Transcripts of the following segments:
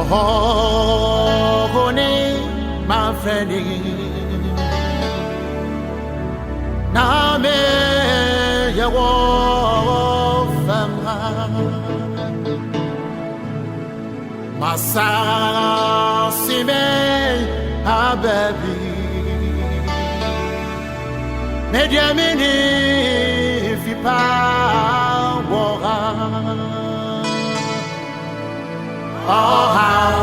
Oh, my friend, Name Yawofama Masa Sime Ababi Mediamini Fipa Wora. Oh, how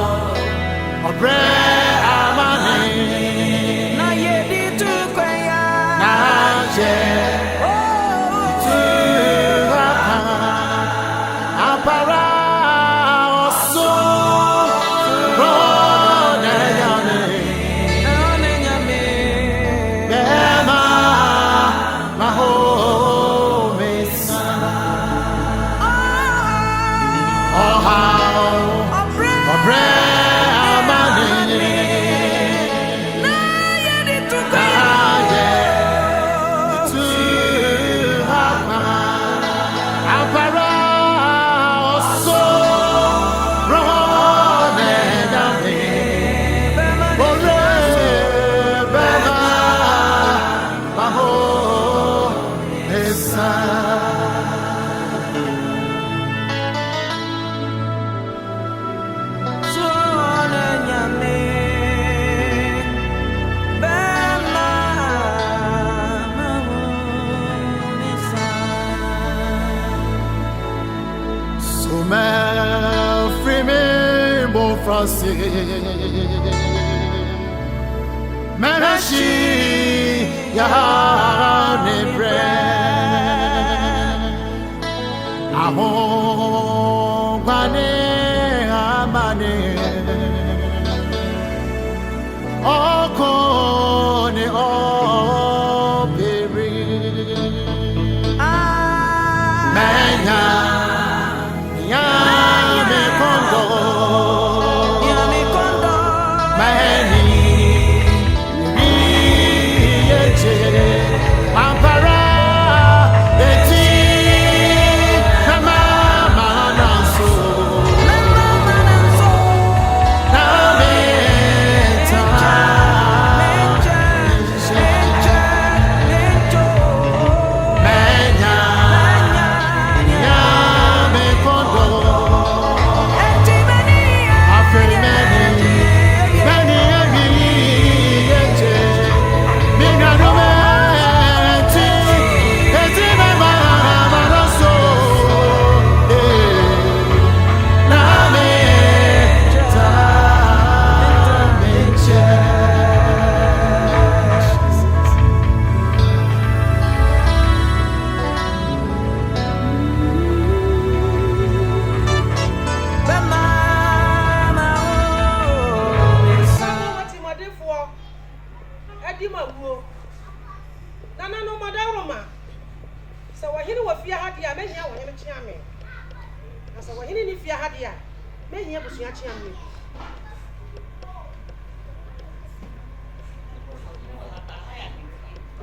a bread amani na yedi tu kwaya na je tu apara oso rone nyame bema maho mesa. Oh, how Manashi Yahane Bre Ahon Bane Amane Okone Operi Manya Yame Kondo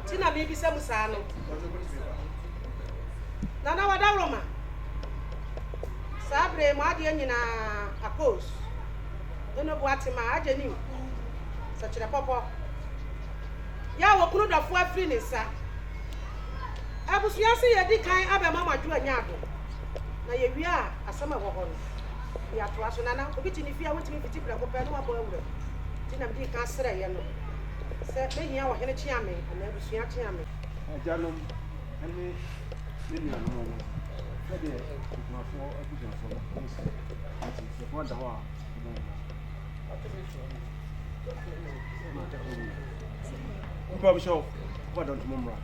Tina bibi samusano Nana wadaroma Sabre mwadi nyina apos Eno buati ma ajeni Sachira popo Ya wokunu dafo afri ne sa Abusuase ye di kan abe mama ju anyado na ye wi a asama wo ho no ya to aso nana obi tini fia wotimi fiti bra ko pe no abo awure tina bi kan sere ye no se be hia wo hene chiame na abusua chiame ajanom ene ni nua no no se de kunafo abusua so ati se ko da wa Baba show what don't mumra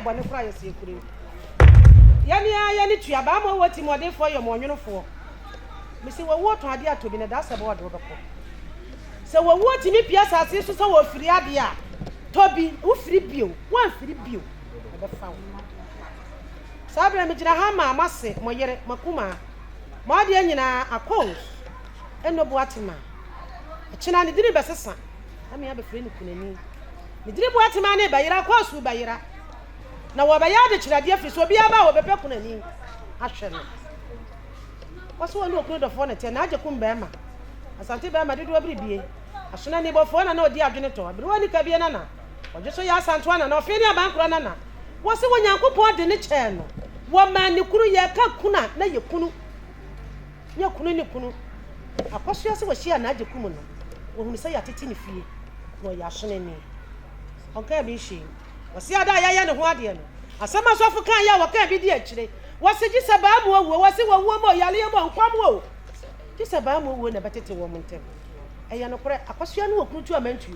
Bonnie Fry, see, Yanni, Tuabamo, what him or for your morning for. Missy, what idea to be a dust about Robert. So, what me Piazza says to so free idea. Toby, who free bill, one free bill. The found Sabra Mijahama, Masse, Moyere, Makuma, Mardiana, a coast, and no Boatima. A Chinani did a son. I may have a friend who can. The drip Boatimane by Yara, course, by Yara. Now, what by Yada Chiladia will be about a pepperoni. Ashen. What's one look good of one at Agyekum Bama? Ashanti Bama did every be. A Sunani before and no dear janitor, but when you can be an Anna. Or just so you ask Antoine and Ophelia Bank Ranana. What's the one you could put in the channel? One man you couldn't yet kuna, na you couldn't. You couldn't. A posture was she an Agyekum. When we say a titty fee, no yashin me. Okay, be she. Was the other Yan Guardian. As some of African Yawa can't be dear today. Was it just a babu? Was it one woman, Yaliamo, Kwadwo? Just a babu would never take a woman. A yanopre, a question will put you a mentor.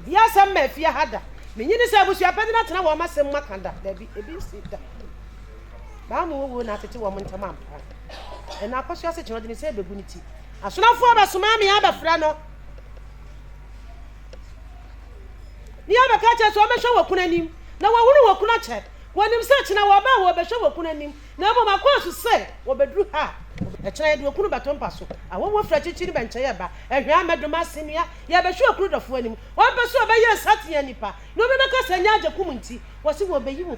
We are some men, fear had that. Meaning, I was your penance and I must say, Makanda, there be a bit sit down. Bamu will not take a woman to mum. And I cost your situation in said dignity. I should not form a sumami abafrano. The other catchers will show a kunanim. Now I will not check. When him searching our bow will show a kunanim. Never my course to say, what bedrew her. A child will put baton passo. I won't fret it in Benchayaba. And Yama Domasinia, Yabashu approved of winning. One person by your Sati and Nipa. No, because a Agyekum was it will be you who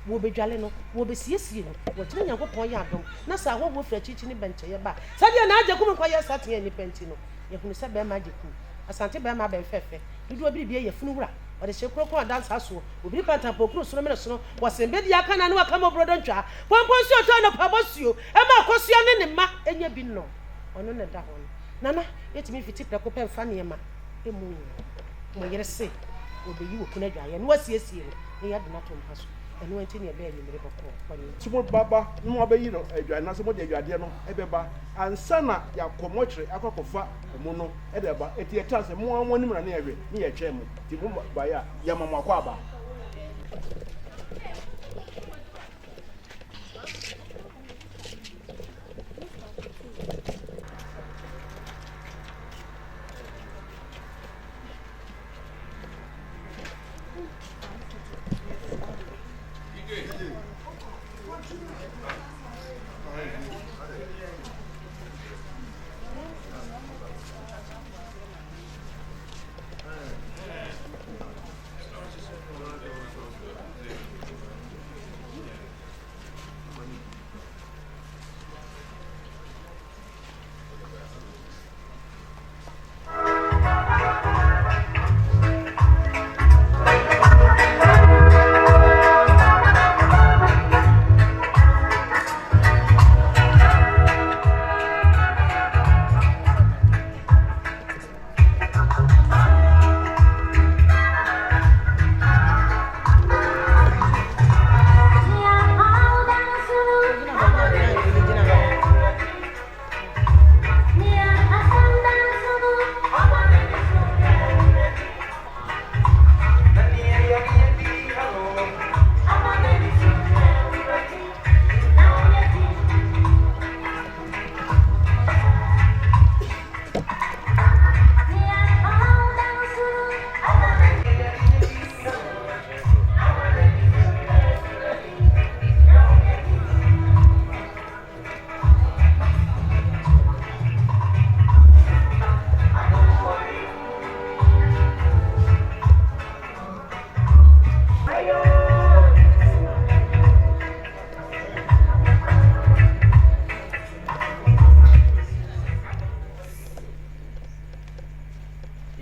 will be Jaleno, will be Sissino, what you know, Poyadom. Nasa won't fret it in Benchayaba. Sadia Agyekum for your Sati and Nipentino. You can say Agyekum. Asante Bama Benfefe. You do be a funura. Or the Shekro dance house will be Pantapo Cruz, no, was in bed Yakan and Wakamo Brodoncha. One point your turn of Pabosio, and my Cosian and Ma, and you be no. On that one. Nana, it's me if you tip the copen funny, Emma. A moon. My year say, will be you, Kunaga, and what's yes here? He had not on house. And went in your bed in the river. Small Baba, no, you know, a Janasmo de Yadiano, Ebeba, and Sana, Yakomotre, Akofa, Mono, Edeba, Etiatas, and more women near Chem, Timum by Yamakwaba.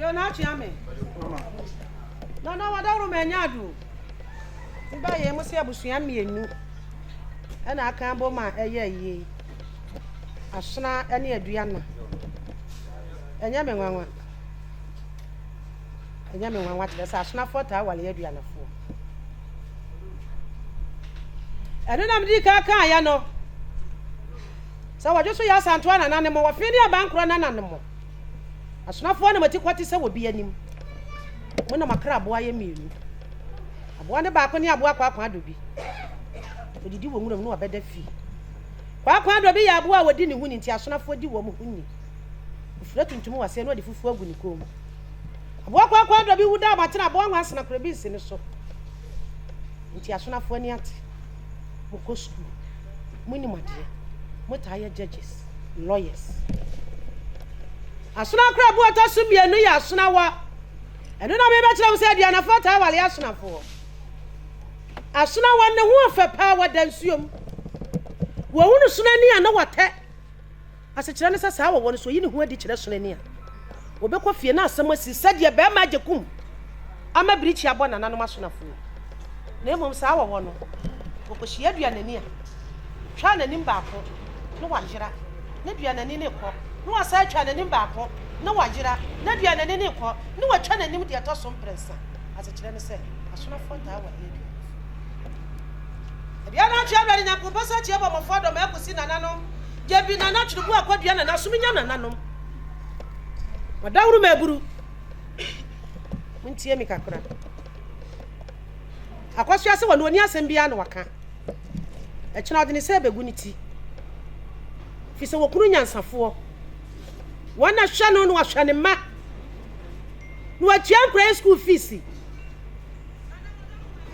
Yo na chiame. Na wadawro manyadu. Tiba ye mo se abusua mienu. E na aka bo ma eye. Asona ene aduana. Enya me nwanwa. Enya me nwanwa tire sa asona fota awale aduana fo. Eno na mdi ka ya no. Sa wajoso ya santoa na nane mo wafini abankro na nane mo. Asona fo na mati kwati se wobi anim. Mo na makra abo aye mienu. Abo ne ba ko ni abo akwa adobi. Odidi wo nwura mu no obeda fi. Kwa adobi ya abo a wodi ni huni nti asona fo di wo mu huni. Ofura tuntum wase no de fufu agu ni kom. Abo kwa adobi wuda abatena abo anwa asena krabisi ne so. Nti asona fo ni ate. Mo ko school. Mo ni made. Mo taye judges, lawyers. Asona kra abo ata so bienu ya asona wa. Eno na me be kire wo se aduana fo ta wale asona fo. Asona wa ne ho afa pa wa dansuom. Wo hunu sunani a na wate. Ase kire ne sa wo won so yi ne ho adi kire sunani a. Wo be ko fie na asem asi sade be ma Agyekum. Ama brichi abo na nanom asona fo. Na emom sa wo no. Wo ko hie aduana ni a. Twa na nim ba ko. No wajira. Na aduana ni ne ko. No asa twa na nim ba ko. Na wajira. Na aduana ni ne ko. No watwa na nim de ato prensa. Ase kire ne se asona fo ta wa e. Bia na twa bia nya ko bosa tie bo mo fodo ma akusi na nanom je bi na na twubu akwadua na nasumi nya na nanom wadawru ma buru muntie mi kakra akwasu ase wonu oni asem bia na waka e kina odi ni se begu ni ti fi se wokuru nyansafo wana hwa no no ahwa ne ma no atia nkra school fees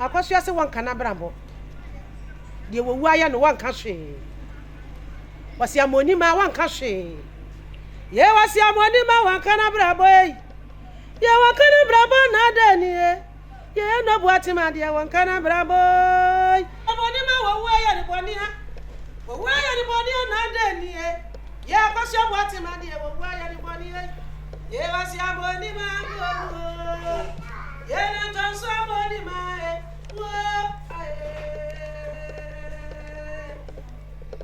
akwasu ase won kana brambo de wo waya no wanka hwe wasi amoni ma wanka hwe ye wasi amoni ma wanka na brabo ye wanka na brabo na dani ye no buati ma de wanka na brabo amoni ma wo waya ni boni ha wo waya ni boni na dani ye kwasi buati ma de wo waya ni boni ye wasi amoni ma ye na tonso amoni ma wo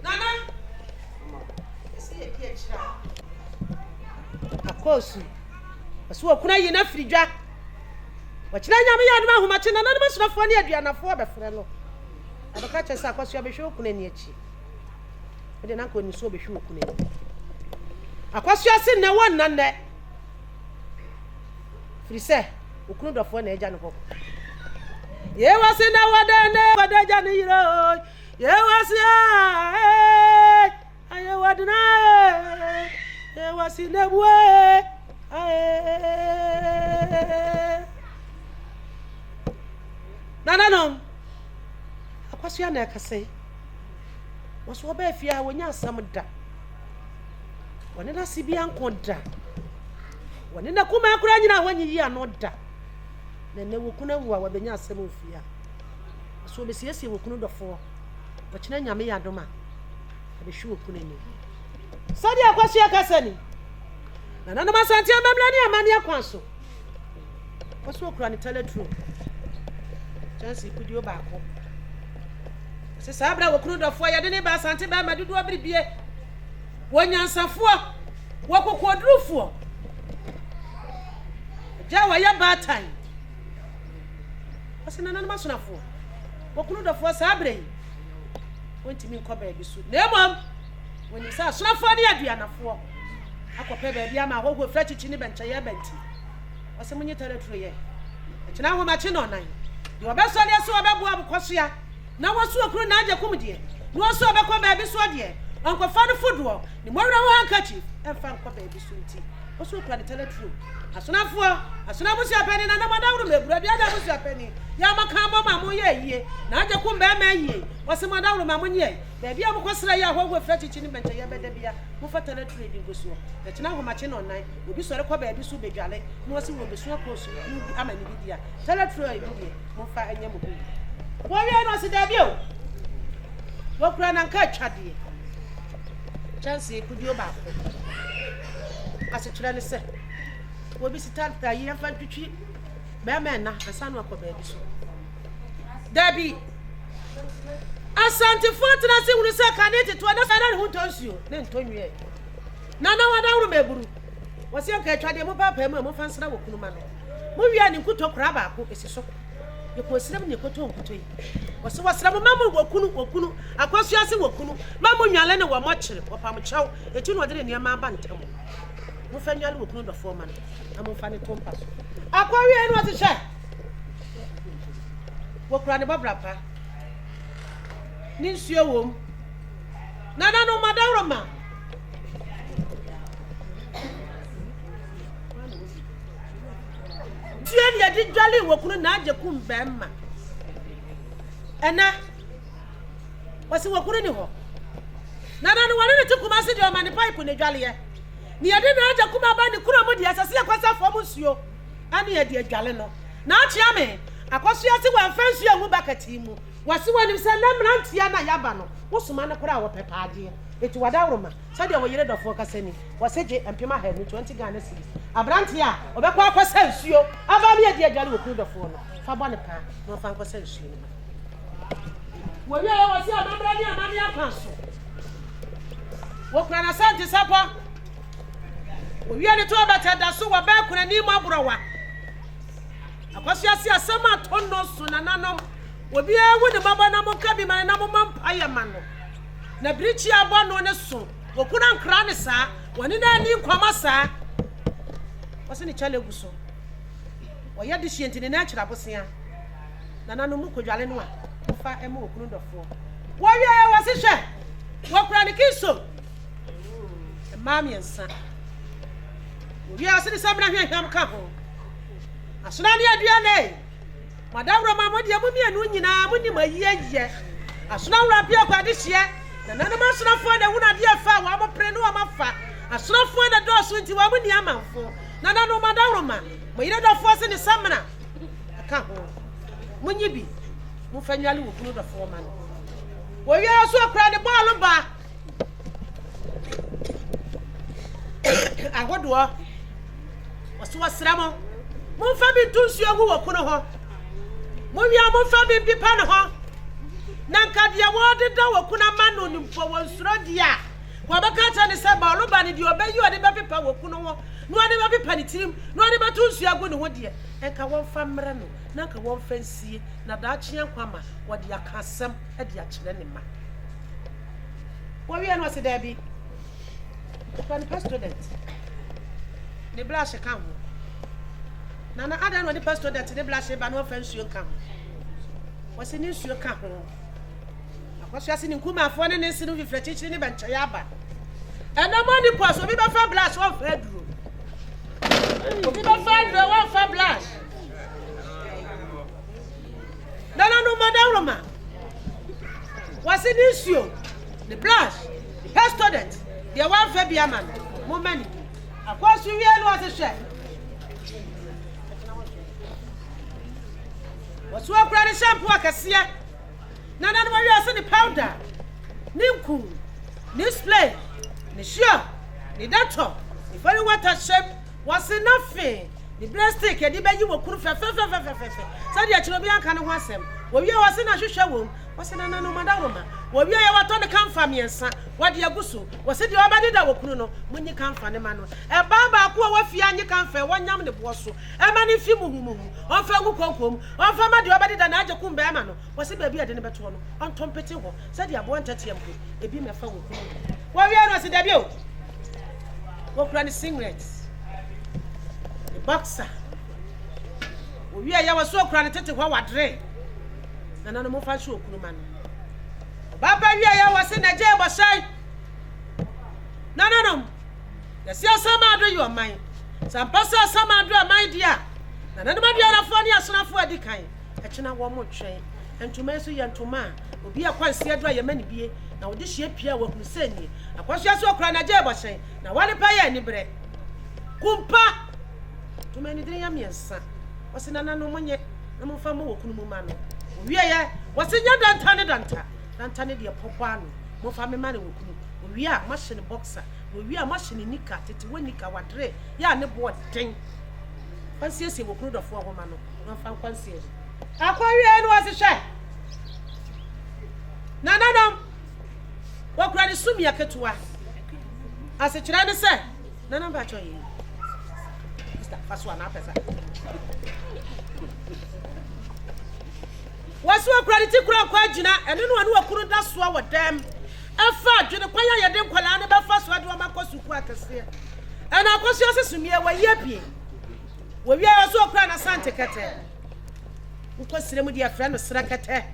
Nana. Esi e die kira. Akosu. Asu okuna yi na firidwa. Wakira nyame ya aduma homache na nanu masrafo ne aduanafo obefre no. Abaka chese akosu abehwe okuna ni achi. Ede nanko ni so obehwe okuna ni. Akosu ase ne won na ne. Frise okunu dofo na eja ne koko. Ye wase na wadaja ne yiro. Ye wasi aye wadna ye wasi nebwe nananom akwasu ya na ekase waso oba afia wonya asam da wone na sibia nkonda wone na kuma akura nyina wanyi yi anoda na ne wokuna wu a wabenya asam ofia so be siesie wokunu dofo wakina nyame ya doma abehwe okuna ni sadi akwasu ya kasani na nana masanti amamla ni amani akwanso wasu okura ni teletro chance ikudio baako se sabra wokunu dofo ya de ne ba santi ba madudu obribie wonyansafo wokokodrufo ja wa ya batan wasina nana masonafo wokunu dofo sabre wonti mi nko baabi so nemom woni sa sonafo ne aduanafo akopɛ baabi ama hoho frachichi ne bencha ya benti wase munye teletro ye kina ho ma chi no nan de obeso de so obebo abukoso ya na wasu okuru na Agyekum de no so obekɔ baabi so de onko fa no fodo ni mowra ho hankachi emfa nko baabi so nti wasu okuru ne teletro asona musi apeni na madawru mebura bia da musi apeni ya maka bo ma mo ye yie na Agyekum be ma yie wase madawru ma mo nye baabi abukosra ya hoho frachichi ne bencha ya beda bia mo fa teletro bi goso na kina ho ma chi no nan obi sore kɔ baabi so bedwale na wase wo besu akoso ama ni bidia teletro e bidie mo fa anya mo bi wo wi no se da bi o wo kura na nka twade chance kudio ba ko ase kira ne se wo bi start ta ye fa twitwi be me na asa no akọ baabi so dabi Ashanti fortuna se wunu se kanete to na fara hu tonsuo ne ntonwie na wadawru meburu wose nka twade mo papa mu fa nsra wo kunu ma no mo wia ni nkuto kra ba ko esi so ye ko siram ni koto nkuto yi wose wasra mo mamu wo kunu akwasu ase wo kunu mamu nwale ne wo mo kyere wo pam kyew etu no de ne ma ba ntam mo fa nwale wo kunu do fo ma no na mo fa ne tompa so akwawie no te hye wo kra ne babra pa ni nsuo wom nana no madawro ma Tieni ya di dwale wo kunu na Agyekum bemma ena wasi wo kunu ni ho nana no wale ne tikuma se de o mane pipe ne dwale ye ni ya di na Agyekum aba ni kuro mo di asase akwasa fo mo nsuo ane ya di dwale no na atia me akwaso ya se wa mfansu ya mu bakati mu wasi wani se na mrantia na yaba no wosuma ne kura wo pepaade eti wadawro ma sade wo yire dofo kasani waseje empema ha ni 20 Ghana cedis abrantia obekwa akwasa nsuo aba me adi adwale wo kunu dofo no fa bone pa no fa akwasa nsuo no wo ye wasi amambra ni amani akwanso wo kura na Ashanti sapa wo ye ni to abata da so wo ba kuna ni mu abrowa akwaso ase asama tonno so na nanom obi ewu de baba na mo kabi man na mo mampaye man no na brichi abo no ne so okuna nkra ne saa woni na ni nkwama saa wose ni chale guso oya de hie ntini na akira bosia na nanu mu kodwale no a fa ema okunu dofo wo wie wose hwe wo kura ne kiso mami ensa wo wie ase ni sabna hwehwam ka ho asona ne aduane madam Roma modi amumi anu nyina muni mayiye asona wura bia kwa de hye na nanu masonafo da wuna de afa wa mopre no amafa asonafo da doso nti wa muni amanfo na nanu madam Roma mayire dofo se ni samna aka ho munyi bi mu fanwale wo kunu dofo ma no wo ye so akra de ball ba agodo waso wasramo mu fa bi tunsuo gu wo kunu ho Mumia mo fa bi pa ne ho nanka dia wo de da wo kuna manu ni mpo wo nsuro dia kwa baka ta ne se ba oluba ne dia obayi ode be pa wo kuna ho no ode be pa ne tirim no ode be tunsu agu ne ho dia enka wo fa mra no nanka wo fa nsie na da akye kwama wo dia kasam e dia kire ne ma wo wi no se da bi kwa student ne blashe kan ho nana ada no de pastor that de blashe ba no fa nsuo ka ho wose ni nsuo ka ho akwaso ase ni nkuma afo ne nsi no fifre chichiri ne bancha ya ba ena mo ni pos obi ba fa blash wo fa duro obi ba fa duro wo fa blash nana no madam Roma wose ni nsuo the blash the pastor that the one fa bia man mo mani akwaso wi elu wose hwe wasu akura ni shampoo akasiye na nanu wa wi ase ni powder ni nku ni spray ni sure ni dato ni very water shape wase nothing ni plastic e di beyi wo kunu fe sa dia chiro bi anka ne ho asem wo wi wase na hwehwe wo wase na nanu madam Roma wo wi ya wato ne kamfa miensa wade aguso wase di obade da wo kunu no munyi kamfa ne ma no e ba ko wa fi anyi kamfa wonyam ne boso e ma ne fi muhumuhu on fa gu konkom on fa ma di obade da na Agyekum be ma no wase ba bi ade ne beto no on tompete ho sa di abo ntatem ko e bi me fa wo kunu wo wi no se da bi o wo kura ne singlet the boxer wo wi ya waso kura ne tete ho wadre na nanu mo fa hwe okunu ma no baba wi ya wase na je bosai no ya si asama ado yo man sampasa asama ado man dia na nanu ma bia na fo ni asonafo adi kan e kina wo mo twen entuma so ye ntuma obi akwanse ado ya mani bie na wo de hie pia wa kunu sani akwaso aso okra na je bosai na wale pa ya ni bre kumpa tuma ni dire ya miensa wase na nanu mo nye na mo fa mo wo kunu mu ma no wi ya wase nya danta ne de popano mo fa me mane wo kunu wi a machine boxer wi a machine nika tete wonika wadre ya ne bo den kwansie wo kunu dofo ho ma no na fa kwansie akwawie no wase hwe nanadom wakura ni sumi aketua ase kira ne se nanam ba cho yi Mr. Faswa na pesa wasu wakura ni tikura kwa jina ene no anu wakuru da so wa dam afa adwene kwanya yede nkwala ne ba fa so ade ma kosu ku akese ana akosi osesumie wa yepie wo wi ayo so okura na Asante kete ukosire mu dia fra no sra kete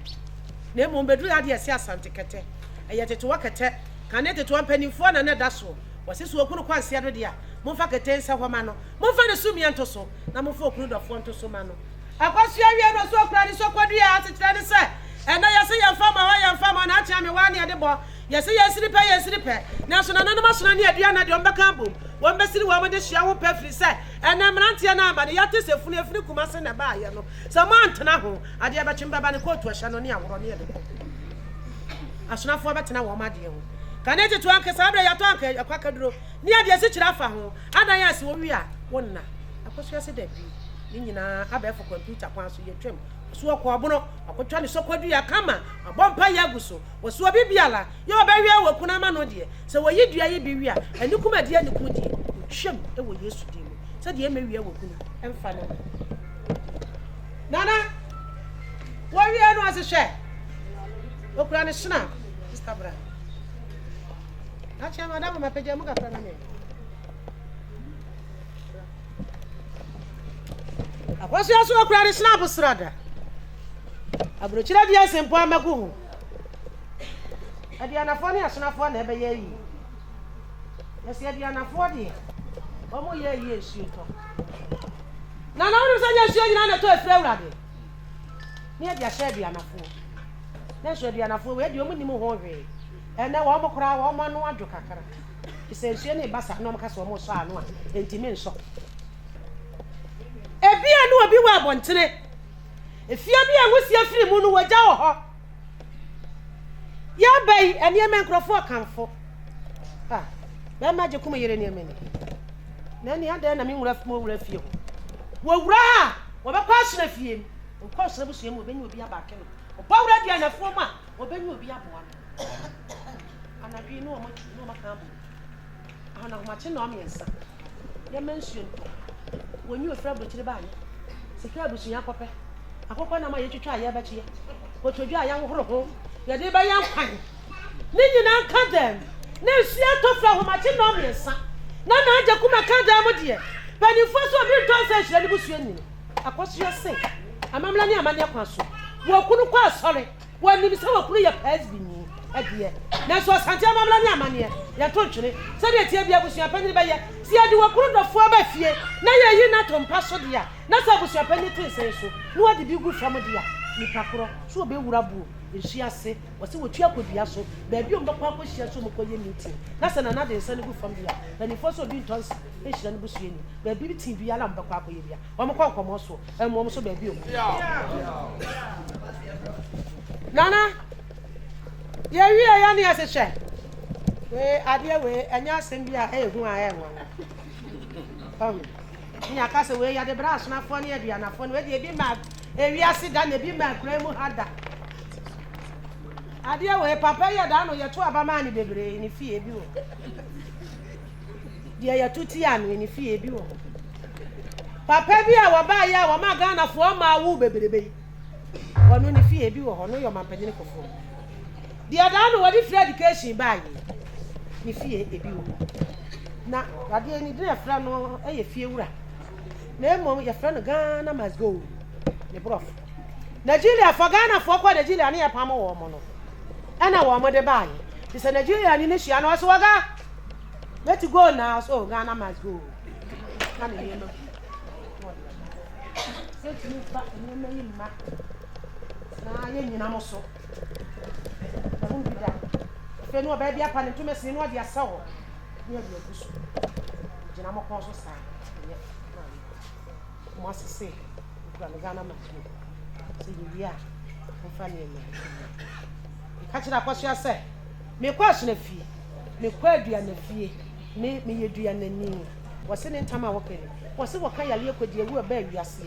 na emu bedu ade ese Asante kete ayetete wakete kana tete wampanifo na da so wasisu okunu kwanse ado dia momfa kete nsa homa no momfa ne sumie nto so na momfa okunu dofo nto so ma no akosi awie no so okura ni so kwadua atetire ne se ena yese yemfama wa yemfama na atia me wani ade bo yese yesiripe na so na nanoma so na ne adua na de ombeka bom wombesiri wo mode hia wo pafiri se ena mrantia na aba ne yate sefunu efiri kuma se na ba ye no so mo antena ho ade aba chimba ba ne kotu ahya no ne aworo ne de asonafo betena wo made ho kanete to anke sabra yato anke akwakaduro ne ade ase kira fa ho adan ase wo wi a wonna akoso ase da bi ni nyina abefo computer kwan so yetwem so ko obono akotwa ne sokwadu ya kama abompa ya guso woso bibiala ye obawie wakuna ma no de se woyi dua ye bi wi a anikum de anikum di twem e wo Yesu di mu se de emawie wakuna emfa no nana wo wi no ase hwe okura ne sna Mr. Bra acha madam mapeja muka fana me akwasi aso okura ne sna busrada abrochira dia sempo amagu hu adia nafo ne asonafo na ebe ye yi yesi adia nafo de omo ye yi esu to na wonu sanya esu nyina na to efra urade ne adia hye bia nafo na so bia nafo we de omo nim ho hwe ene wo mo kora wo mo no adwo kakara isensu ne basa no mka so mo so anu a entimi nso ebia no obi wa abontere efia bia wosia firi mu no wagya wo ho ya bai ene menkrofo kanfo ah be ma Agyekum yere ne emeni na ni ade na me nwura fimo wura fie wo wura ha wo be kwa sra fie wo kwa sra bu sue mu be nyi obi abake no wo ba wura dia na fo ma wo be nyi obi aboa ana bi no no makambu ana ma che no amiensa ya mensuo wo nyi ofra bochire ba anya sekra bu sue akope akoko na ma ye twetwa ya ba chie otodwa ya nhoro ho ya de ba ya kwan ni nyina ka dem na sia to fra ho ma che no amiensa na Agyekum ka dem mo de bani fo so bi ton se hire ni bu sue ni akosua se amamla ni amane kwa so wo kunu kwa sore wo ni bi se wo kunu ya pasbi ni adie na so Asante amamla ni amane ya to twene se de tie bia busua panyi ba ye si ade wo kunu dofo ba fie na ye yi na to mpa so dia na so busua panyi tin se so no ade bi gu fam dia ni pakoro so be wura bu enhia ase wo se wo tua kodua so ba bi o mbakwa akohia so mo koye meeting na se na de nsa ni gu fam dia na ni fo so bi ntons e hira ni busua ni ba bi tin bi ala mbakwa akoye bia wo mo kwa nkomo so mo so ba bi o nana ye wi ya ni ase hwe we ade we anya asem bia ehu a enwo nya ka se we ya de bra asonafo ne aduanafo ne we de bi ma ewi ase da na bi ma kura mu hada ade we papa ya da no ye to abama ni bebre ni fie bi wo de ya tuti ya no ni fie bi wo papa bi a wo ba ya wo ma ga na fo ma wu bebrebe wono ni fie bi wo ho no yo ma panyine kofo de ya da no wo di free education ba yi ni fie ebi wo na ade ni de fra no e fie wura na emo ye fra no Ghana must go the prof Nigeria for Ghana for kwa Nigeria ni ya pamo wo mo no ana wo mo de ba yi this Nigeria ni hia no so waga let go now so Ghana must go kana ni no set me back ni me yi ma na ye nyina mo so na mu bi da fe no ba bia pa ne to mesi no dia sawo ni ya bi ogusu jina mo ko so sa ye mo asese ku na Ghana ma se yi ya mo fa ni me ka kira kwasua se me kwa so na fie me kwa adua na fie me ye dua na ni wɔse ne ntama wɔkɛne wɔse wɔka yale akɔdi ewu aba awiase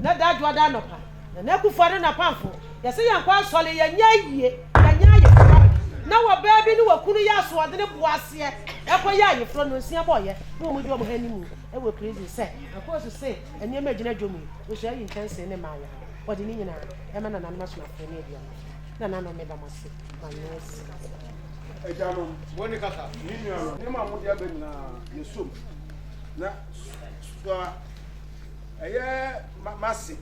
na da adwoada anɔpa na akufo no na pamfo yɛse yɛnkɔ asɔle yɛnya yie yɛnya ayeforo na wɔbaa bi ne wakunu yɛ asoɔde ne boaseɛ ɛkɔ yɛ ayeforo no nsia bɔɔyɛ na wɔn di wɔn ha nimu ɛwɔ crazy sɛ akɔɔso sɛ nneɛma gyina dwom yi osua yi nkyɛnse ne maaya wɔde ne nyinaa ɛma na nanom asomafo ne aduane na nanom meda mo ase manyo asi Agyekum woni kasa ni nua ni ma mo dia be na yesom na so ɛyɛ masi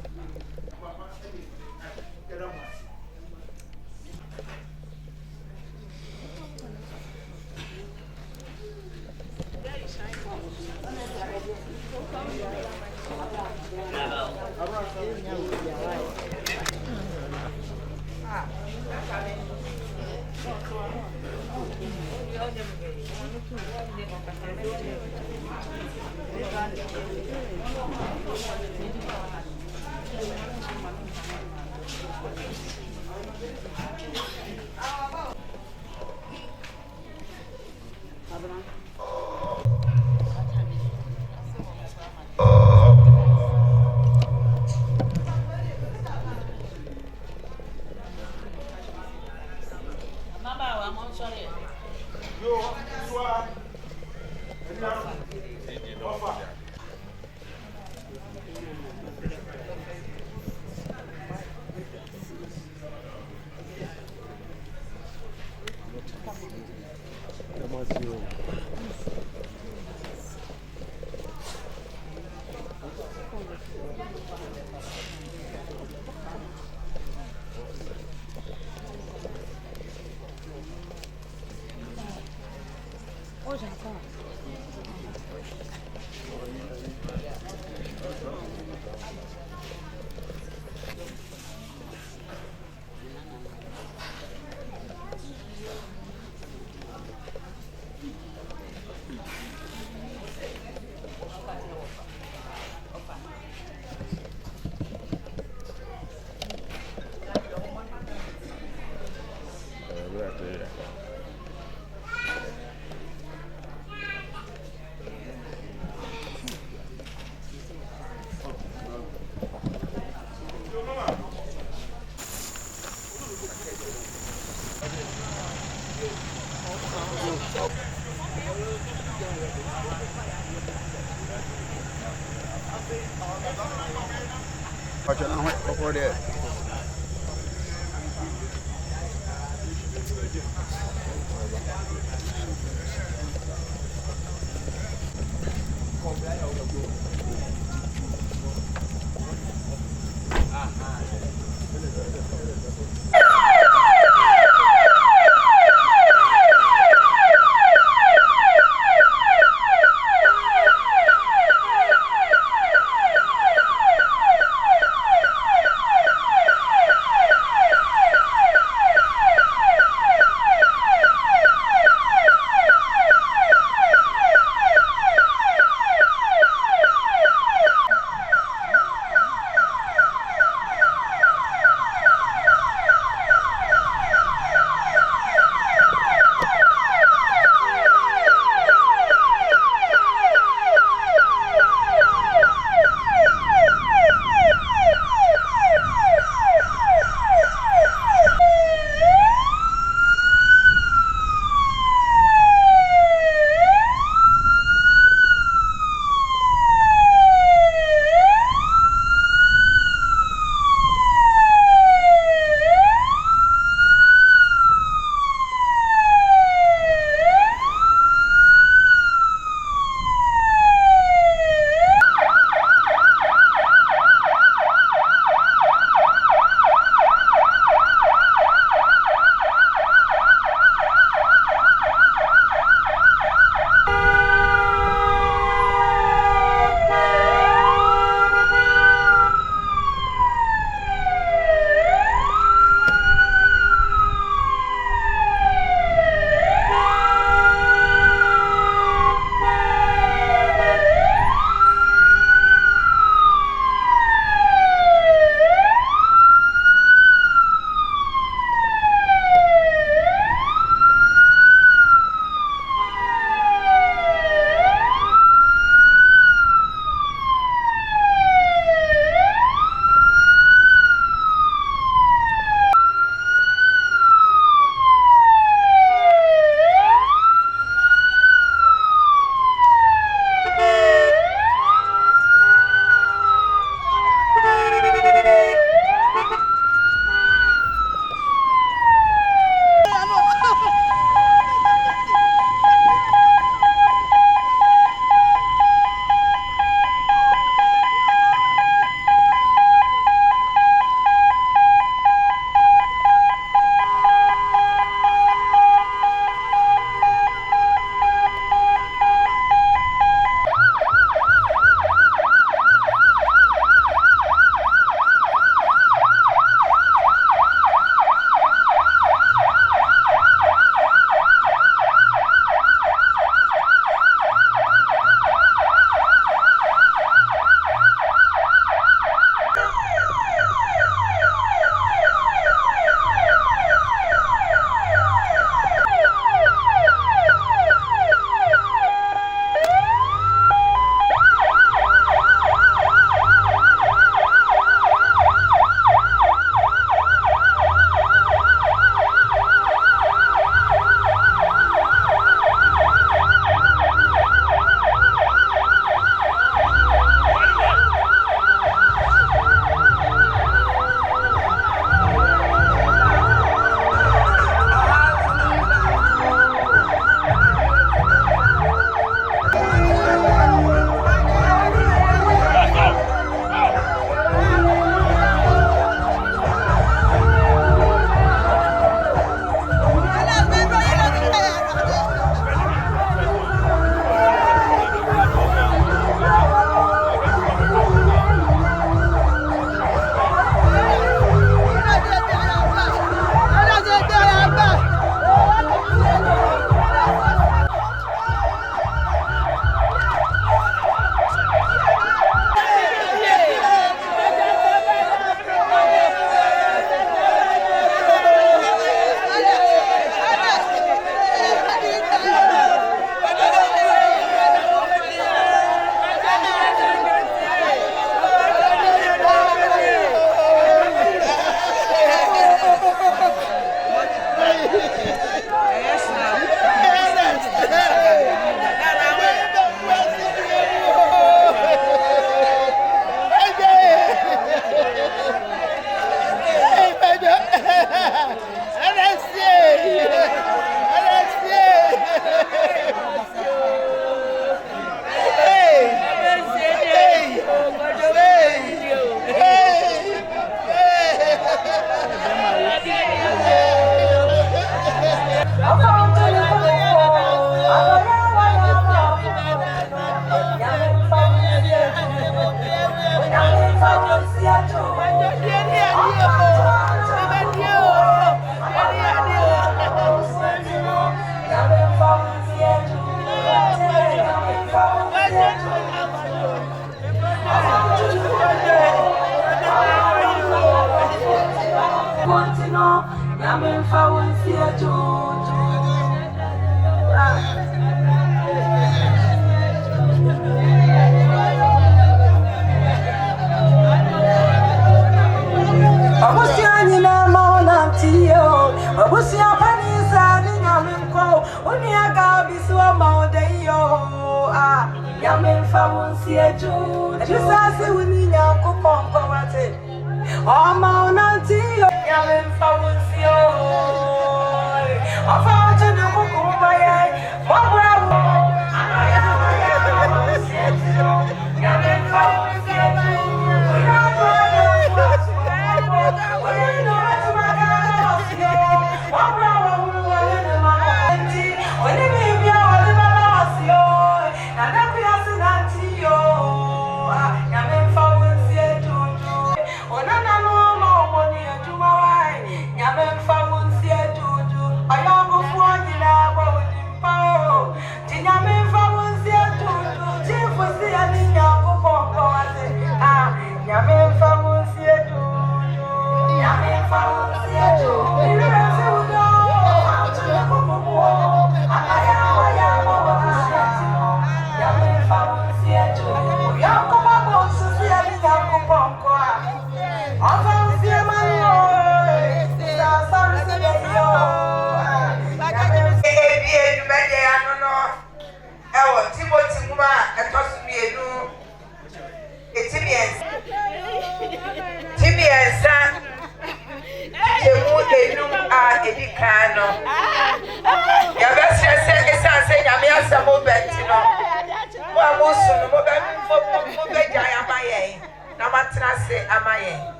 Yamemfa wonsie jojo. Abusia nyina maona mtio. Abusia panisa ni nyamemko. Uniaga biswa maodeyo. Yamemfa wonsie jojo. Jusase wini nyanko pongo wate. Maona mtio. Yamemfa wonsie. Afa jene kukumba ye. Mwabravo. Yamemfa wonsie jojo.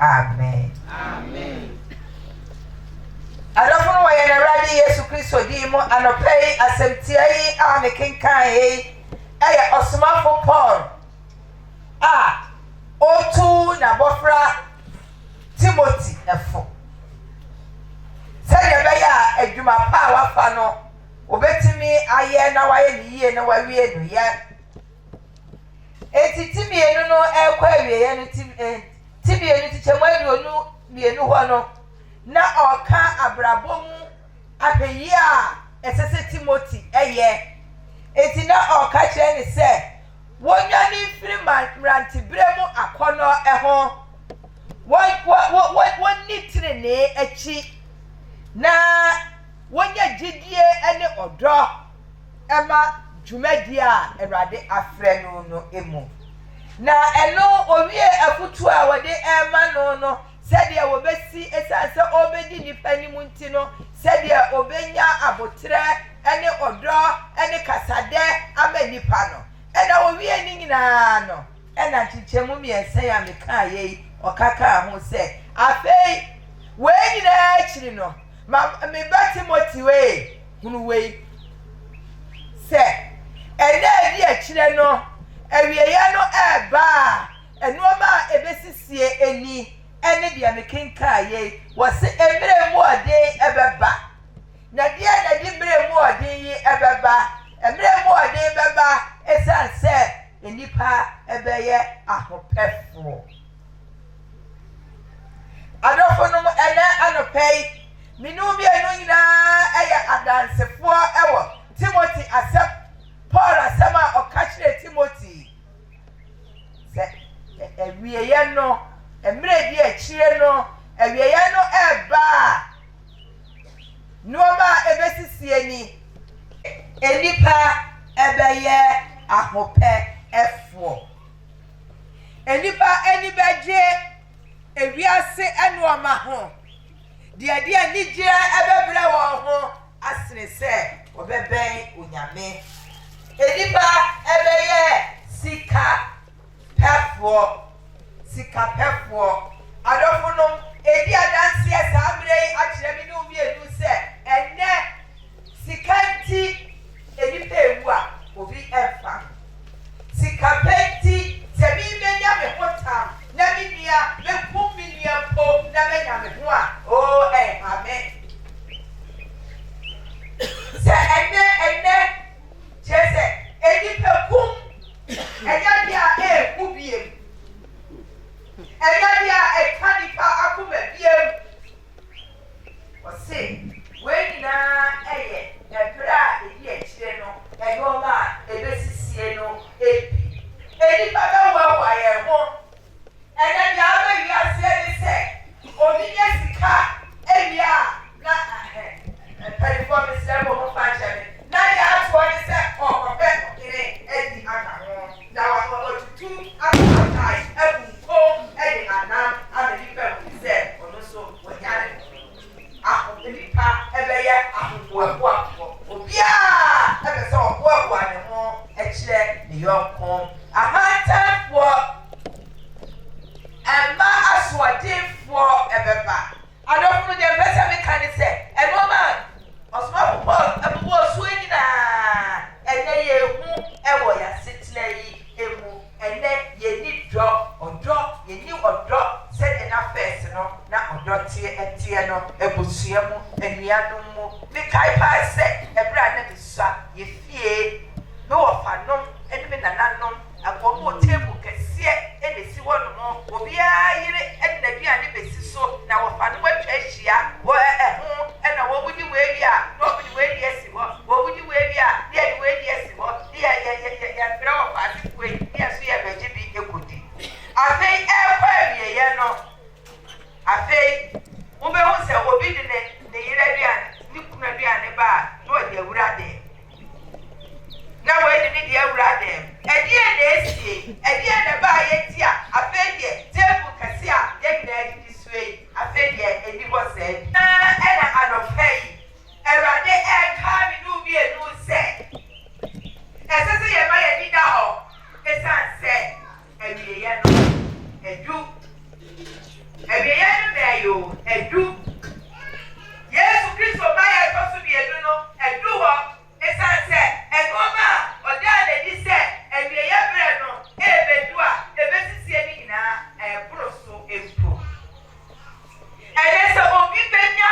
Amen. Amen. Adofo wa ye na radi Yesu Kristo di mo anopei asemtia yi a me kenkan yi eye osomafo Paul otu na bofra Timothy efo sɛ be ya adwuma pa wafa no obetimi aye na waye ni yie na wawie no ya etitimi enu no ekwa awie ye no timi enu ti chemwa onu mienu ho no na oka abrabom apeyi a esese Timothy eye eti na oka kire ni se wonya ni firi ranti bremu akono eho woni trene achi na wonya gidie ene odo ema dwumadi a Awurade afrɛ no emu na eno owie afutu a wode ema no sɛdeɛ wobesi esase obedi nipa ni munti no sɛdeɛ obenya abotre ene odo ene kasade ama nipa no ɛna owie ni nyinaa no ɛna chichemu miensa ya meka yei okaka ho sɛ afei we nyinaa akiri no me ba Timothy we hunu we sɛ ɛna di akire no awieye no eba ɛnoɔma ebesisie eni ene dia me kenka ye wose emire mu ade ebeba na dia na di bre mu odin yi ebeba emre mu odin beba esan se enipa ebeye ahopefo adofo no ene anopei minu bi enu nyina eye adansefo ewo Timothy asem Paul asema okachire Timothy se ewieye no emre di achire no ewieye no eba Noma ebesisie ni enipa ebeye ahope efo enipa enibeje ewiase enuoma ho de ni gira ebebre wo ho asene se obeben onyame enipa ebeye sika pefo adofo edi adanse asamre akire bi no bi enu se enne sikanti enipa ewu a obi efa sikapenti sebi menya me hotam na minia me kuminia po na menya me ho a o amen se enne chese enipa kum enya dia kubiem enya dia kanipa akuma biem ose we na eye ebra edi echire no eyoma ebesisie no epi enipa be wa ye ho enya dia be wiase ni se obinya sika ewia na performance level mo function na ya atwo ni se okope okire edi aka ho na wa otutu aka ebuko edi anam amelipe se ono so wonyare ahopelipa ebeye ahoboa obia ebe se oboa ne ho ekire ne yonko ahantafo emma aswadefo ebeba adofo de besa me kan se enoma osma popo so nyina ene ye hu ewo ya setile yi emu ene ye ni odo ye ni odo se de na face no na odo tie no ebusua mu enuanu mu me kai pa se ebra na bisa ye fie me wo fanom ene me nananom akomo table kese ene si wono mo obi ayire ene na bia ne besi so na wo fanom atwa ahia wo ho ena wo budi we bia no budi we bia si wo budi we bia dia ni we bia si wo dia ya bra wo fa si we dia so ya beje bi ekodi afei efa ye no afei wo be ho se obi de ne yire bia ni kuna bia ne ba no de awurade na we de de awurade edi e na esie edi e na ba ye tia afei de table kase a ye gina edi suei afei de edi bo se na ena anofei awurade e ka mi nu bi enu se esese ye ma ye ni da ho esan se ewiye no edu ewiye no na yo edu Yesu Kristo ma ye to su bi edu no edu ho esan se egoma odale di se ewiye bre no ebedu a ebesisie ni na broso empo ene se obi benya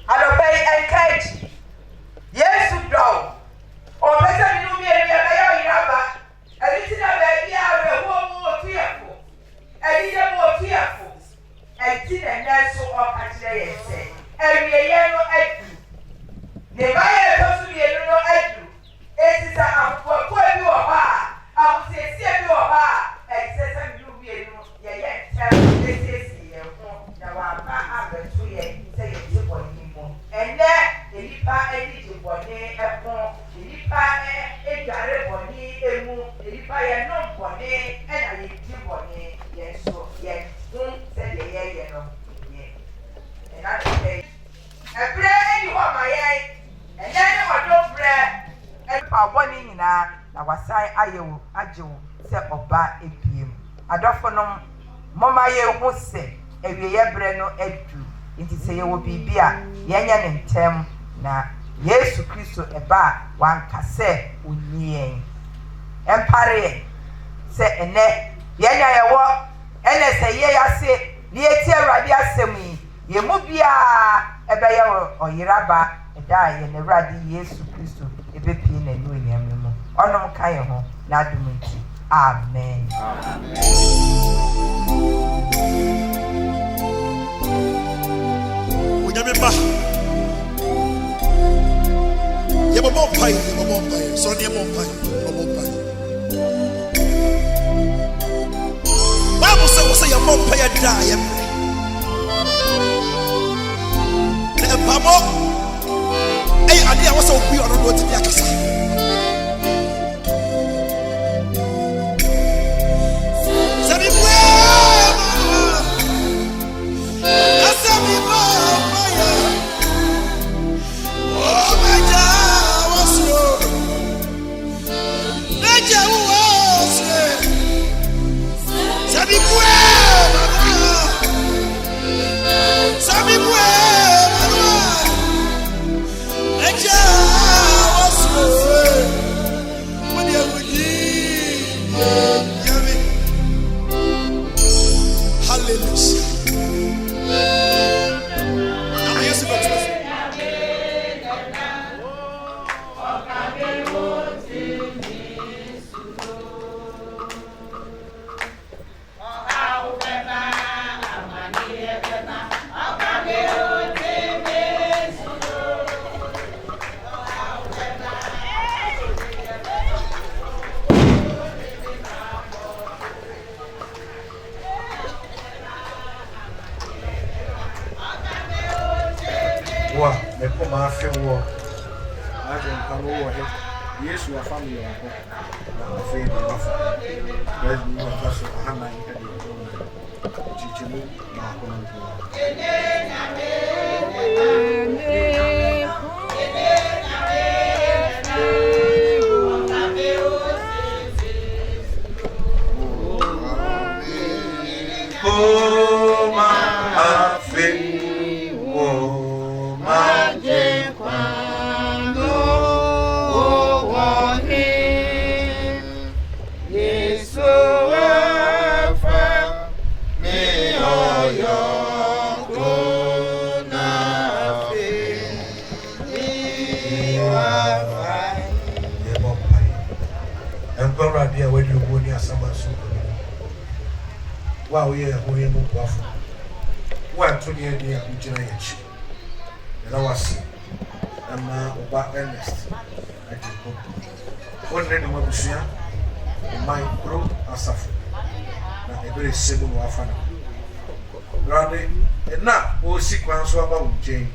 Adopei encourage. Yesu do. O pesa mi no mi e ya ya iraba. Eli ti na ba bia we ho mu otuafo. Eli ye mu otuafo. Enti na na so o ka kire ye se. Ewie ye no adu. Ne ba ye to su ye no adu. Eti sa afo ko bi wo ha. Ahosiesie bi wo ha. Enti sa mi no wie no ye ye ntem esiesie ye ho. Na wa ba abetu ye se ye ti bo ni mo. Ene elipa edi ti bo ni epon. Elipa edare bo ni emu. Elipa ye no bo ni ena ye ti bo ni ye so ye se de ye no. And I say, a bread you want my eye, and then I don't bread. And for 1 year now, was I set of bad AKYEM. I don't for no Mamma, you won't say, if you ever no edu. It is say you will be beer, yan and tem. Now, yes, Christo a bar, one cassette with me. Empire say a net, yan I walk, and I say, yea, I say, the Radia semi. Ye mubia ebaya oyiraba eda ye ne radi Yesu Kristo ebepi na nu enyam mu onom kan ho na adumunti amen amen unyamemba ye bobo pai so ne bobo pai Bible say ye bobo pai da ye Pamo, hey, I was so we are not going to be a cassa. Wow, yeah, we are no waffle. What to the idea of Juaso? And I was about Ernest. Agyekum. One day, the Mabusia, my pro Asafo. Now, a very simple waffle. Rather, and now, all sequence about Jane.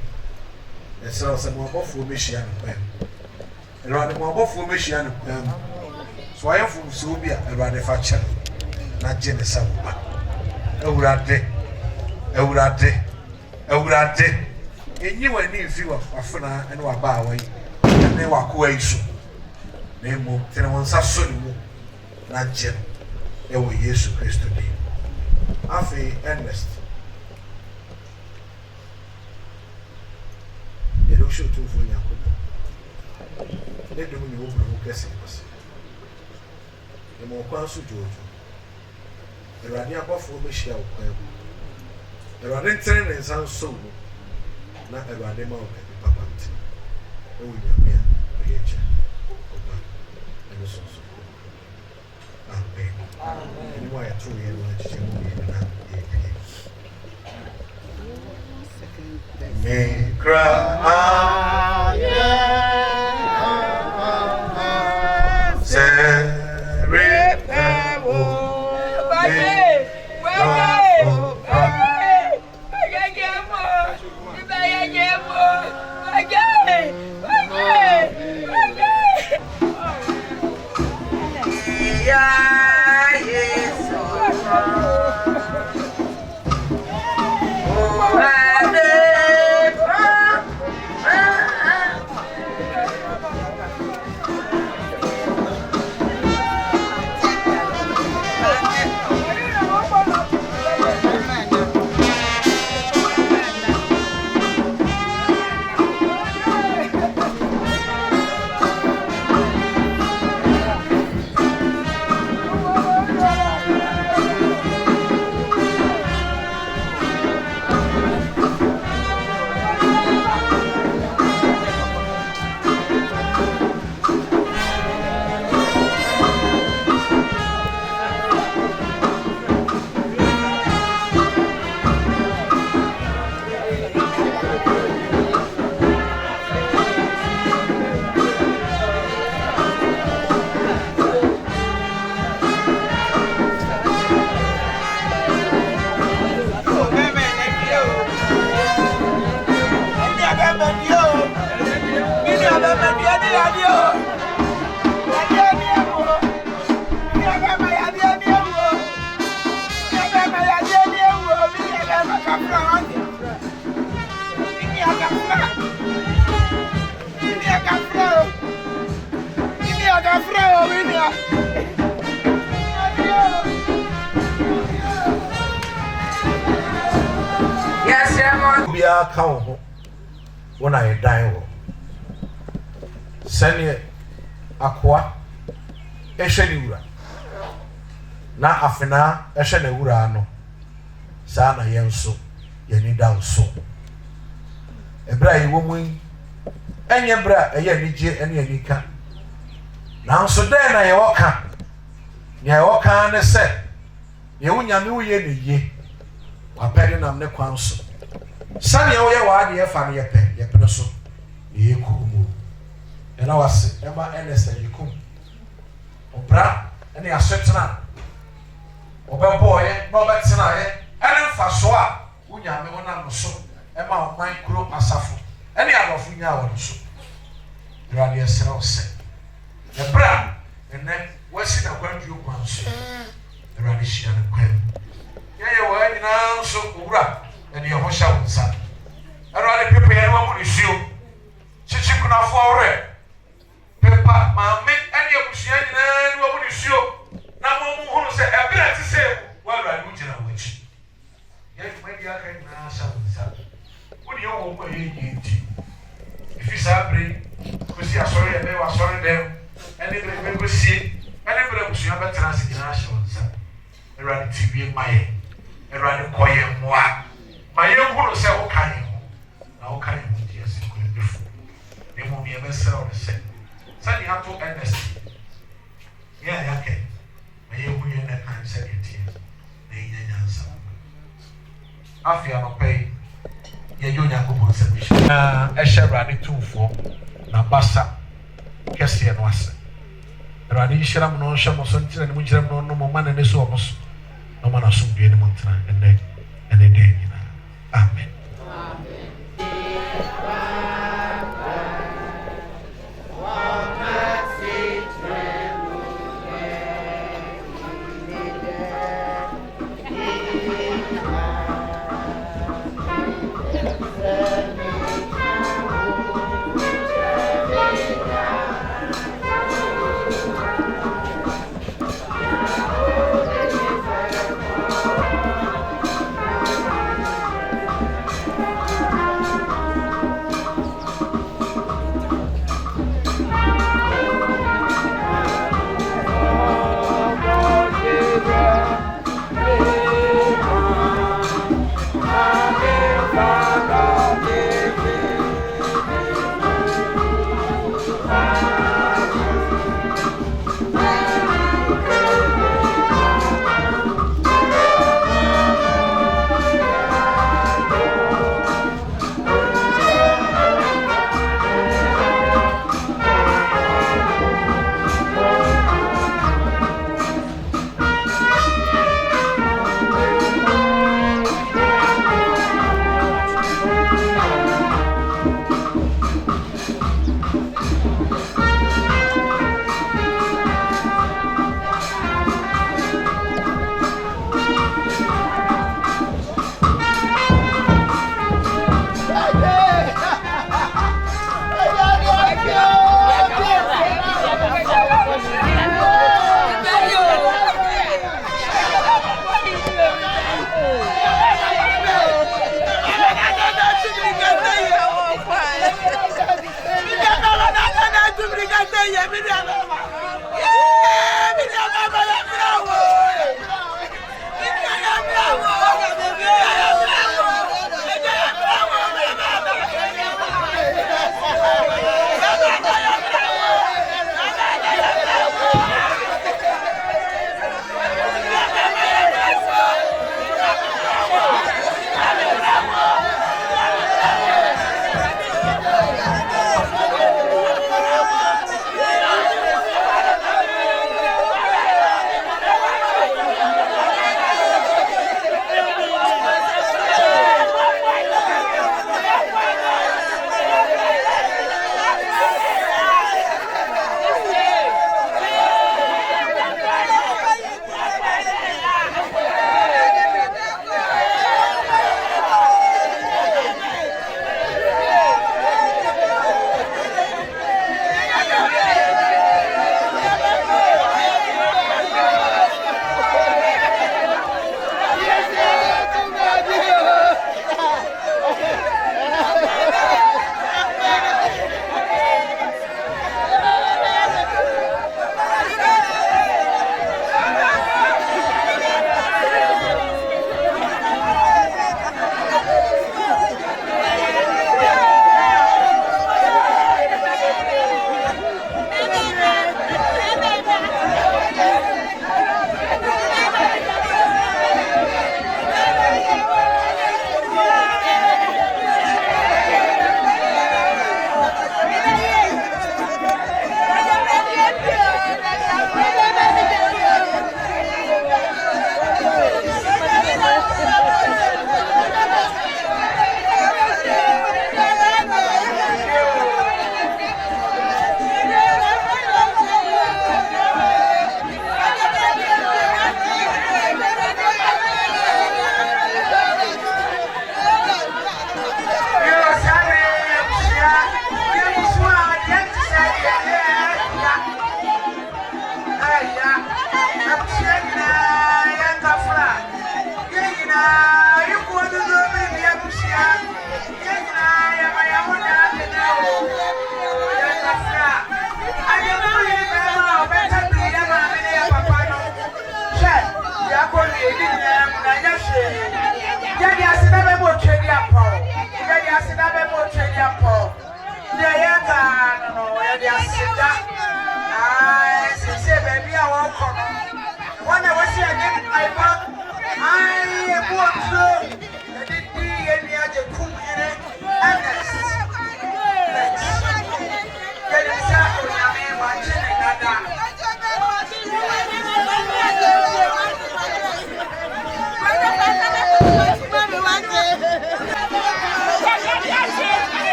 And so, some more formation pen. And rather more formation pen. So I am from Subia and rather fashion. Not Genesis. Eurade. And you and me feel of Afana and Wabaway, and they walk away soon. They move 10 months as soon, not Jen. They were Jesus Christ today. Afe Ernest. They don't show two for Yakuba. They don't know who guessing us. The more council George. The Radia Buffalo Michelle. The Radin and San Solo. na Awurade ma wo papa nti e wo nyame a ye che oba ene so amen amen ni wa ya tru ye no che mo ye na ye me cry bia ka wo ho wona ye dan wo sene akoa ehwe ni wura na afena ehwe na wura no saa na yenso ye ni da so ebra yi wo mu enye bra eye ni je ene anika na nso den na ye woka ye woka ne se ye wunyame wo ye ne ye wapere nam ne kwan so sani o ye wa de fa ne ye pe so ye kumu ena wase ema Ernest Agyekum obra ene asetena obeboye no betena ye ene mfa so a wunyame wona no so ema o man kuro asafo ene arofu nya wo so radio sero se ebra ene wasi na kwandu kwan so radio shia ne kwan ye wa nyina so owura ene ye ho sha wonsa radio pepe ye wa mu ni sio chichi kuna fore pepa mame ene ebusia nyina ni wa mu ni sio na mo mu hunu se ebra ti se wa radio jina wachi ye madi aka nyina sha wonsa woni yo wo ko ye yinti ifisa bre ko si asori e be wa asori dem ene bre ko si ene bre busia betra se nyina sha wonsa radio tv maye radio koye moa maye hunu se wo kan ho na wo kan ho dia se ko efu e mo mi e be se o se sani hato Ernest ya ke maye hunu ye na kan se de tie na nya nyansa afia no pay ye yo nya ko bon se bi na e hye radio tumfo na basa kese no ase radio hyiram no hye mo so ntira ne mo hyiram no no mo ma na ne so o so no ma na so bi ne mo ntira ene de nyina amen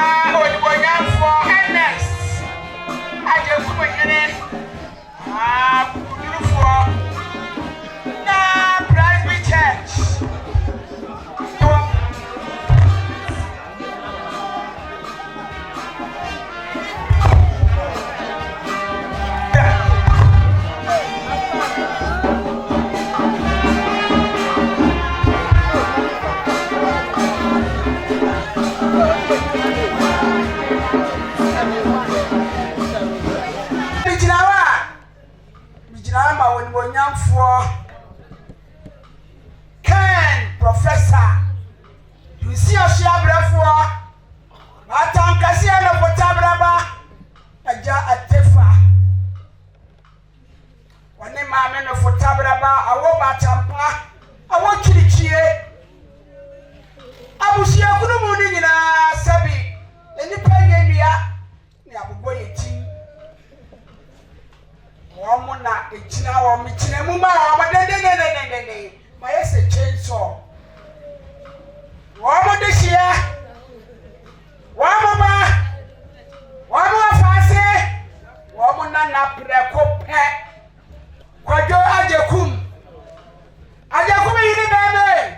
Odibonyam for Ernest. Agyekum yene. Beautiful. Na Presby Church. Ken Professor you see us for Matam Kasiano Potabraba Aja Atefa One Mamma no Fotabraba awo Matampa awo Chirichie Abusia Kunumuni na Sabi Any Panya Niabuboy team Wamuna echina wa michine muma wa de ma yese chainsaw wamo de hia wamo ba wamo afase wamo na preko pe Kwadwo Agyekum yini bebe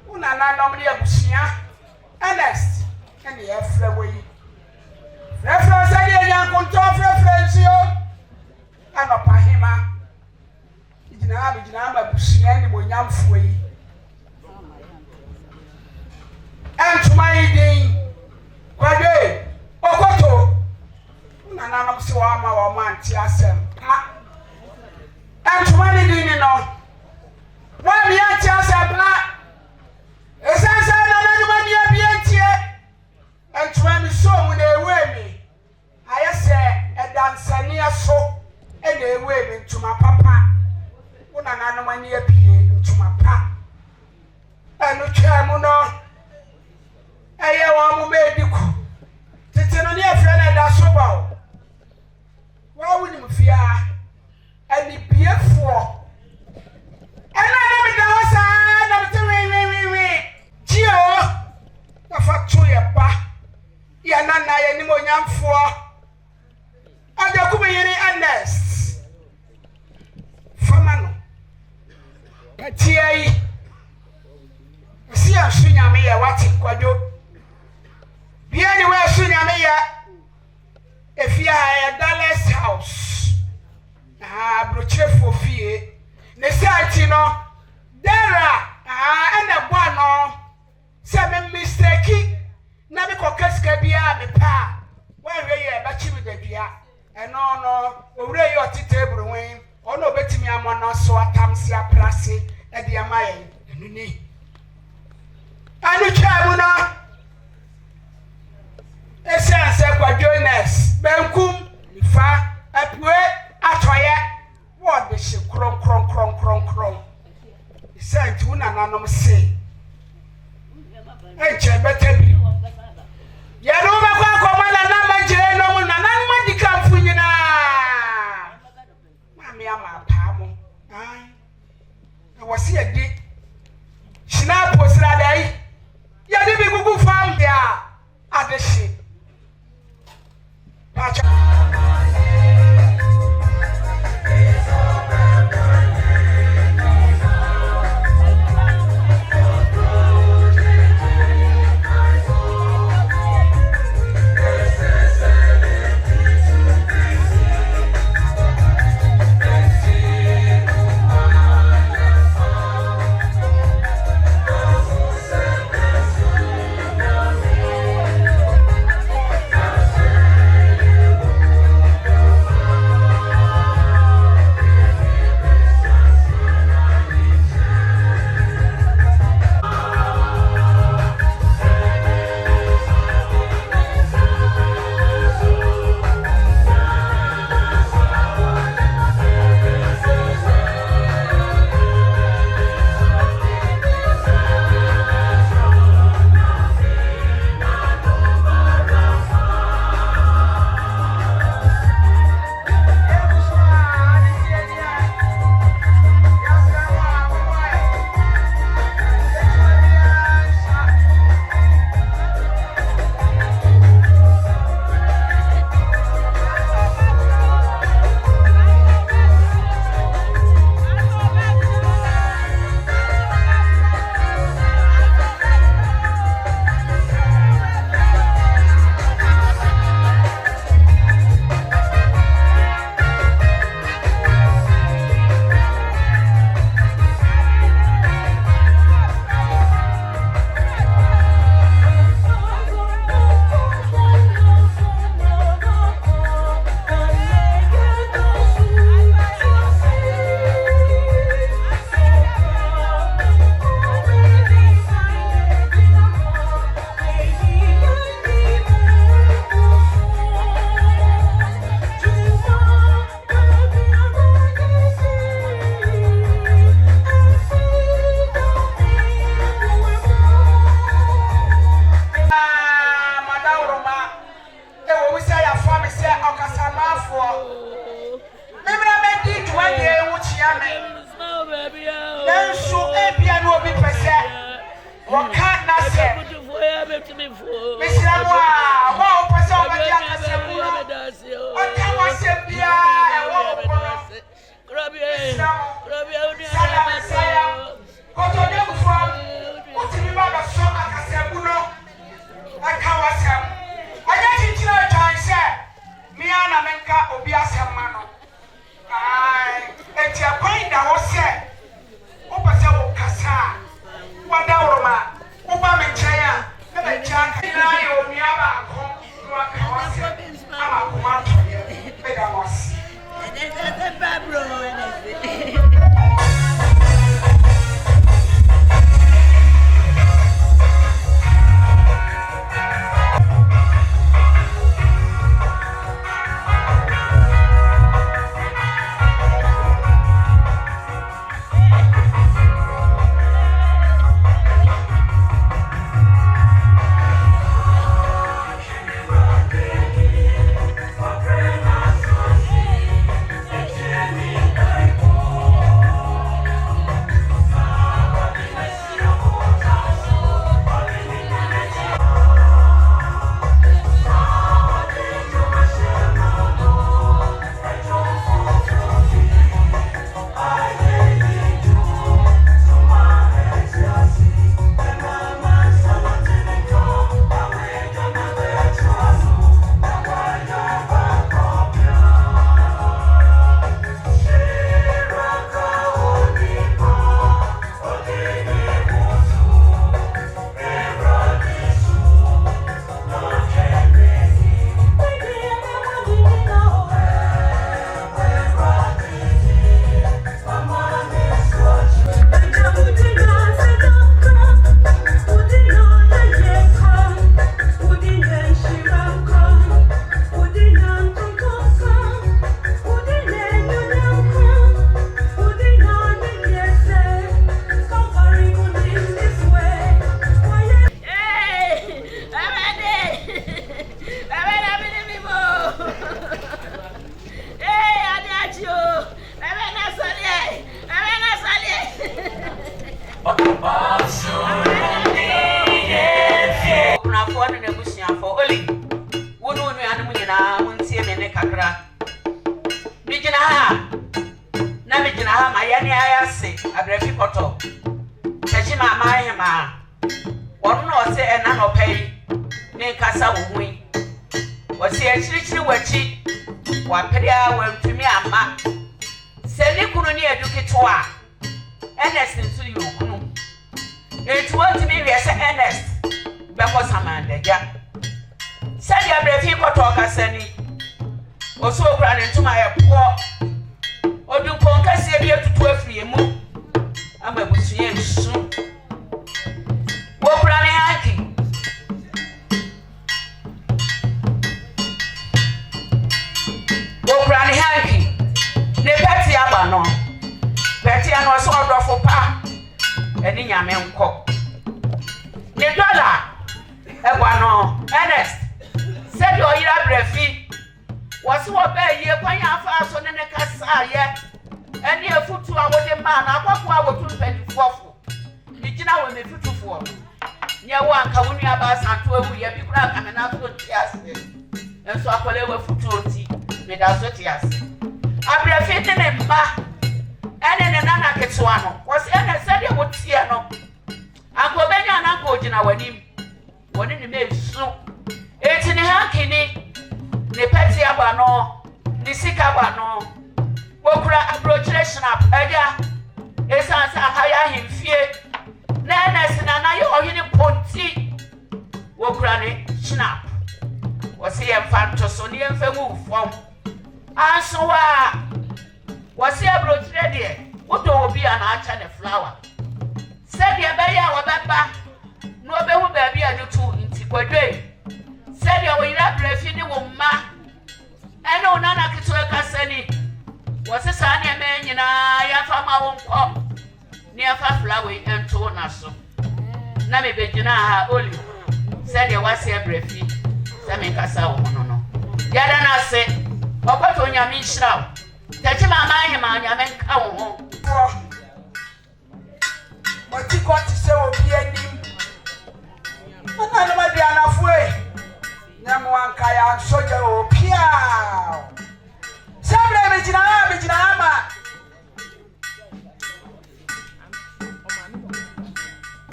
una na nomri abusia Ernest ene ye frewe refre say ye yankonto frefrensio Anapa hima ijina busia ni monyamfo yi antuma idin Kwadwo okoto na nanom se wa ma anti asem pa antuma ni din no wa mi anti asem pa esense na nanuma ni abiantie antuma mi so mu na ewe mi ayese edansani aso ene ewe mi ntuma papa una nanu mani apie ntuma pa anu twam no eye wa mu mediku tete no ne afre na da so ba wa wuni mfia ani biefo ena na me da wasa na me te jio na fa to ye ba ya na ye ni monyamfo Agyekum yiri Ernest famano patiai si asunyame ye wati Kwadwo bia ni we asunyame ye efia ya Dallas house brochefo fie ne site no dera ena boano se me mistake na me kokeska bia me pa wa we ye ba chibi dadua no owure yi otite ebruwen ono obetimi amono so atamsi aprase e de amaye enuni anu chamu no esense Kwadwo Ernest benkum nifa apue atoye wo de hye kron isenti una nanom se enche betebi ya no be kwa komana na majire no mu na nan madika mfunyina mami ama paamo ai na wasi edi shina posra dai ya de bi gugu fam dia adeshi pacha Wafo. Memra me di 20 e wuchia me. Then so e bia no obi pese. Waka na se. Misira mo a wa o pese o ba dia na se mu no. O ka wa se bia e wo o ko no. Krabia Koto de bufo. Utimi ba do so akase mu no. Aka wa se. Anya chichira twan se. Mi ana menka obi asema no. Ai, eti akwan da ho se. O pese wo kasa. Wada oroma. O ba me nkyɛn a na me kya ka na yo mi aba akɔ. No aka wa se. Ama kuma to ye. Me da wa se. Ernest Pablo Ernest. Ernest into you. It won't be Ernest because I'm under ya. Send your brave people talk as any. Also, run into my poor. Or do conquer Sabia to 12 free moon. I'm a bushing soon. Walk running hanky. Walk running hanky. Ne Betty Abano. Betty and was all of for pa. And in your men cock. The dollar. Eguano, Ernest. Said your ira brefi. Was what bear ye when you have fast on the cassa yet. And your foot to our man, I walk our 224. Did you know when they put to 4? Near one Kawunia Bass and 12 year be crap and enough to tears. And so I call it with foot tea without so tears. I breathed in a ma. And in another Ketsuano was Ernest said you would see no. Uncle Benny and Uncle Jina when him. One in the mail so. It's in the hankini. The petty abano, the sick abano. Wokra approachation up, Edia. It's answer higher him fear. Ernest and I or him ponti. Wokrani snap. Was he a fantosonian move from? Answer was he a broach ready? What will be an arch and a flower? Said your baby, our papa. No baby, I do too in Kwadwo. Said your way up, refugee woman. And no nana Kitwaka Sani was a sunny man in a farmer won't near Flower and Tonaso. Nami Bejina only said there was a breathy. Sammy Casa, no. Yadana said, Ọkọtọ onyame nhyira wo. Tẹ̀tí màmá yẹn mà nyame nka wo ho. Mọ̀tí kọ́ ti ṣe òbí ẹni. Wọ́n náà ní wọ́n di ànáfó ẹ̀. Nyàmú ànkàyà sọ́jà òpíà. Sẹ́mi mi jìnnà àmà.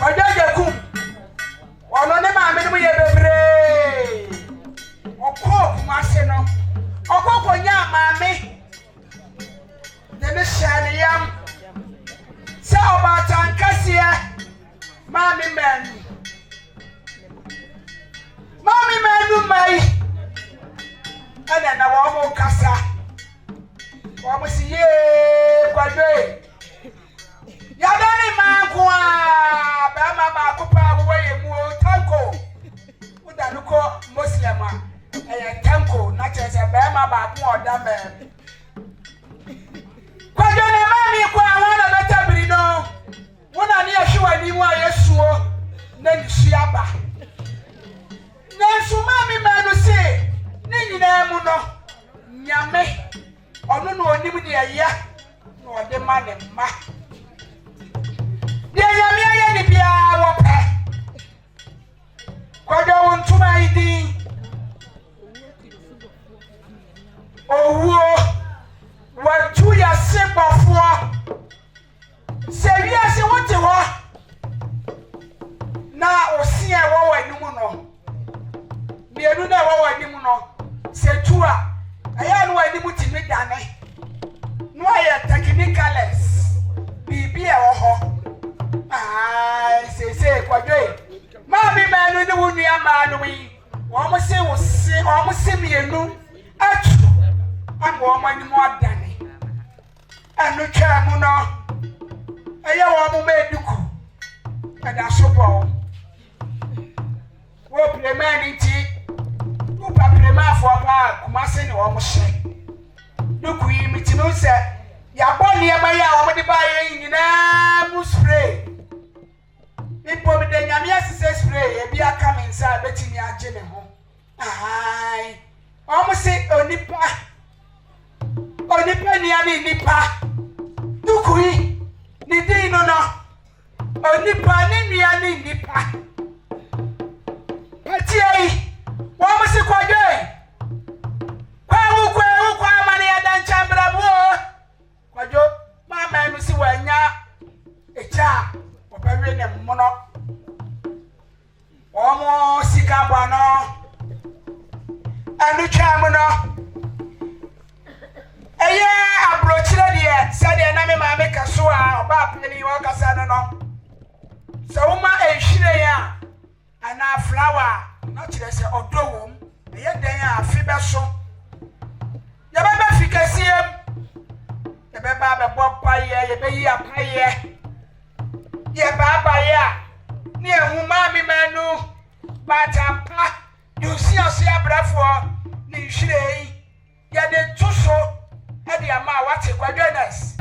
Ọjọ́ Agyekum. Ọ̀nà ní màmí ni mo yẹ bebree. Ọkọ̀ òkun ase no. Ọkọ̀ kò nyà màmí. Nene Shaniyam. Sẹ́ ọba àtànkásíẹ́. Màmí mẹ́nu. Mami mẹ́nu mai. Ẹnẹ̀ na wọ́n mú kásá. Wọ́n mú sí yéé Kwadwo. Yàdá ni máa kún á. Bẹ́ẹ̀ máa kó pa àwọ̀ yẹ mú o tanko. Ó dànù kó Muslim a. Ẹ̀yẹ tanko náà kyerẹ́ sẹ́ bẹ́ẹ̀ máa kún ọ̀dá mẹ́rin. Kwadwo ni mami kó àwọn ọ̀nà bẹ́tẹ̀ bìrì náà. Wọ́n náà ní ẹ̀ṣin wà ní mú ayé sùn ó. Ní ẹ̀nìṣú yaba. Nanso mami manu se ne nyinaa mu no nyame ono no onim ne ya no ode ma ne ma de nyame aye ne bia wo pe Kwadwo wontuma idi owo watu ya sebofo se wi ase wote ho na osia wo wanimu no Mienu na wa wani mu no setua aya no wani mu timi dane no aya technicals bibi e wo ho se Kwadwo mami manu ni wonu ya manu yi wo mo se mienu atu am wo mani mu adane anu twa mu no aya wo mo meduku ada sobo wo plemani ti Prema for pa kumase ni wo mo hye duku yi mitinu se ya bọ ne ma ya wo de ba ye nyina mu spray ipo bi de nyame asese spray e bi aka me nsa betimi age me ho ai o mo se onipa ni ani nipa duku yi ni din no no onipa ni ni ani nipa pati ai wọ́n mú sí Kwadwo kwa amani ya dancha mbrabu Kwadwo máa mẹ́nu sí wọ́n ẹ̀yà ẹ̀chá ọ̀pẹ̀wé ní mmọ́nà wọ́n mú sika bọ̀ náà ẹnu twẹ́ mu náà ẹ̀yẹ àbúròkyerẹ́ deɛ sẹ́deẹ̀ náà mi máa mi kà so a ọba àpẹẹrẹ ni wọ́n kasa no no sọ wọ́n má ehwire yẹn a àná flower na kyerɛ sɛ ɔdɔ wom ɛyɛ dan a afi bɛso yɛbɛbɛ fi kɛseɛm yɛbɛba abɛbɔ mpaeɛ yɛbɛyi apaeɛ yɛbaabaeɛ a ne ɛhu maame manu baatampa de osiase abrɛfoɔ ne nhwire yi yɛde to so ɛde ama a wate Kwadwo Ernest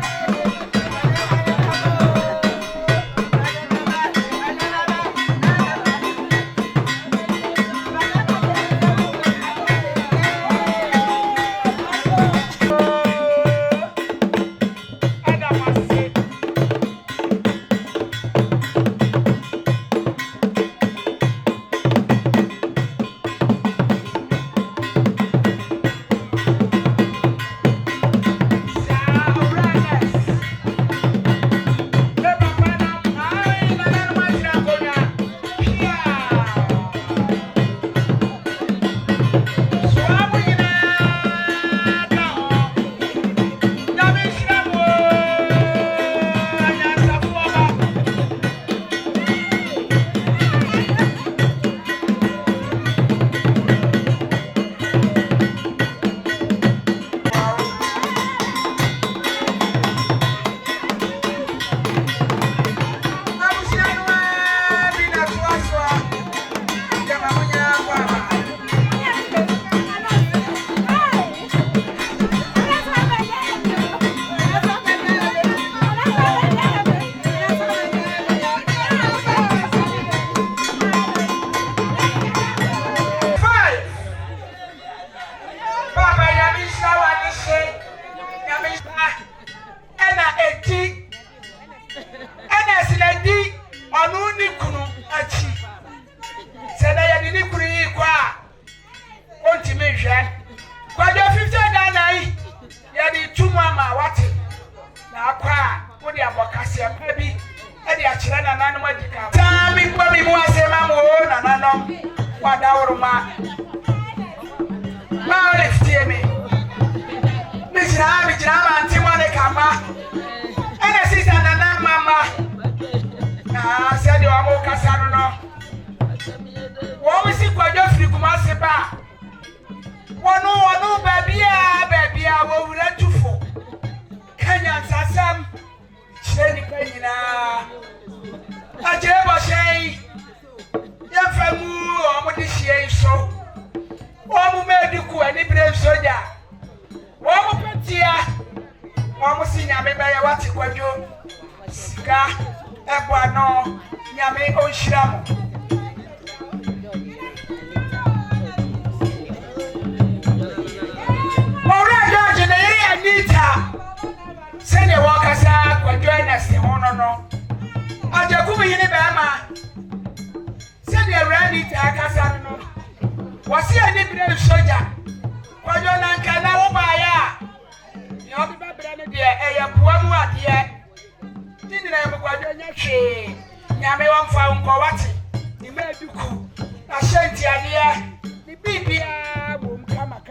mama. Ma let's see me. Mijina anti Monica ma. And a sister Nana mama. Ah, said you are more Casano no. What we see Kwadwo free Kumasi ba. One baby, I will let you for. Kenya Sassam, Shenny Penina. I never say, Yafamu, or what is she so? One who made you cool any brave soldier. One who put here, almost in Yameba, what you could do. Sika, Equano, Yame Oshram. Send your walkers out when Ernest, no. Agyekum yini bema. Send your ready to Akasano. Was he any brave soldier? Kwadwo na nka na wo ba ya. Yo bi ba bra ne de eya poamu ade. Tini na yebo Kwadwo nya hwe. Nyame wamfa nko wate. Ni ma duku. Ashanti ade. Ni bibia wo kama.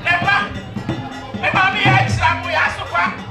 Never, never be extra, we are so far.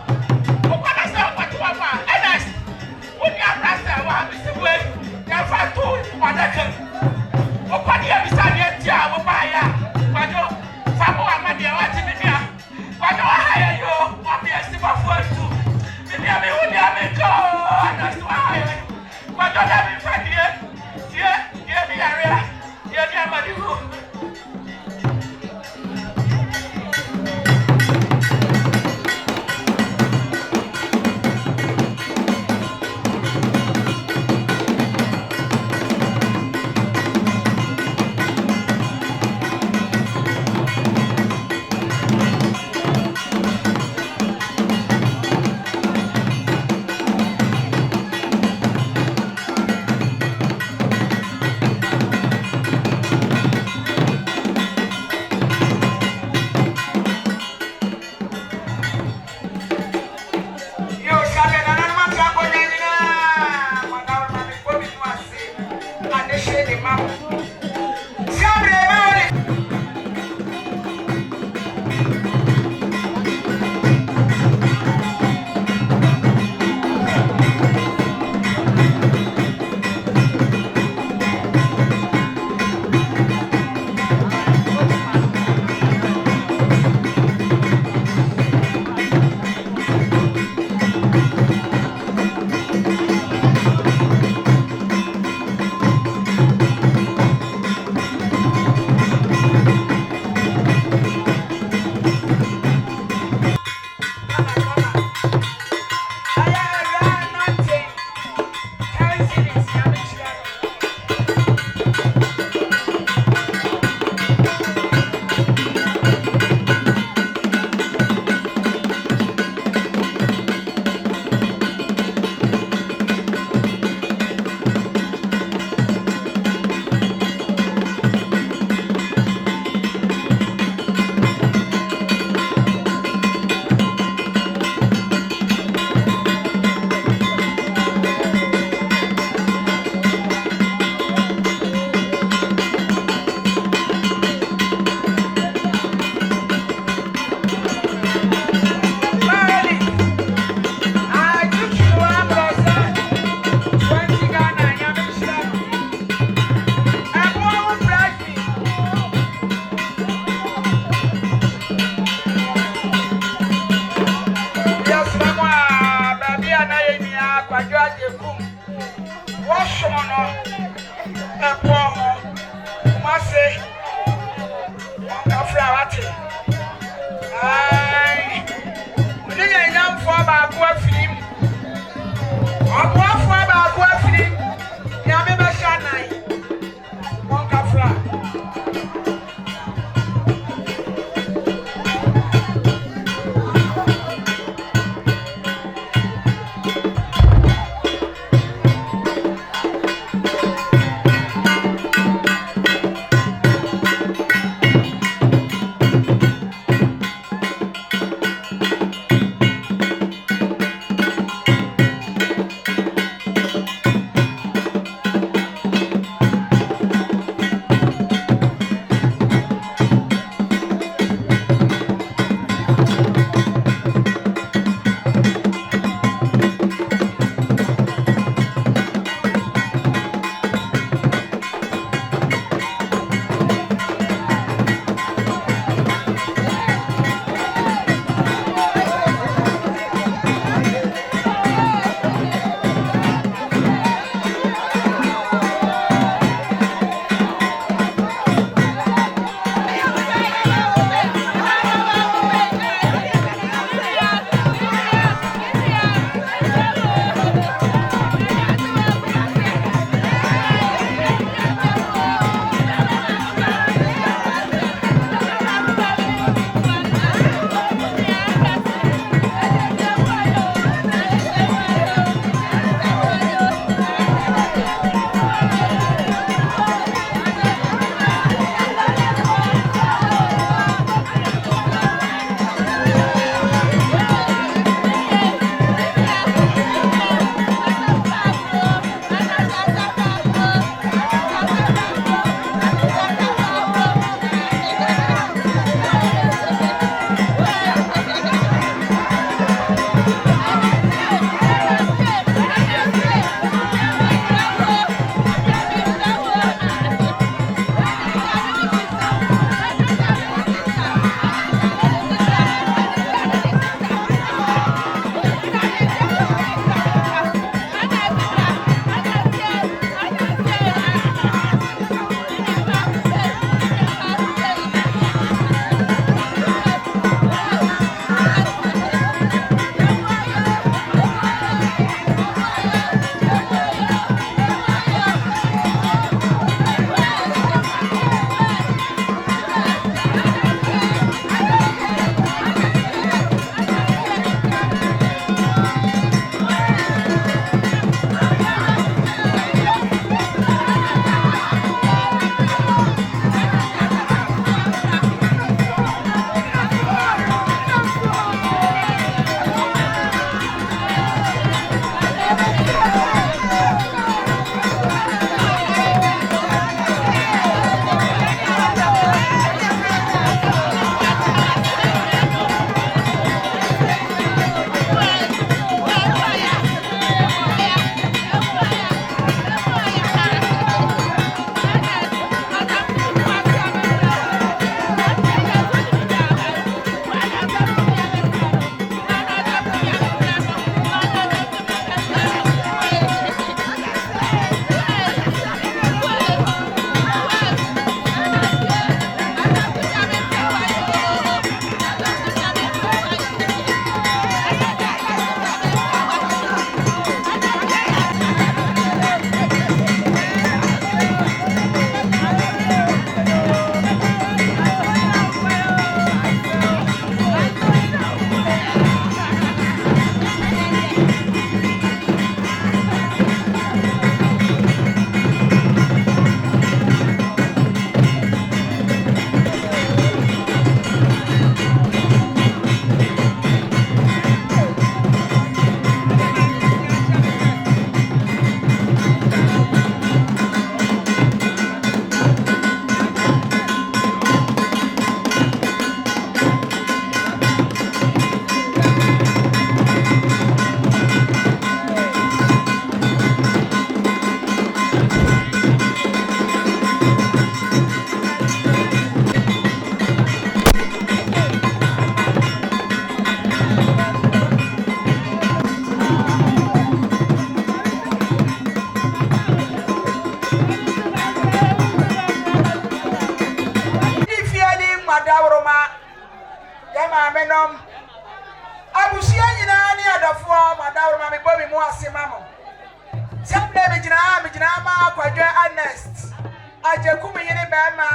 Agyekum yene bema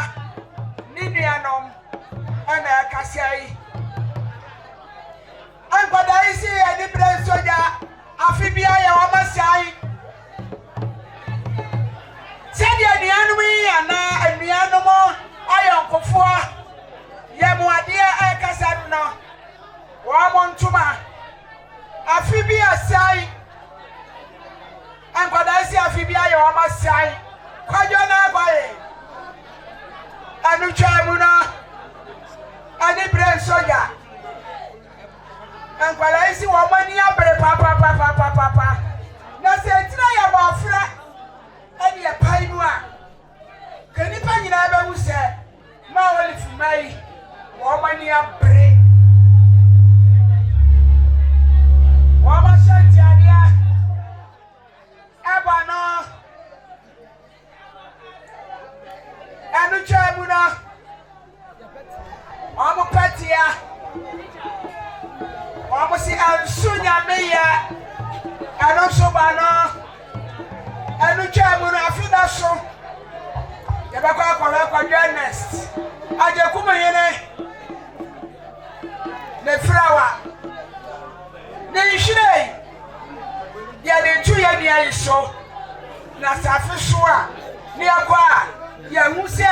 ni nuanom ana kasai ankwada isi eni bre soja afibia ya wa masai sedi anuanom yi ana anuanom ayonkofo yemu ade akasa no wa montuma afibia sai ankwada isi afibia ya wa masai Kwadwo na agbaye anu twamu no ani bre soja ankwala isi wo mani abre papa na se tira ya ba afra ani e pai nu a kani pa nyina ba hu se ma woli fumai wo mani abre wo ma Ashanti adia eba no anu twamu no Omo patia Omo si ansunya meya anu so bano anu twamu no afida so yabakwa kwa Ernest Agyekum yene ne frawa ne nhire ya de tu ya nia iso na safi so a ne akwa ya hu se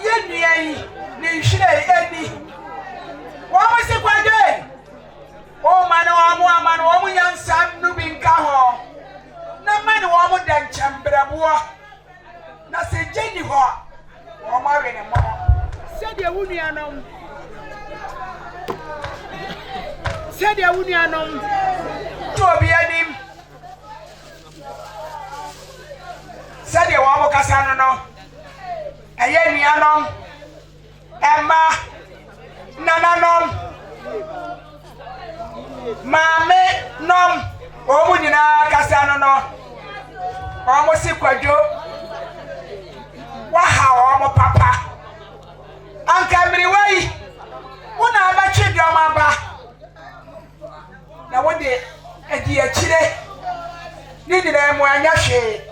ye nia yi ne nhire eni wo mo se Kwadwo o manu wo mo yansa nu bi nka ho na mani wo mo da nchembrebo na se jeni ho wo ma we ne mo se de wunuanom to bi anim se de wo mo kasa no eye nuanom Emma nananom mame nom omu nyina kasa no omu si Kwadwo waha omu papa anka miriwai una abachi dioma ba na wode edi akire ni dire mu anya hwe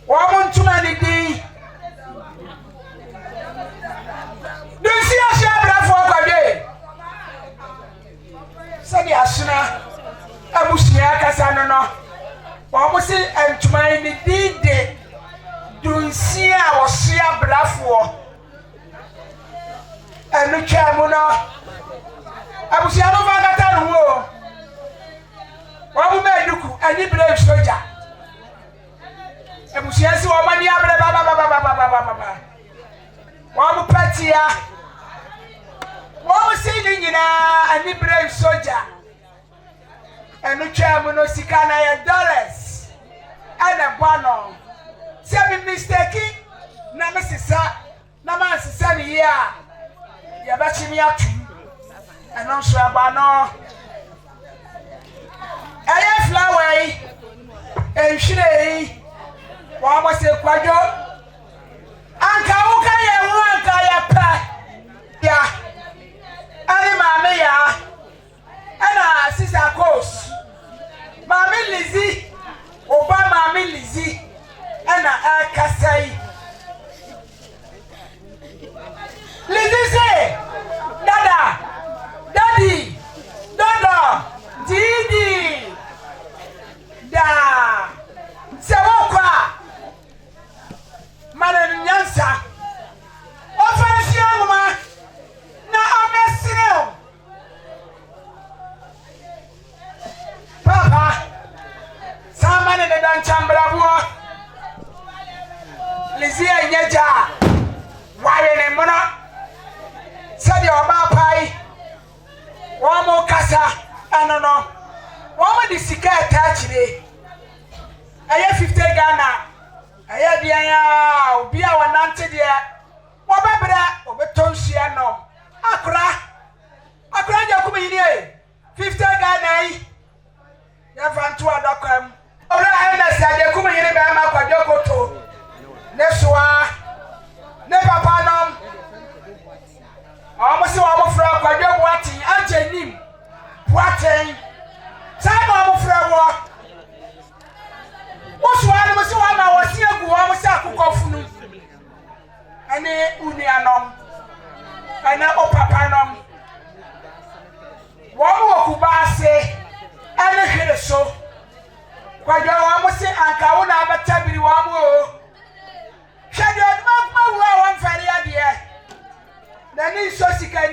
omu ntuma ni di Dunsi ashabra fo Kwadwo Sadi asuna abusia kasa no wo si entuma ni dide dunsi a wo sia brafo enu twamu no abusia no va kata no wo meduku ani brave soja abusia si wo mani abre baba wo patia wo si ni nyina ani brave soja enu twamu no sika na ya dollars ana bano se mi mistake na mesisa na man sisa ni ya ya ba chi mi atu eno so abano eye flower yi enhire yi wo mo se Kwadwo anka uka ye hu anka ya pa ya ani mame ya ana sisa course mame Lizzy oba mame Lizzy ana akasai Lizzy say daddy dodo didi da se wokwa mana nyansa ofansi anguma na amesireo papa samane ne dan chambrabo Lizzy enyeja waye ne mono sadi oba pai wo mo kasa anono wo mo disika atachire aye 50 Ghana aye dia ya obi a wanante dia wo bebra obetonsia no akra Agyekum yini 50 Ghana yi ya vantu adokwam ora Ernest Agyekum yini ba ma Kwadwo koto ne soa ne papa nom Omo si wo fra Kwadwo Boatin Agyenim Boatin sai mo fra wo wo so ani mo si wo na wo si agu wo mo si akokofunu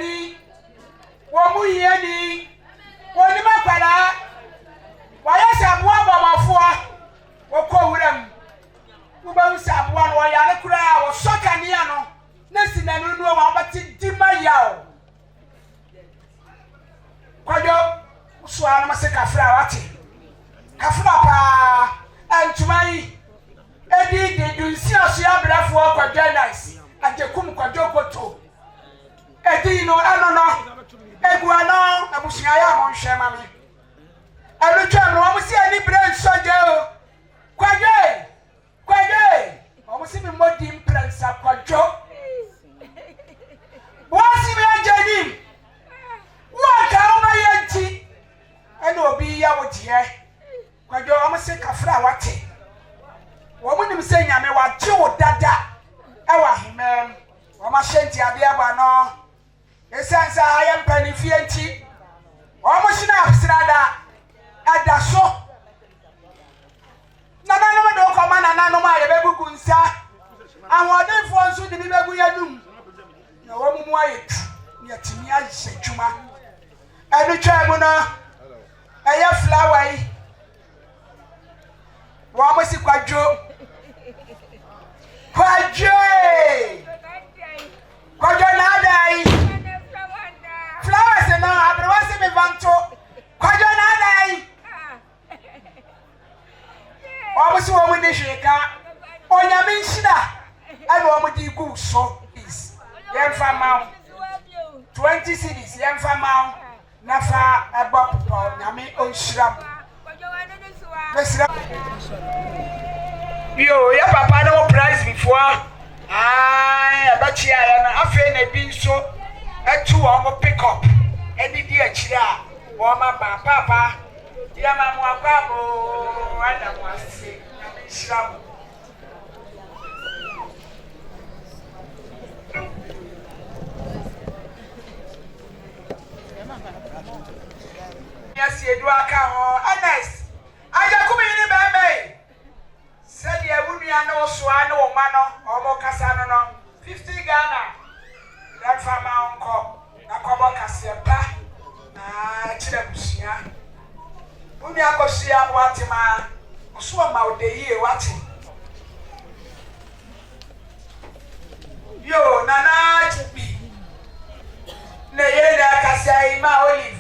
ni wo mu ye ni wo ni makwara wa ya sabua bomafo wo ko wuram wo ba sabua no ya ne kura wo soka ni ano na sinanu no wa bati dima yawo Kwadwo so ana ma se kafra wate kafra pa antumai edi de dunsi aso ya brafo Kwadwo nice Agyekum Kwadwo koto edi no ano eguano abusia ya mo nhwe ma me anu twa no mo si ani brand soje o Kwadwo mo si mi modi imprensa Kwadwo wasi mi ajenim waka oma yanti eno obi ya wotie Kwadwo mo se kafra wate wo mo nim se nyame wate wo dada ewa himem wo ma Ashanti ade aba no esansa ayem panifie nti wo mo sina absrada ada so nana no do ko mana nana no ma ye begugu nsa ahodenfo nso de bi begu yanum na wo mu ayetu ne atimi ayese dwuma enu twa mu no eye flower yi wo mo si Kwadwo na dai flowers na abrwase me vanto Kwadwo na dai wo mo si wo mu ni hweka onyame nshira ene wo mu di gu so is yemfa maw 20 cities yemfa maw na fa ebopo nyame onshira mesira yo ya papa no price before abachi ya na afi na bi nso etu wo pick up edi di akira wo ma ba papa ya ma mu akwa bo ana mu asisi nyame nshira mo yes edu aka ho Ernest Agyekum ni bebe said ya wunua na osua na o ma no omo kasa no 50 Ghana that farmer unko na kobo kase pa na chire busia wunua kosia wate ma oso ma odeyi wate yo nana chupi na yele na kasa ima olive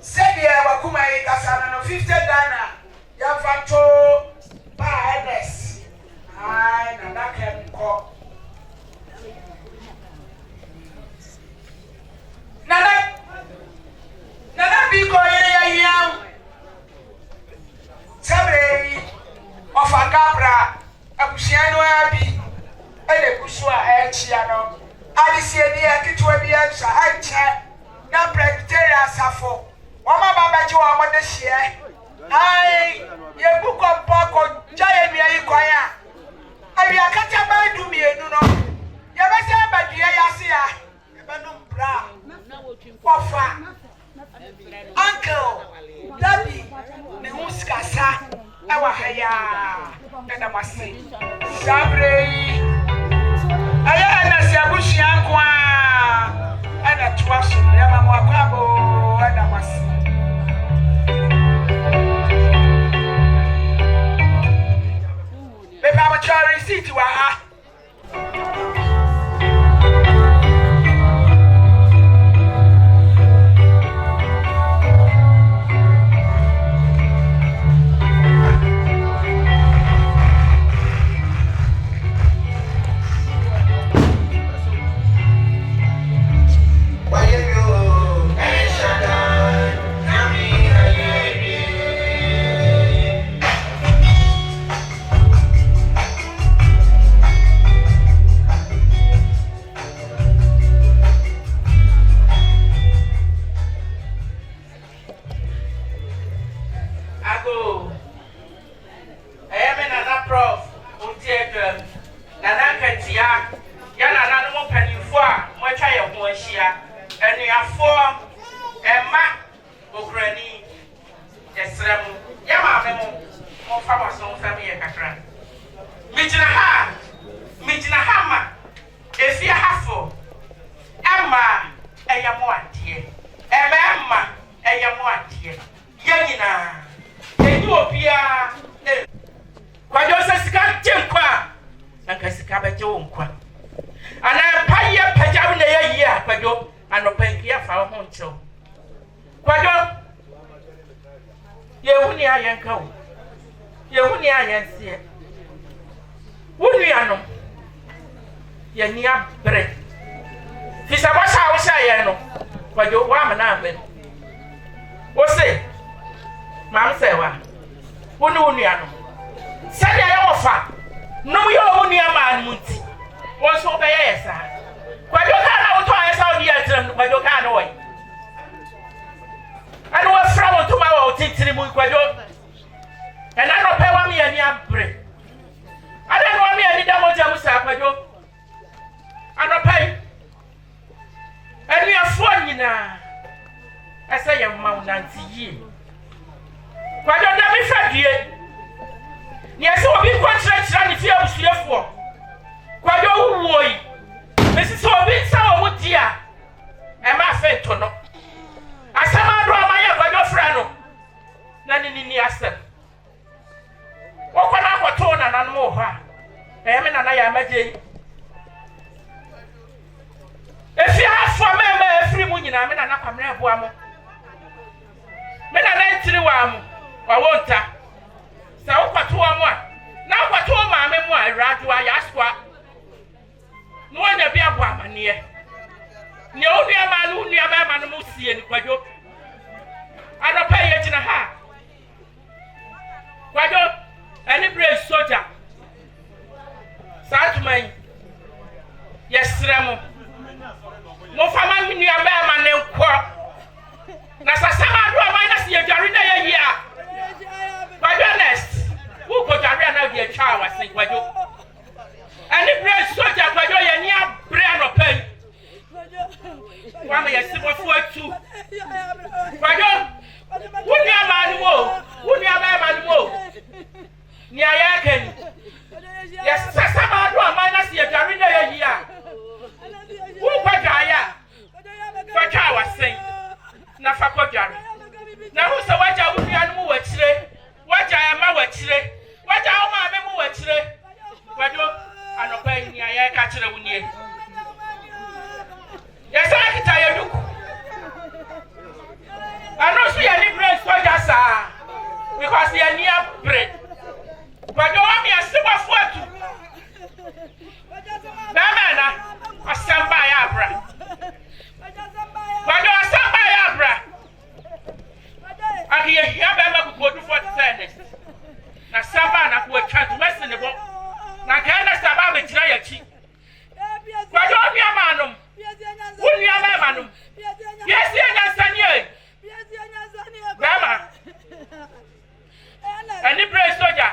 said ya wakuma kasa no 50 Ghana ya fanto ba Ernest ai na dakem ko nana bi ko yere ya hiam sabre ofangabra abusia no abi ele kusu a echia no alisie ni akitwa bi ansa anche na presbyterian safo woma baba ji wa mo de hie ai ye buko poko jaye mi ayi kwaya abi akata ba du mienu no ye be se ba due ya se ya ye be no bra ofa uncle daddy me huskasa ewa haya nda masi sabre aya na se abushia kwa ana Juaso ya mama kwabo ana masi beba ma chari city wa ha ɛyɛ mo adeɛ ɛmɛɛma ɛyɛ mo adeɛ yɛ nyinaa yɛni obiara Kwadwo sɛ sika gye nkwa anka sika bɛgye wo nkwa anaa pa yɛ pagyaw na yɛ yi a Kwadwo anɔpa nkia fa wo ho nkyɛw Kwadwo yehu ni ayɛ nka wo yehu ni ayɛ nseɛ wo nuanom yɛni abrɛ fisa bɔhyɛ a wohyɛ yɛn no Kwadwo woamena abɛn wo se maam sɛ wa wo ne wo nuanom sɛdeɛ yɛ wɔfa nom yɛ wo nuamaa no mu nti wɔn nso wobɛyɛ yɛ saa Kwadwo kaa na wotɔ ayɛ sɛ wode yɛ tiram no Kwadwo kaa ne wɔyɛ ɛne wɔafra wo ntoma wɔ wo titiri mu Kwadwo ɛna nɔpɛ wa me yɛni abrɛ ada ne wa me yɛni da mogya mu saa Kwadwo anɔpɛ yi anuafoɔ nyinaa ɛsɛ yɛ mma wo nante yie Kwadwo da mehwɛ due ni ɛsɛ obi nkɔkyerɛkyerɛ ne fie abusuafoɔ Kwadwo wowuo yi mesi sɛ obi nsa wɔ mu di a ɛma afɛ nto no asɛm ado a mayɛ Kwadwo frɛ no na ne nini asɛm wɔkɔ no akɔtoo nananom wɔ hɔ a ɛyɛ me nana yɛ amagye yi ɛfie afoɔ mɛma ɛfiri mu nyinaa me nana kwamena ɛboa mo me nana ntiri wɔ mo wɔwɔ nta sɛ wokɔtoo mo a na wokɔtoo maame mu a awuradoa yɛasoa na wɔnya bi abɔ amanneɛ nea wo nuamaa no wo nuabarima no mu sie ne Kwadwo anɔpa yɛgyina ha Kwadwo ɛne berɛ sogya saa ntoma yi yɛserɛ mo mofama nuabarima ne nkɔ na sasama ado aman na sɛ yɛdware na yɛyi a Kwadwo Ernest wo kɔdware a na wode atwa a wase Kwadwo ɛne berɛ sogya Kwadwo yɛni abrɛ anɔpa yi wama yɛsebɔfo atu Kwadwo wo nuamaa no mu o wo nuabarima no mu o nea yɛaka ni yɛsasama ado aman na sɛ yɛdware na yɛyi a wo kɔdware a kɔtwa a wasen na fa kɔdware na ho sɛ wagya wo nua no mu wɔakyire wagya ɛma wɔakyire wagya wo maame mu wɔakyire Kwadwo anɔpa yi nea yɛka kyerɛ wo nie yɛsɛ kita yɛ duku ano so yɛ ne berɛ sogya saa because yɛni abrɛ Kwadwo wa me asebɔfo atu bɛɛma na asɛm baa yɛ abra Kwadwo asɛm baa yɛ abra ake yɛhia bɛɛma kukuodufoɔ te sɛ Ernest na asɛm baa na kowatwa ntoma si ne bɔ na nka Ernest aba abɛgyina yɛakyi Kwadwo wo nuamaa nom wo nuabarima nom yɛsi anyansane bɛɛma ɛne berɛ sogya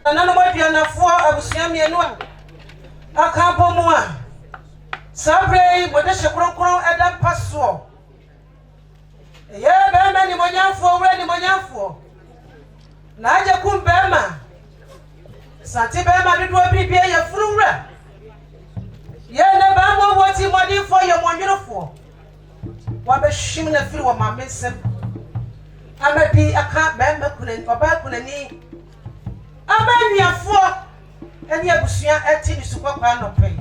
Nana mo bia na fo abusua mienu a aka bomu a sabre bode hyekrokron eda paso ye be ma ni monyamfo wura ni monyamfo na Agyekum be ma santi be ma dodo bibia ye furu wura ye na ba mo woti modi fo ye monwerofo wa be hwim na firi wo ma mesem amadi aka be ma kunen oba kunani Amaniafo eni abusua eti ni sukwa no pe.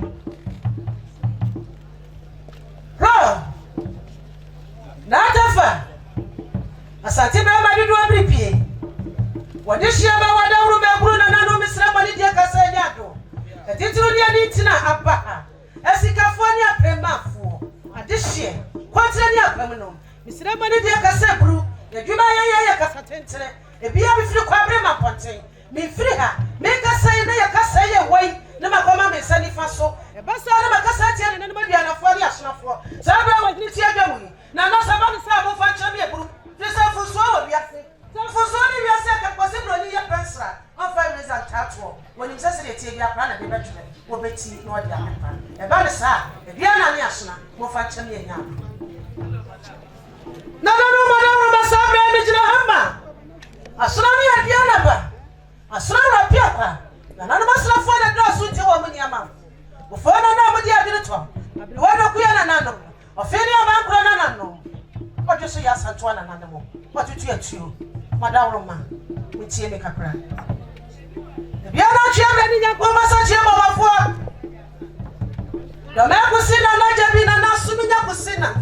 Ha! Na tafa. Asante be ma dodo abripie. Wode hia ba wada wuru be buru na nanu misra mani die kasa nyado. Etitru ni ani tina aba. Esikafo ni apremafo. Ade hie. Kontra ni apam no. Misra mani die kasa buru. Yadwuma ye kasa tentere. Ebia bi firi kwa aprema ponten. Me free ha me ka say na ya ka say ye wai na makoma me sani fa so e ba sa na makasa tia na ma bia na fo ali asnafo sa bra wa ni tia dwa mu na no sa ba sa mo fa cha me buru fi sa fu so wa bia se sa fu so ni bia se ka kwase bro ni ya pensra on fa result tato woni se se tia bia pra na be betwe wo beti na odi amepa e ba ne sa e bia na ni asna mo fa cha me nya na ma sa bra me jira hamba asna ni ya bia na ba Asra pia kwa. Na nana masra fo na do so nti wo mu niama. Wo fo na na mo di adire to. Abiri wo do kuya na nano. Ofeni aba nkro na nano. Ojo so ya santo na nano mo. Matutu atuo. Madawroma. Mutie me kakra. Bia na chia me ni nyanko masa chia mo wafo. Do me kusina na jabi na nasu mi nyakusina.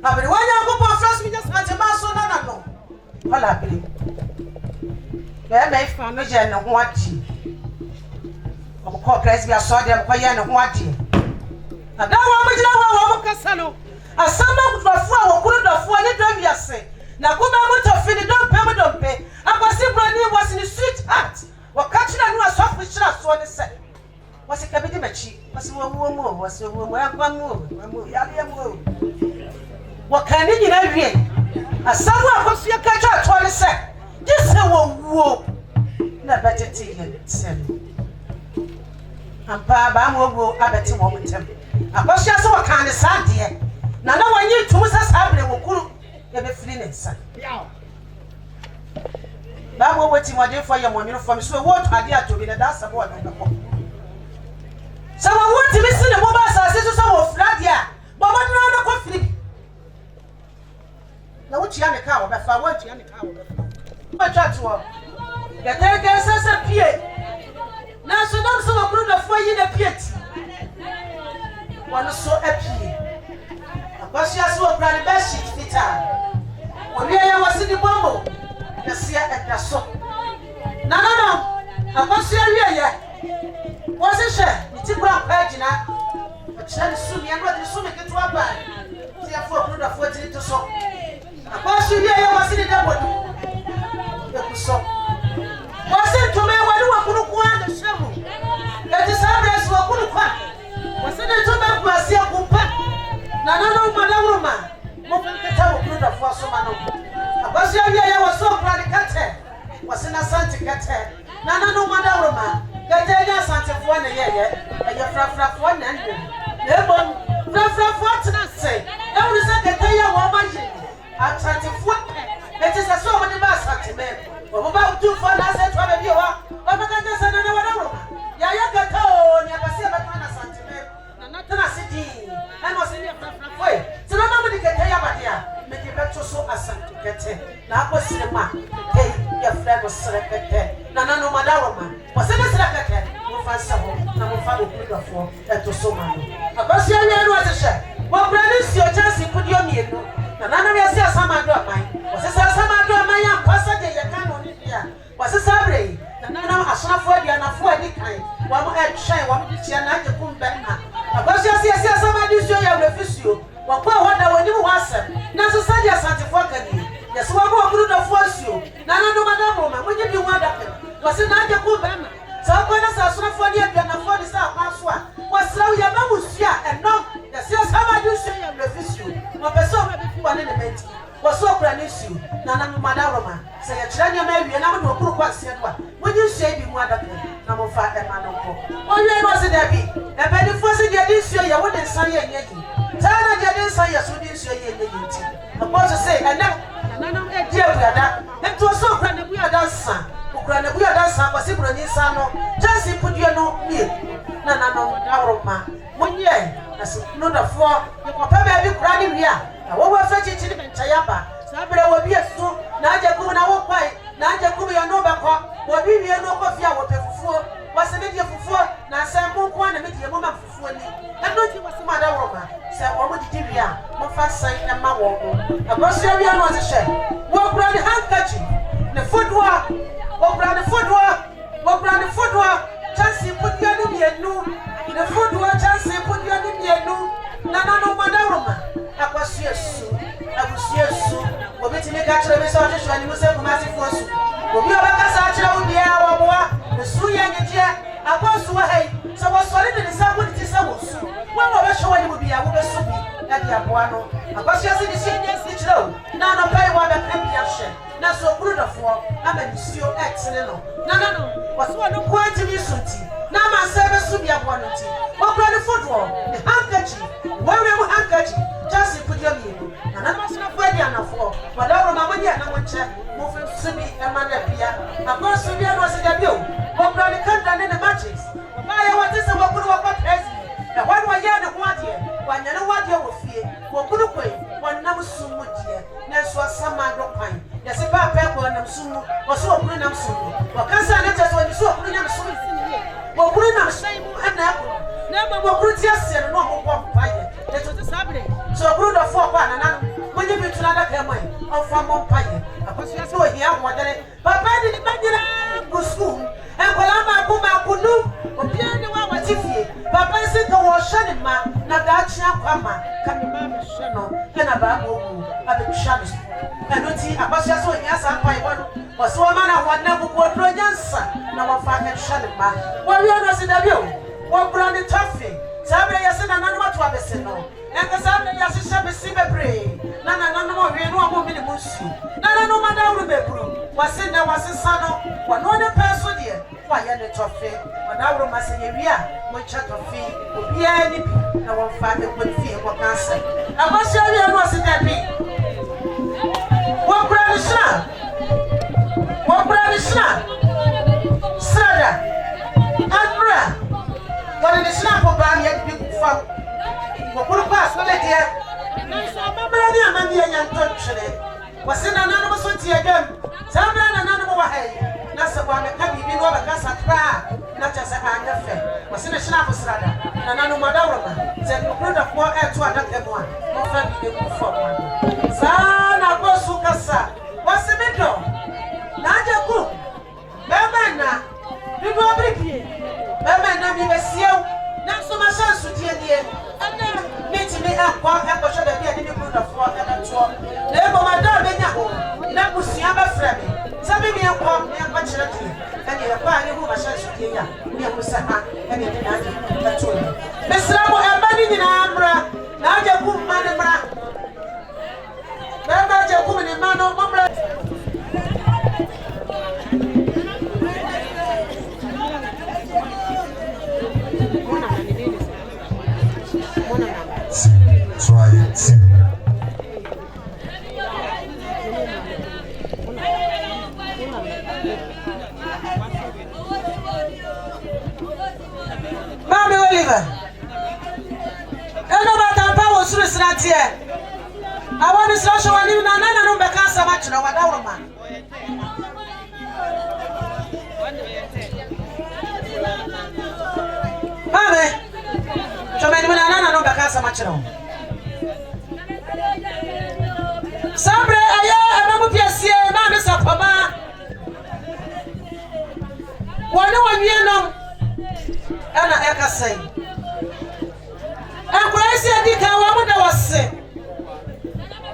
Abiri wo nyanko po fras mi nyasa maso na nano. Wala abiri. Be fa no je ne ho adi o ko Christ bia so dem ko ye ne ho adi ada wa mo jira wa mo kasa no asama kudafo a wo kuru dafo ne do wiase na ko ba mo tofi ni do pe akwasi broni was in street art wo catch na no asofu hira so ne se wasi kabidi machi wasi wo mo wasi wo mo agba mo ya le mo wo kan ni nyina wie asama akosu ya ka twa to ne se Just wo na betete ye sem. Ampa ba mo abeti wo mutem. Akosia so kan ne sade. Na wanyi tumu sa sabre wo kuru ye be firi ne nsa. Ba mo woti mo de fo ye mo nyiro fo so wo to ade atobi na da sabo wa na ko. So wo woti mi se ne mo ba sa se so wo frade a. Bo mo na ko firi. Na wo tia ne ka wo be fa wo tia ne ka wo be fa. Chatwa. The take sasa pie. Na so dam so wakuru na fo yi na pieti. Wono so apie. Akwasi aso okra ne be sheet fita. Oni ya wasi di bombo. Na sia edda so. Na akwasi awie ye. Wasi she, iti bra pa gina. Ochira sumi anu adi sumi ketu aba. Ti afo okuru na fo ti to so. Akwasi awie ye wasi di dabodu. So wase to me wadu wakunu kwa na shemu eti sabres wakunu kwa wase de to me kwa sia kumpa na nana madawroma mo keta wakunu da fo so mano abasi awia ya waso kwa de kate wase na santi kate na nana madawroma kete ya santi fo na ye frafra fo na ndu na ebom frafra fo tena se e woni se kete ya wo maji Ashanti fo eti se so mo de ba santi me Oba tu fa na se twa be wa oba ka nsa na na wada wo ya kata o ni abasia ba na santime na tana sidi na no se ni fra foi se na mo di kete ya ba dia me di beto so asanti kete na akosire ma hey ya fra go sere kete na no madawo ma wo se be sere kete mo fa sa ho na mo fa go kudo fo eto so ma no abasia nya no ase she wo bra ni si o chance kudio mienu na me ase asama do aman wo se asama do aman ya kwasa de ye kan wase sabre na asnafo dia na fo adi kan wa mo etwen wa mo tia na Agyekum benna abaso ase asama di so ya refusio wa kwa wada woni mo wasem na so sadi asante fo kani yes wa go okuru da fo asio na no madamo ma mo nyi bi wada pe wase na Agyekum benna sa ko na sa asnafo dia bia na fo di sa kwaso a wasra ya ma musia enom yes asama di so ya refusio mo peso ma bi wa ne menti waso okura ne su na no madamo ma se ya kira nya ma wie na mo okuru kwa se do a you say be more than no fat and man. Only was it a bit. And by the first year this year, you wouldn't say yet. Tana didn't say yes, we didn't say yet. I want to say, and now, dear, we are that. It was so grand that we are that son. We are that son, was simple in son. Just put your no meal. No, our man. 1 year, as no the 4, you papa be crying here. I won't fetch it in Chayapa. Sabra will be a soon. Agyekum na wo kwai. Agyekum ya no bako. Wo bi wie no kofia wo pefufuo. Wo se media fufuo na se mo kwa na media mo ma fufuo ni. Eno ti wo se ma da wo ma. Se wo mo didi wi a, mo fa san na ma wo mo. Agosia wi no se hye. Wo kura ni handkerchief. Ne fodwa. Wo kura ni fodwa. Wo kura ni fodwa. Chance pudia ni mienu. Ne fodwa chance pudia ni mienu. Na no ma da wo ma. Agosia su. Agosia su. Obeti me ka kire me so hwehwe ani mo se kumasi fosu obi obaka sa kire wo bia wo boa ne su ye nyegye akosu wa hei so wo sori de sa wo ti sa wo su wo wo be hwe ani mo bia wo be su bi na dia boa no akosu ase di si kire wo na no pai wa be ka bia hye na so kuru dafo amanisuo etene no no wo so no ko antimi sunti na ma se be su bia boa no ti wo kura ne fodo ne hankachi wo we mo hankachi just put your name na must not wear the anafo whatever mama dia na monche mo fe subi e ma na bia akwa subi no se da bio wo bra ni kanda ne matches ba ya wote se wo kunu wo kwa presi e wan wa ya ne ho ade wa nya ne wa de wo fie wo kunu koi won nam sumu die na so asama do kwan ya se ba pe ko nam sumu wo so wo kunu nam sumu wo kansa ne te so ni so wo kunu nam sumu wo kunu nam sai mu ana ko na ma wo kunu ti ase no ho ko pa ye te to te sabre so kunu do fo kwa na na when you between other camera of a mompaye, a person so here, what Papa didn't go school, and Colama Puma Kulu, or Piano was if Papa said to wash Shanima, Nadacha Pama, Kamima Shano, and a babu, a bit shabby. And not see a passion so yes, I buy one, or so a man I want never go to a youngster, now a fine Shanima. Well, you are not in the view, what brand it toffee, Sabia said, and I'm not to have a signal. And the Sabia Yasha be Sibe Nana no we no amo mini musu nana no mada uru bebru wase na wase sano wa no ne person de wa ye ne tofe mada uru masenye wi a mo cha tofe obi a ni bi na won fa e ko fi e ko kanse abasia wi no wase da bi wo kra ni sna sada adra wa ni sna ko ba mi e bi ku fa wo kuru pa so le de Brother, I'm here and touching. Was in another society again. Some another way. That's the one that can be over Casa Cra, not just a hand of fair. Was in a snap of Strada, and another Madonna. Said, Put a 4 air to another one. No family for one. Sana Bosukasa. What's the middle? Agyekum. Bemana. You go break here. Bemana, you may see you. Not so much as to dear. Me akwa ekosho da bia ni me da fo ebeto na ebo madam benya ho na busua ba frame sabe me akwa me akwa kire ki na ne akwa ani hu ba sha sudie ya ne hu sa ha e ne na ade eto me sra mo eba ni nyina amra na Agyekum ma ne mra na Agyekum ni ma no mo mra Try it. Mami Oliver. Eno bata pa wo suru sira tie. Awo ni sira so wani na na no be kan sa ma kire wada wo ma. Mami. Chomeni na na no be kan sa ma kire wo. Sabre aya amamu piasie na me sapama. Woni wonwie no. Ana ekasai. Enkwasi adika wa mu da wase.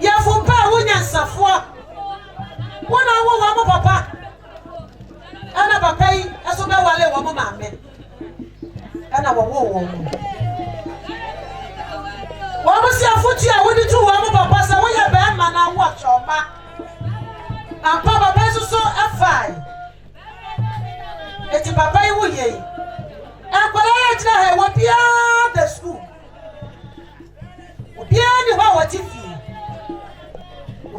Ya fumpa wonya nsafo. Wona wo wa mu papa. Ana papa yi aso be wale wa mu maame. Ana wo wo mu. Wa mu si afuti a wodi tu wa mu papa sa wo ya be ma na wo choma. Ampa papa so afai. eti papa yi wo ye akwara ya jina ha wo bia the school bia ni ho wo ti fi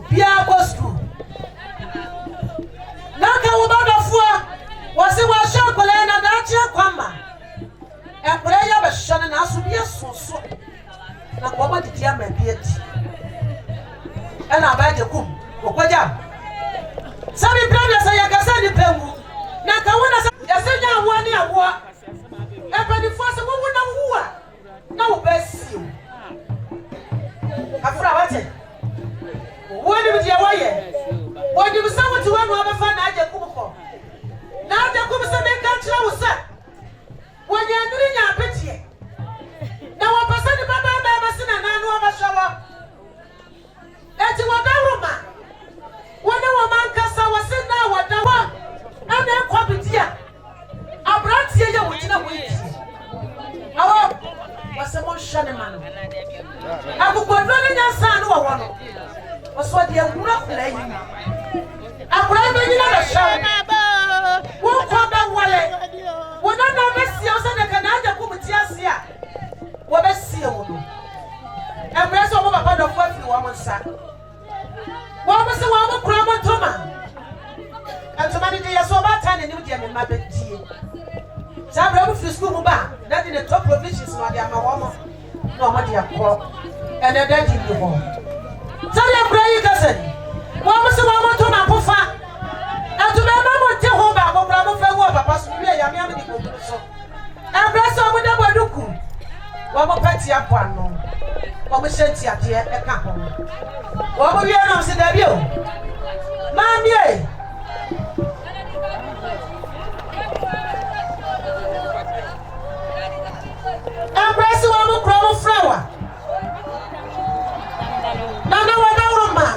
bia go school na ka wo ba do fo wo se wo sha akwara na da chi akwama akwara ya ba shane na aso bia soso na ko ba didi ama bia ti ana ba Agyekum okwaja sabi brother say ya kasa ni pengu na ka wona ya se nya awo ni awo e pa ni force wo wona huwa na wo ba siu afra wate woni bi dia waye woni bi sa wuti wonu abafa na Agyekum ko na Agyekum se me ka kira wo sa woni andiri nya apetie na wo pasa ni baba ba se na nanu abashawa eti wadawroma wona wo mankasa wose na wadawa ana kwabitia abrantie ya wogina witi awo wose mo hwene mano agugodro ni nyansa no wo no oso de agura kula yi akura be nyina da shaw wo kwa ba wale wona na be sia o se de kana Agyekum ti ase a wo be sia wo no emreso mo papa do fo afi wo mo nsa wo mo se wo mo kura mo toma antoma ni de yeso ba ta ne nim de me ma betie sabra mo fi school mu ba na de top provisions no de ama wo mo no mo de akọ ene da di ni ho sale kura yi kase wo mo se wo mo toma pofa antoma ma mo te ho ba ko kura mo fa wo papa so wi ya me am di ko so emreso mo de boduku wo mo pati apo ano wo mo shanti ade e ka ho wo mo wi na se da bi o mami e embrace wo mo kro mo frawa nana wo da roma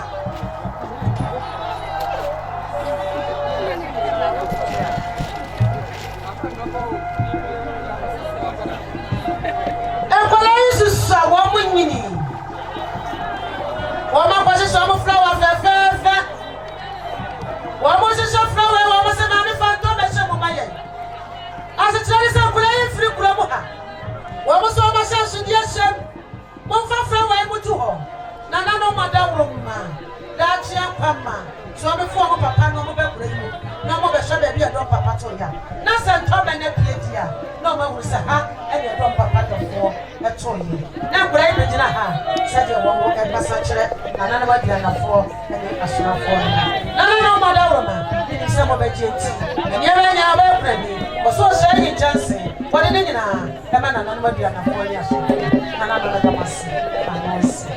enkola yisu sa wo mo nyini wo ma kwase so mo frawa fe wo mo se frawa wo mo se mami fa to be se mo maye ase tire se kula yin firi kula mo ha wo mo so ma se so die sem mo fa frawa e mo tu ho nana no ma da wro ma da chi akwama so me fo mo papa no mo be kula yi na mo be se be bia do papa to ya na se to be na pie dia no ma wu se ha e de do papa to fo e to yi na kula yi be gina ha se de wo wo e basa kire nana no ma dia na fo e de asura fo nana no ma da wro ma ni se mo be jenti ni e nya ba kula ni o so se yi chance wọ́n ní nyinaa ẹ má nana nígbà bíi ànàfọ́ ní aṣọ nana nana dá ma sí àná sí.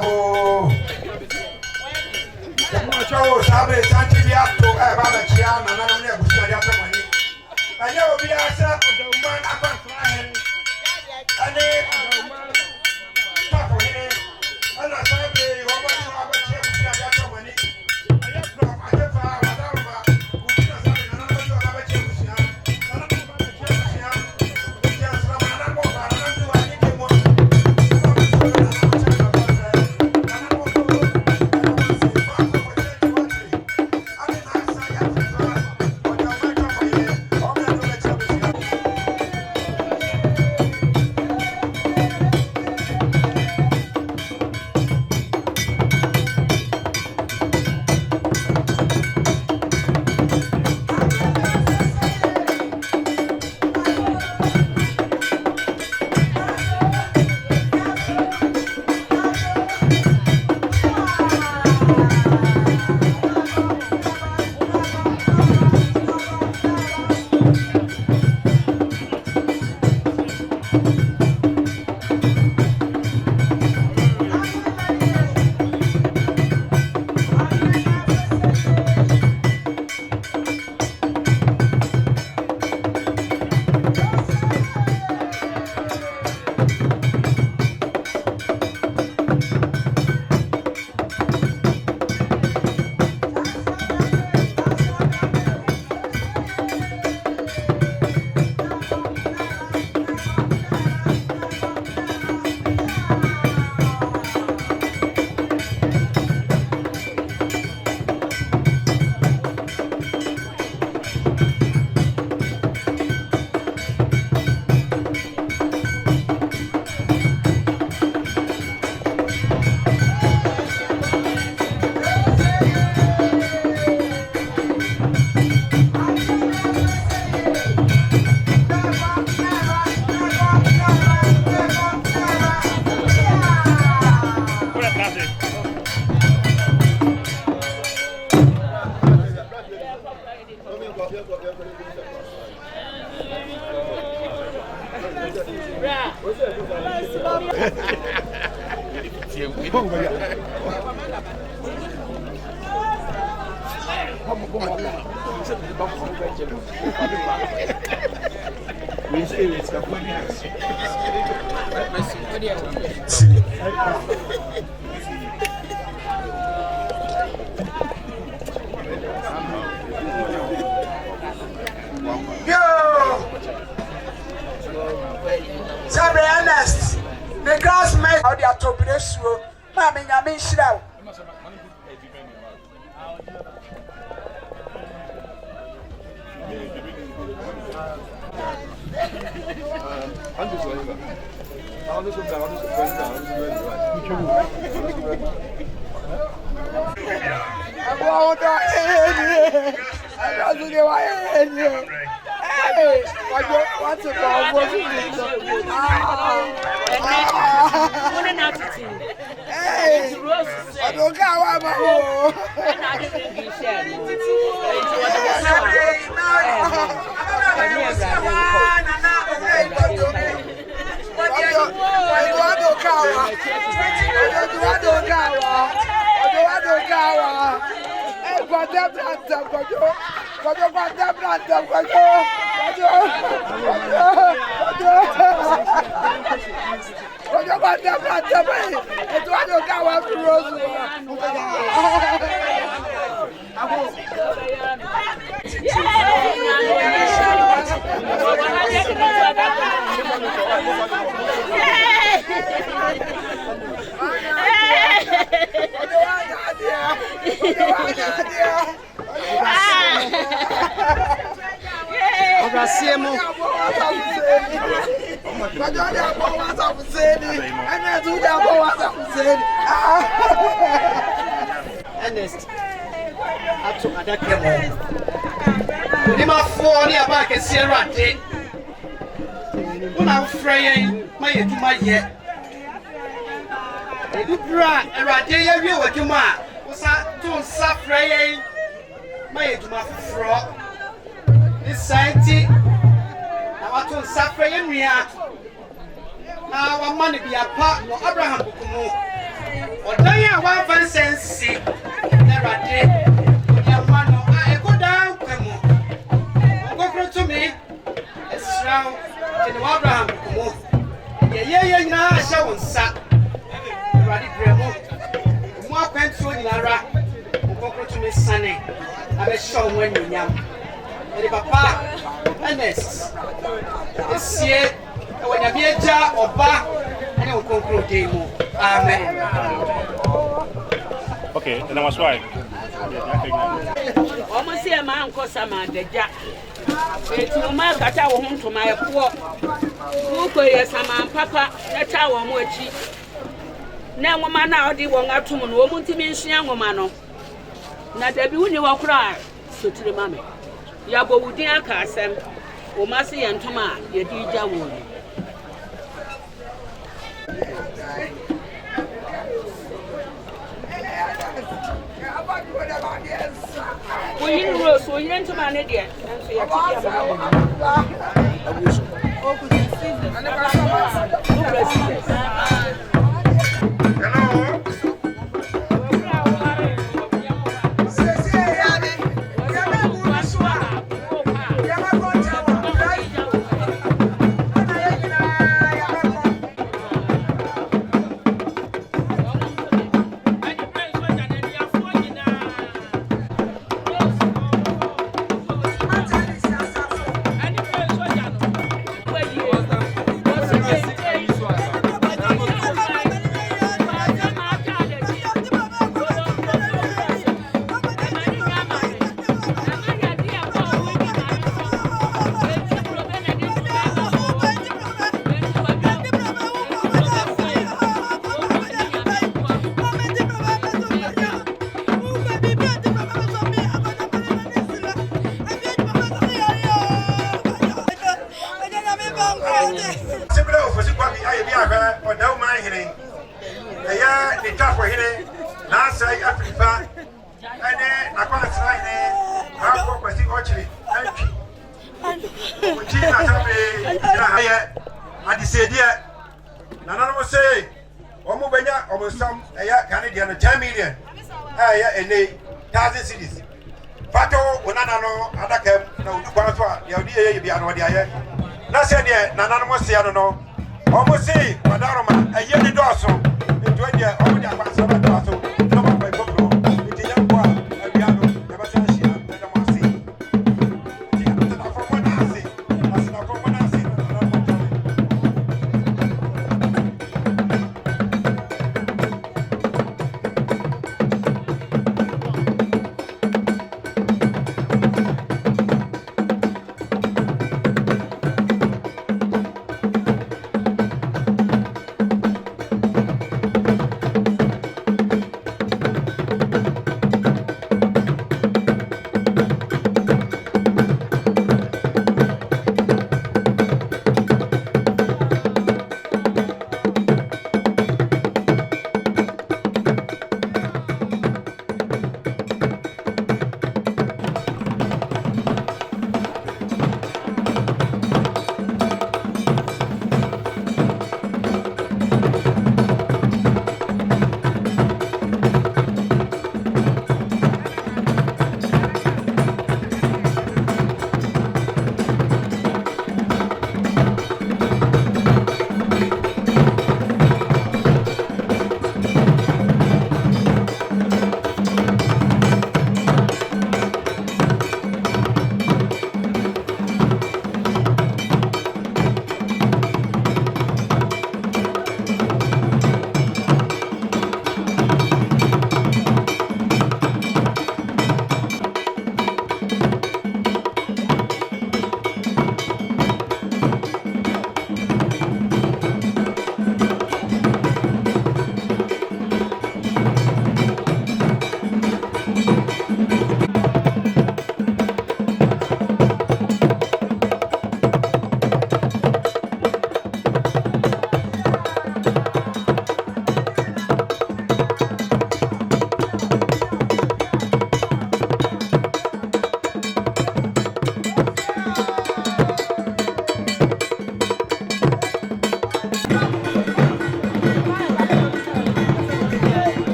Abo. Joe, Sabe, Santi Biato, Baba Chiana, and I'm never studying the money. I know we are set of the man up and flying. And then, talk for him. And I said, Robert, you have a chair to study the money. I just from I just found Madama, who did not have another you have a chair to study. And I'm going to chair to study. Just from another one, and I'm doing anything more. Sabe Ernest, the grass made out the top of the show. Mammy, I mean, shroud. Hey, what's it called? Hey, I don't care what Ernest, up to Agyekum. We must fall near back and see a rat. When I'm fraying, my head to my yet. A good rat, a rat, you what you want. Was that to suffering? My head to my frock. This science. Now, to suffering, we are. Now, our money be a part of Abraham. Ọ̀dọ́ yẹn wá fẹ́ sẹ́ǹsì lẹ́rọ̀dé òní àmà nọ ẹ̀kọ́ dáa kwẹ̀mọ̀ ọ̀gbọ́kúrò tó mi ẹ̀sìrán jẹ̀nìwá Abraham kùmọ̀ yẹ̀yẹ́ nyinaa ahyɛ wo nsa lẹ́rọ̀dé brẹ̀ mọ́ mú akwantuo nyinara ọ̀gbọ́kúrò tó mi sane abẹ́hyɛ wọn anyonyam ẹ̀dí papa Ernest esie ẹ̀wọ̀ nyàmí ẹja ọba ẹ̀ne ọ̀gbọ́kúrò dé mu amen. Okay, and I was right. Almost a man called Sama the Jack. It's no man cut our home to my poor. Who could Sama Papa, that's our mochi. Now, woman, now they won't have to woman to mention young woman. Not every one you will cry, so to the mammy. Yabo would dear Cassam, or Massy and Toma, your dear woman. We in Rose, we into my idiot, and so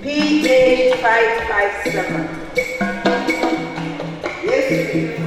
PA557. Yes,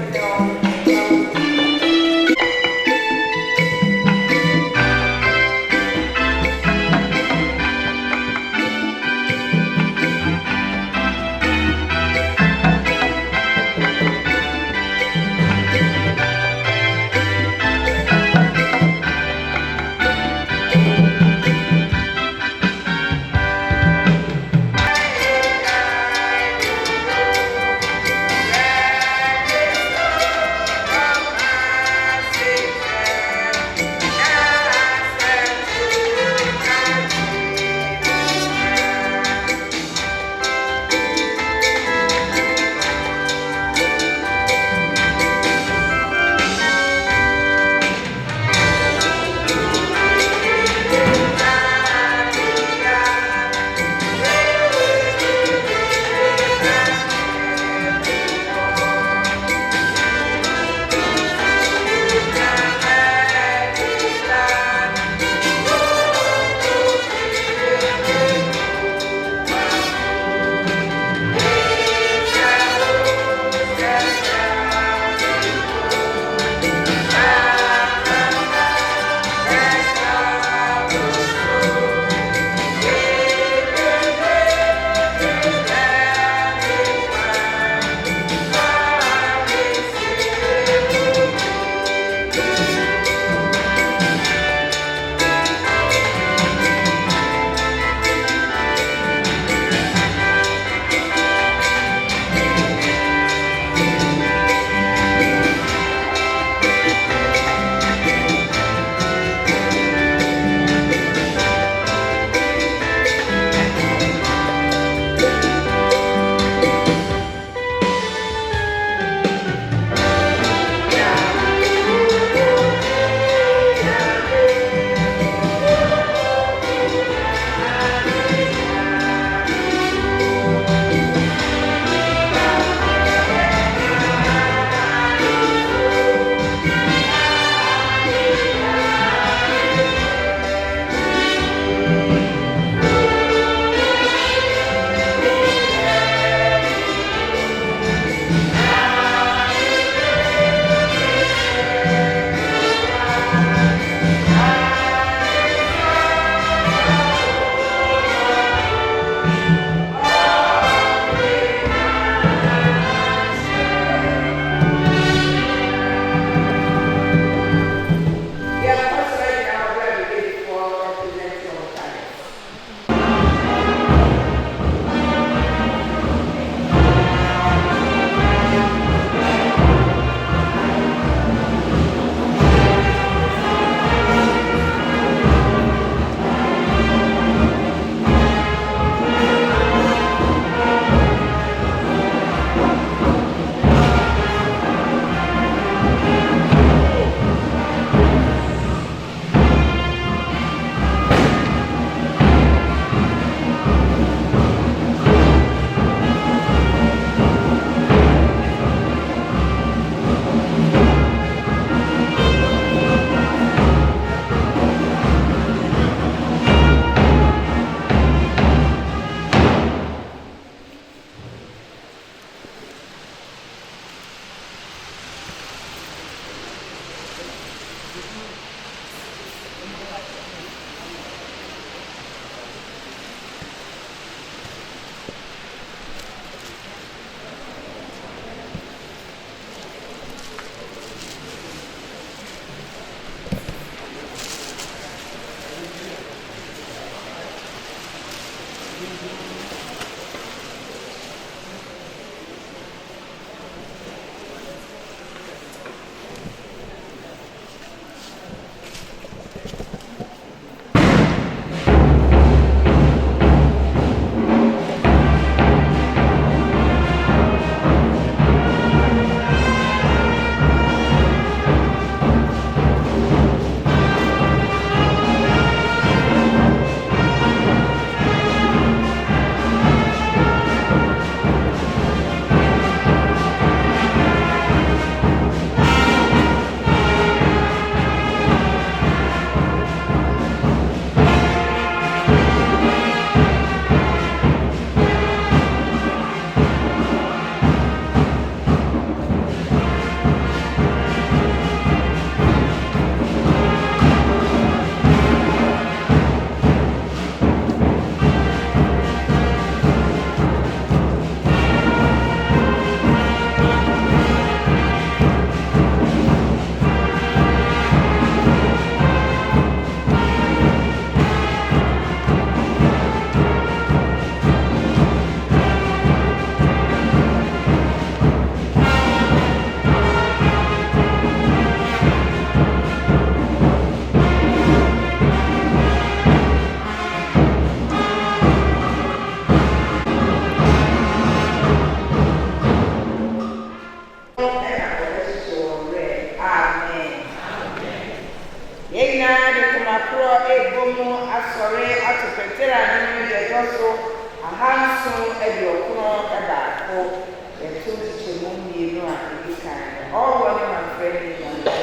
nyinaa de komakoro ebomu asɔre atopɛtɛra ne no yɛ dɔso ahanson aduɔkron baako yɛto nkyɛmu mmienu a ebi kan ɔwɔ ne mafrɛ ne nyinaa.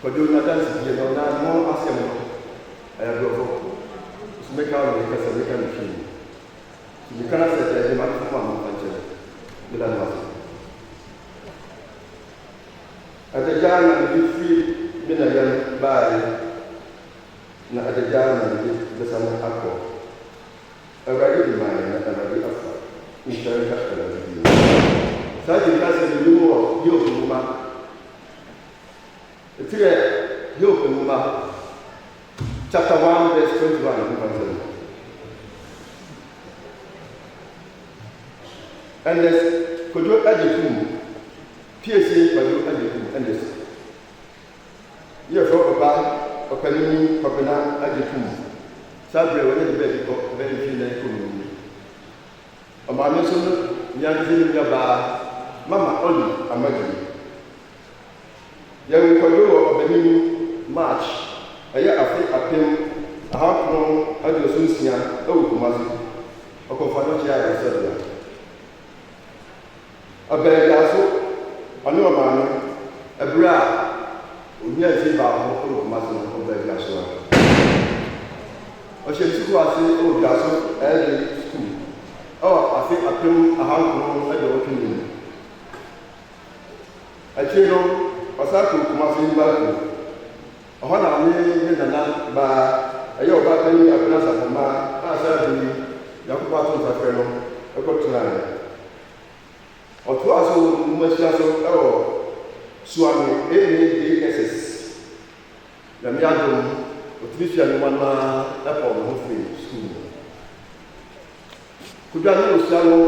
Kwadwo na dance bi no na mo asem no aya brofo smeka no ka se meka no fi ni kana se de ma ko ma panche bila na ata jana ni fi bila yan baare na ata jana ni de sama akko awadi di mane na awadi afa ni tare ka awadi sa ji ka se ni mo yo ko ma Agyekum chapter 1 verse 21. Ernest, Kwadwo Agyekum, PSA Kwadwo Agyekum, Ernest. You have about Okanini Papana Agyekum. Sabre, when the baby got very few like a man, so Yanzi Yaba, Mamma Oli, a magazine. Young Kwadwo of the March, a year after appeal, a half known at the Susia, Kumasi, a Confanatia, etc. A Bellaso, a new man, a bra, who has a bar of Mason of Bellaso. I shall see what I say, oh, Jaso, early school. Oh, I think I came a half known at the working room. I tell Osaka Kumasi Baku. A honor me in the land by a young baby of Nasa Pama, Ashanti, Yakubato Safreno, a Cotulan. Or Juaso, Mumasaso, Swami, AKYEM, Yamiadum, Patricia Mama, Apple, Hoffi, School. Could I know Salo?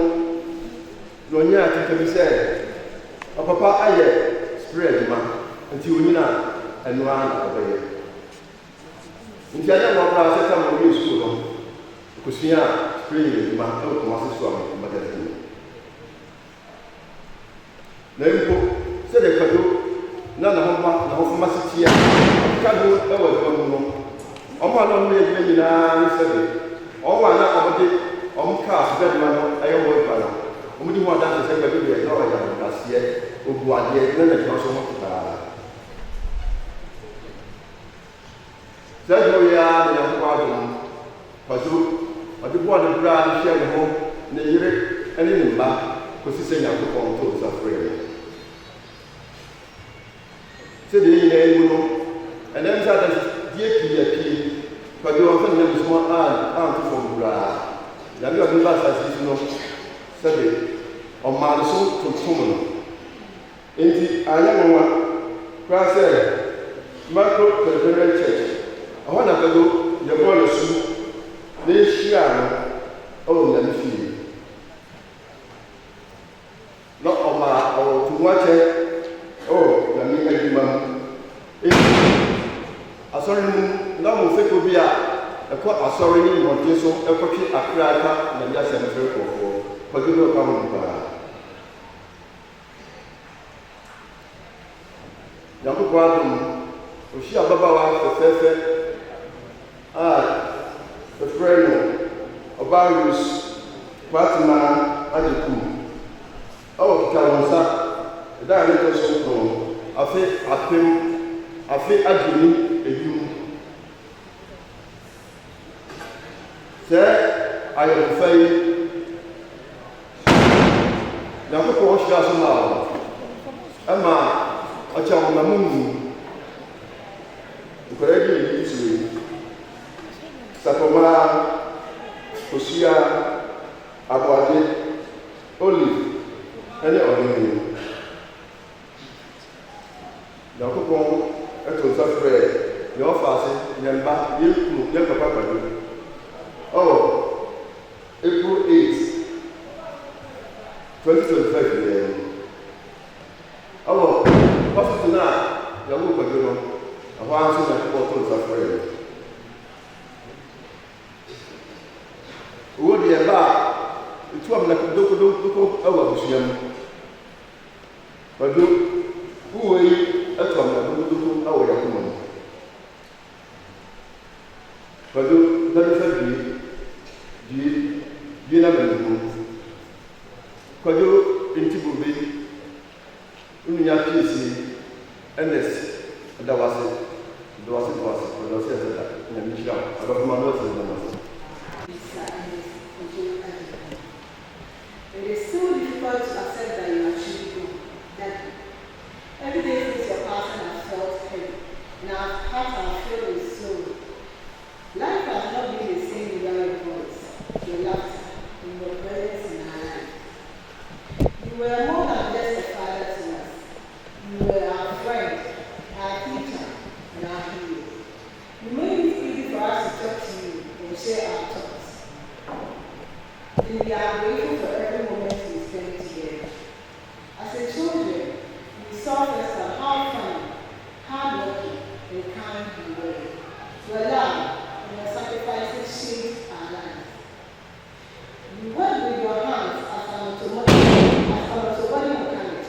Nonia to be said. A papa, I spread man until we know and run away. In the other one, I said, I'm going to school. Because we are spring, my own master swam, but that's me. Then, said a Kwadwo, none of my city, Kwadwo, that was one more. On my own way, maybe now, said, all one of it, on cars, that man, I always run. Only one that is ever really a lawyer last year, who are yet none of us want That's where we are in a Kwadwo. But the one of Brad shared the home, and the year, and in the back, because he's saying I'm going to toes afraid. Said the name, and then said, dear, but you often have a small aunt from Brad. Now you are the last as you know, said it. On Madison to Tumano. Indeed, I am one. Christ said, Macro Presbyterian Church. I want to go, your brother soon. This year, oh, let me see. Not on my or to watch it. Oh, let me make you, ma'am. I saw him, no one could be a quite a sorry in Monteso, a copy, a cracker, and yes, I'm very for. But you don't come. Young Kwadwo, she a Baba the the friend of Barrios, Fatima, Agyekum. Oh, Kawansa, the director so I feel Agyekum, a you. Sir, I am afraid. Young Kwadwo, she has now. Emma. Acha wa Mungu ukoreje hizi sapoma kosia abwade olive ene odini na kokon eto safre yo fase nyamba yeku ye papa kwado oh April 8 2025 oh Hospital now, you look at you. I want to see the photos of friends. Would you ever? It's one like a look over the sham. But do who are you at one like a our woman? But do that is a be never move. Could you into be? Ernest, and that was it. It is so difficult to accept that you are truly that every day since your pastor has felt heavy, and our heart has filled with sorrow. Life has not been the same without your voice, your laughter, and your presence in our life. You were more than just a father to us. You were our friend, our teacher, and our hero. You made it easy for us to talk to you and share our thoughts. And we are grateful for every moment we spend together. As a children, we saw us as how funny, hardworking, and kind we were. You were loved, and your sacrifices shaped our lives. You worked with your hands as an automatic mechanic,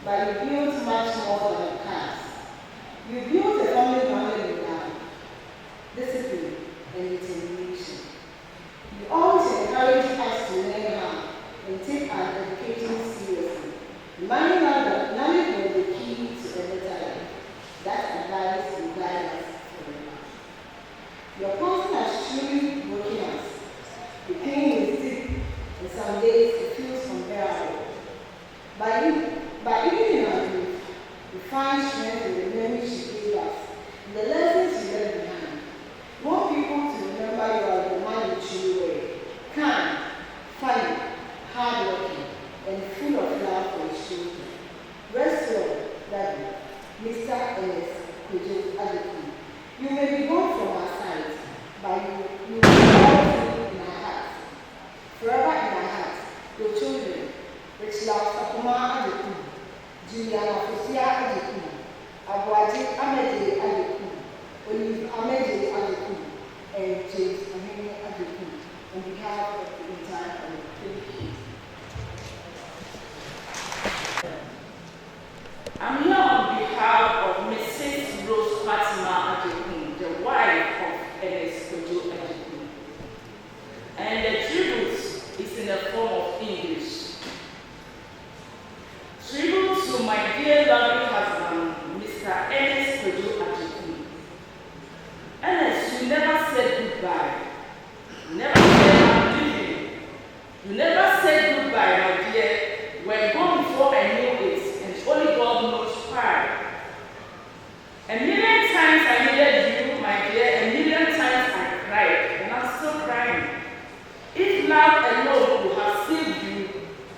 but you built much more than cars. strength in the memory she gave us, and the lessons you left behind. Want people to remember you are the man you truly were. Kind, funny, hardworking, and full of love for his children. Rest well, Daddy, Mr. Ernest, Agyekum. You may be gone from our sight, but you will always be in our hearts. Forever in our hearts, your children, which love Sakuma Agyekum, Juliana Fosia Agyekum, Abuaji Amede Agyekum, Olive Amede Agyekum, and James Ahene Agyekum, on behalf of the entire family. Thank you. I'm here on behalf of Mrs. Rose Fatima Agyekum, the wife of Ernest Agyekum. And the tribute is in the form of English. Tribute to my dear lovely husband, Mr. Ernest Agyekum. Ernest, you never said goodbye. You never said I'm leaving. You never said goodbye, my dear. We're going before I knew it, and only God knows why. A million times I needed you, my dear. A million times I cried, and I'm still crying. If love alone would have saved you,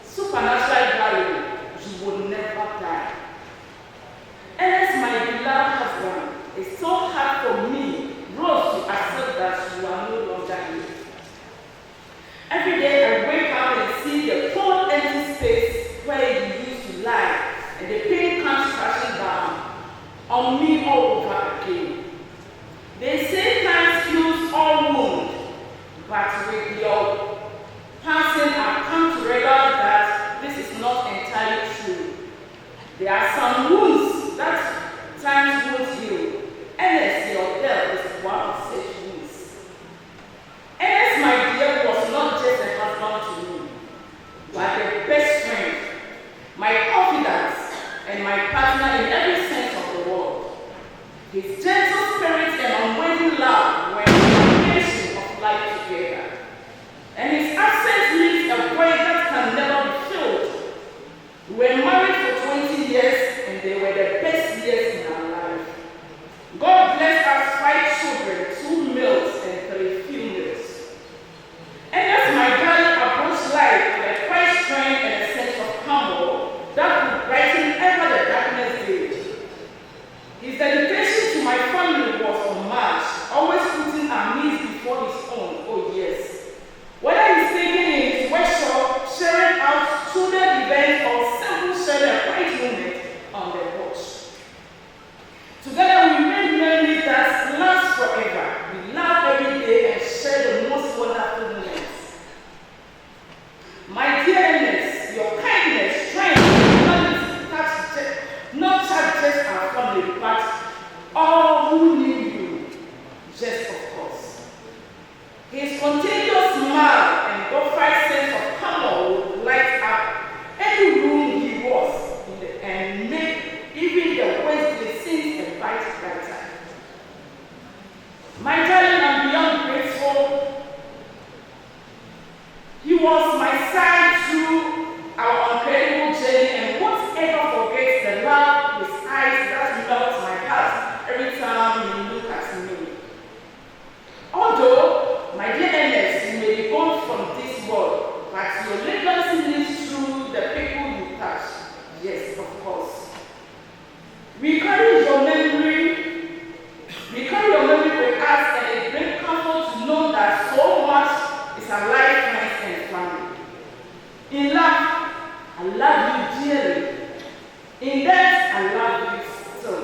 supernatural value, you would never die. Ernest, my beloved husband, it's so hard for me, Rose, to accept that you are no longer here. Every day I wake up and see the cold, empty space where you used to lie, and the pain comes crashing down on me all over again. They say time heals all wounds, but with your passing, I've come to realize that this is not entirely true. There are some wounds that time won't heal. Ernest, your death is one of such wounds. Ernest, my dear, was not just a husband to me, but the best friend, my confidence, and my partner in every sense of the word. His gentle spirit and unwavering love were the foundation of life together. And his absence leaves a void that can never be filled. We were married for 20 years, and they were the best years in our life. God blessed us 5 children, 2 males, and 3 females. And as my darling approached life with a quiet strength and a sense of calm that would brighten ever the darkness day. His dedication to my family was unmatched, always putting our needs before his own, oh yes. Whether he's taking in his workshop, sharing out student events, or simply sharing a quiet moment on the porch. Together we made memories that last forever. We laugh every day and share the most wonderful moments. My dear Ernest, your kindness, strength, not just our family, but all who knew you, just of course. His continuous smile and godlike sense of humor would light up any room he was in and make even the worst scenes a bright brighter. My darling, I'm beyond grateful. He was my side through our incredible journey, and won't ever forget the love, his eyes that melt my heart every time you look at me. Although, my dear Ernest, you may be gone from this world, but your legacy lives through the people you touch. Yes, of course. We carry your memory with us, and it brings comfort to know that so much is alive, friends and family. In love, I love you dearly. In death, I love you still.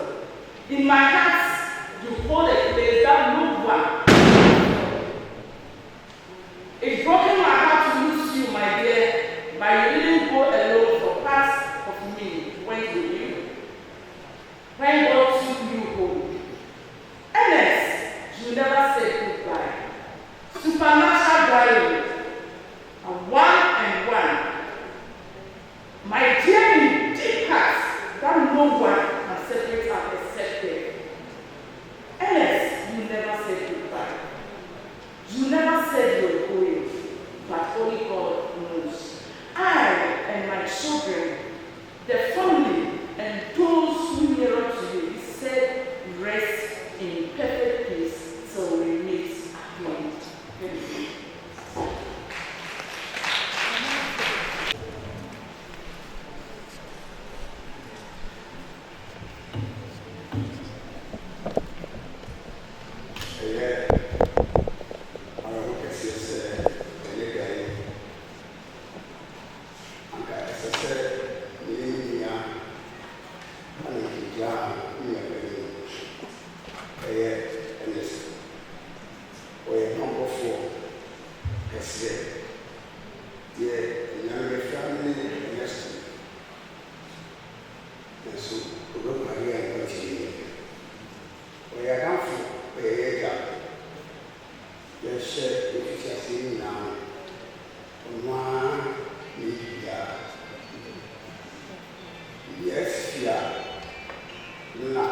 In my heart, you hold a place that no one. It's broken my heart to lose you, my dear, but you didn't go alone for part of me. When did you? When God took you home. Ernest, you never said goodbye. Supernatural darling, a one and one. My dear in deep heart that no one can separate us except death. Yeah, Ernest. Or number 4. Yes, yeah, the family Ernest. And so, we look at here and continue. We are down for a job. Yes, if you are seeing now, one media. Yes, yeah. Na,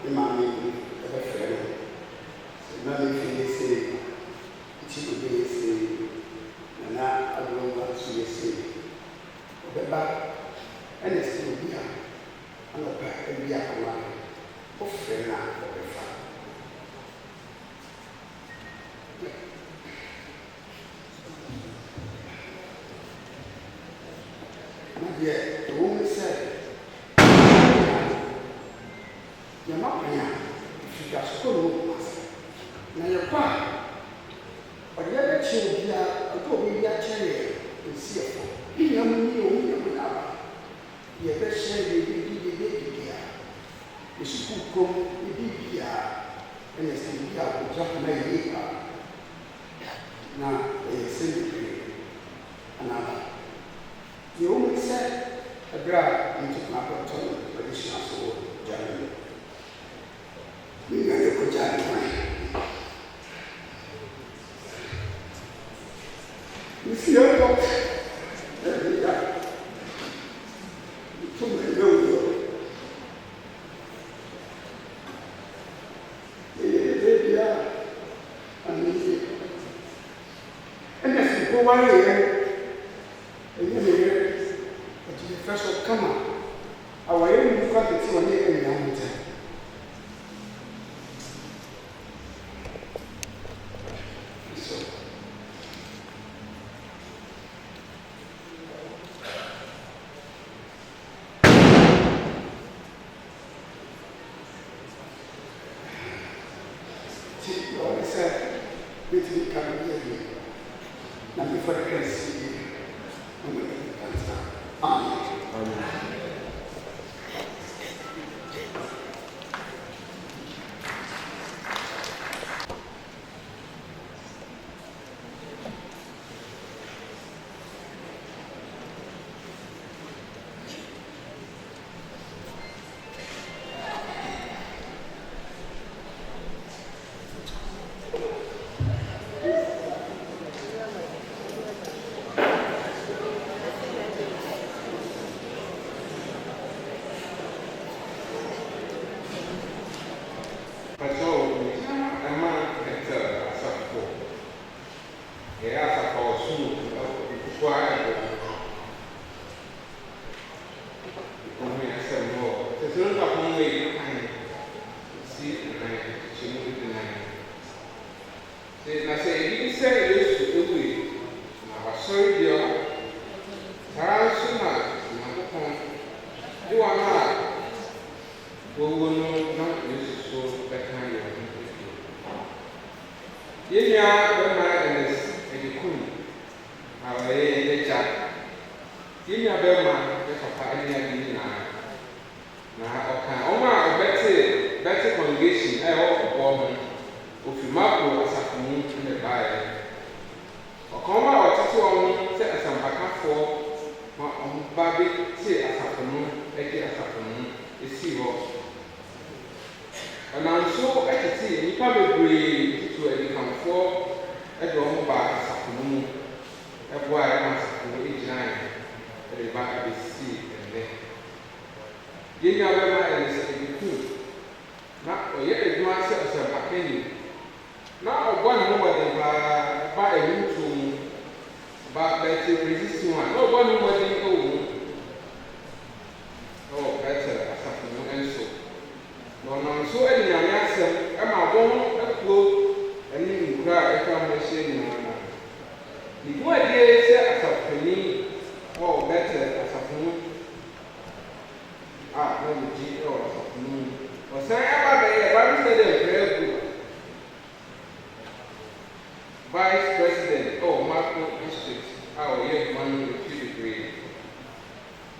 the mammy, the friend. The mammy say, she would be say, and I don't want to say. The back, and it's still here. And the back, and we are one of friend now for the family. Yeah, the woman said, you're not here. If you just go to now you're fine. But the other children, I told you that cherry and see a phone. You know, you know, you're best saying you did here. The school come, you did here, and it's the year of Jack May. Now, they send it another. The woman said, a grab into my bottom, traditional soul, Germany. We got a good time. You see your box? There we are. You told me, no. There we are. And that's the one here. First of come on, our aim is quite a few in the mountain. So, see, you always said, let me come here. Now, before I can see you, I'm going to answer. Amen. Ernest, Agyekum, our Agyekum. Yenya bema ye papa anya bi na oka oma better congregation wo ho ofimako asafumu ne bae okoma otete wo se asampakafo ma omba bi se asafumu esi ho ananso etete nipa bebre to edikamfo edo mo ba asafumu eboa asafumu ejina Everybody be see and then. You know, Ernest, not or yet a glass of some opinion. Not one more than by a new tomb, but better resisting one. No one more than old. Oh, better, something and so. No, so any answer, am I born a quote and you cry a conversation. The good idea is a penny. Oh, better as a fool. No, the G or as a fool. Or say, I Bible said a prayer group. Vice President, Marco District, our young man with 2 degrees.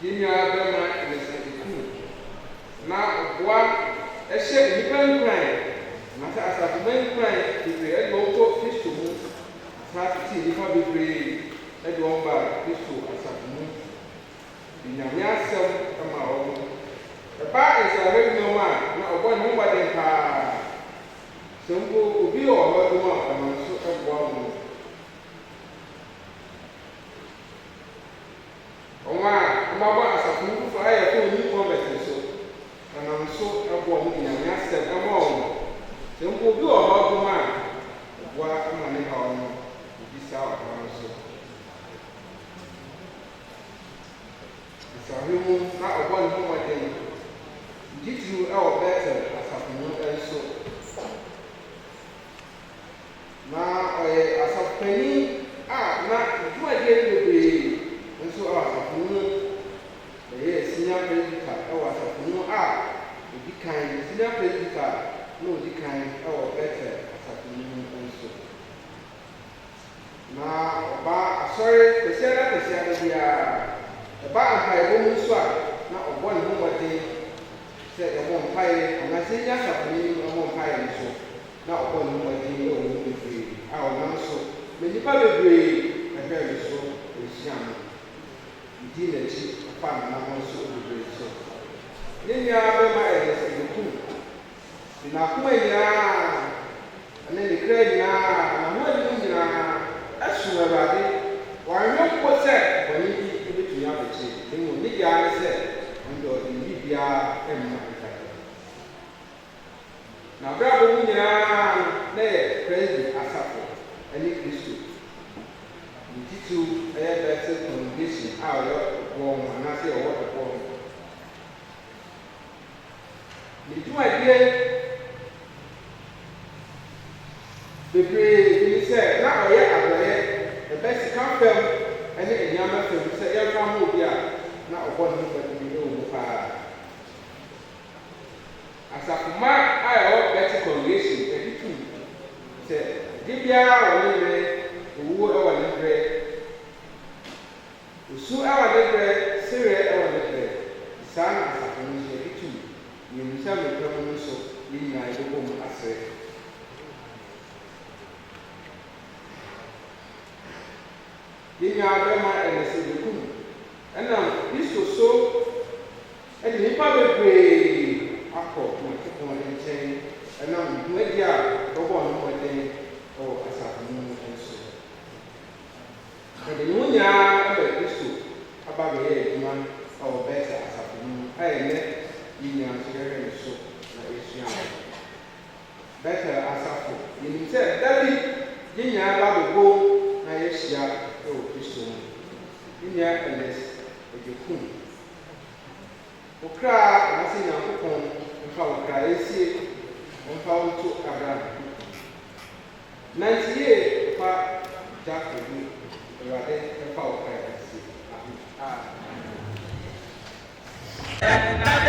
Give me a better man in the city. Now, aboa ɛhyɛ nipa nkran na sɛ asafoma nkran bebree ɛde wɔn kɔ kristo mu asate nipa bebree ɛde wɔn ba kristo asafo mu nyame asɛm ɛma wɔn ɛba nsahwɛ bi mu a na ɔbɔ ne ho bɔden paa sɛ mpo obi wɔ hɔ dom a ɔno nso ɛboa wɔn wɔn a wɔabɔ asafo mu foforɔ ayɛ kɔ oni kɔmɛti so ɔno nso ɛboa wɔn nyame asɛm ɛma wɔn sɛ mpo obi wɔ hɔ dom a ɔboa ama ne ha wɔn obi saa ɔno nso nsahwɛ mu na ɔbɔ ne ho bɔden titiri ɛwɔ bɛtɛl asafo mu nso na ɔyɛ asafopani a na dwumadie bebree nso ɛwɔ asafo mu ɛyɛ senior presbyter ɛwɔ asafo mu a odi kan senior presbyter na odi kan ɛwɔ bɛtɛl asafo mu nso na ɔba asɔre kɛseɛ na kɛseɛ no biara ɛba mpaebɔ mu nso a na ɔbɔ ne ho bɔden sɛ ɛbɔ mpaeɛ anaasɛ nyɛ asafo no ɛbɔ mpaeɛ nso na ɔbɔ ne ho bɔden ɛwɔ mu bebree a ɔnam so na nnipa bebree ɛhwɛ ne so ɛhyia no di n'akyi afa nanam nso bebree so ne nyinaa bɛma Ernest Agyekum de n'akoma nyinaa ɛne ne kra nyinaa na ho anim nyinaa ɛsom Awurade wɔanwɛ mpo sɛ bɔne bi ɛbɛtumi abɛkye na mmom ne gyaa ne sɛ ɔde ɔde biribiara ɛmma nkata na abrabɔ mu nyinaa na yɛ president asafo ɛne kristo ne titiw ɛyɛ bɛsɛ congregation a ɔyɛ wɔn anaasɛ ɔwɔ ɛbɔ ne dwumadie bebree bi sɛ na ɔyɛ adɔyɛ ɛbɛsika fam ɛne nneɛma fam sɛ yɛmfa ho obi a na ɔbɔ ne ho bɛtumi ɛwɔ mu paa asafoma a ɛwɔ bɛte congregation ɛde tum sɛ de biara wɔ ne berɛ owuo ɛwɔ ne berɛ osu ɛwɔ ne berɛ sereɛ ɛwɔ ne berɛ saa na asafo no nso ɛde tum yɛmu sɛ mepɛ mu no nso ne nyinaa yɛbɛbɔ mu asere yɛnyaa bɛma Ernest Agyekum ɛnam kristo so ɛde nnipa bebree akɔ Onyankopɔn ne nkyɛn ɛnam dwumadi a ɔbɔ ne mmɔden ɛwɔ asafo mu nso ɛde ne ho nyinaa ɛbɛ kristo aba bɛyɛ adwuma ɛwɔ bɛtɛ asafo mu a ɛnɛ yɛnyaa nso yɛhwɛ ne so na ɛsua no bɛtɛ asafo yɛnim sɛ dabi yɛnyaa ba bɛbɔ na yɛhyia ɛwɔ kristo mu yɛnyaa Ernest Agyekum okra anase Nyankopɔn mfa okra esie mfa wonto Abraham nanti ye fa Jacob Awurade mfa okra esie I'm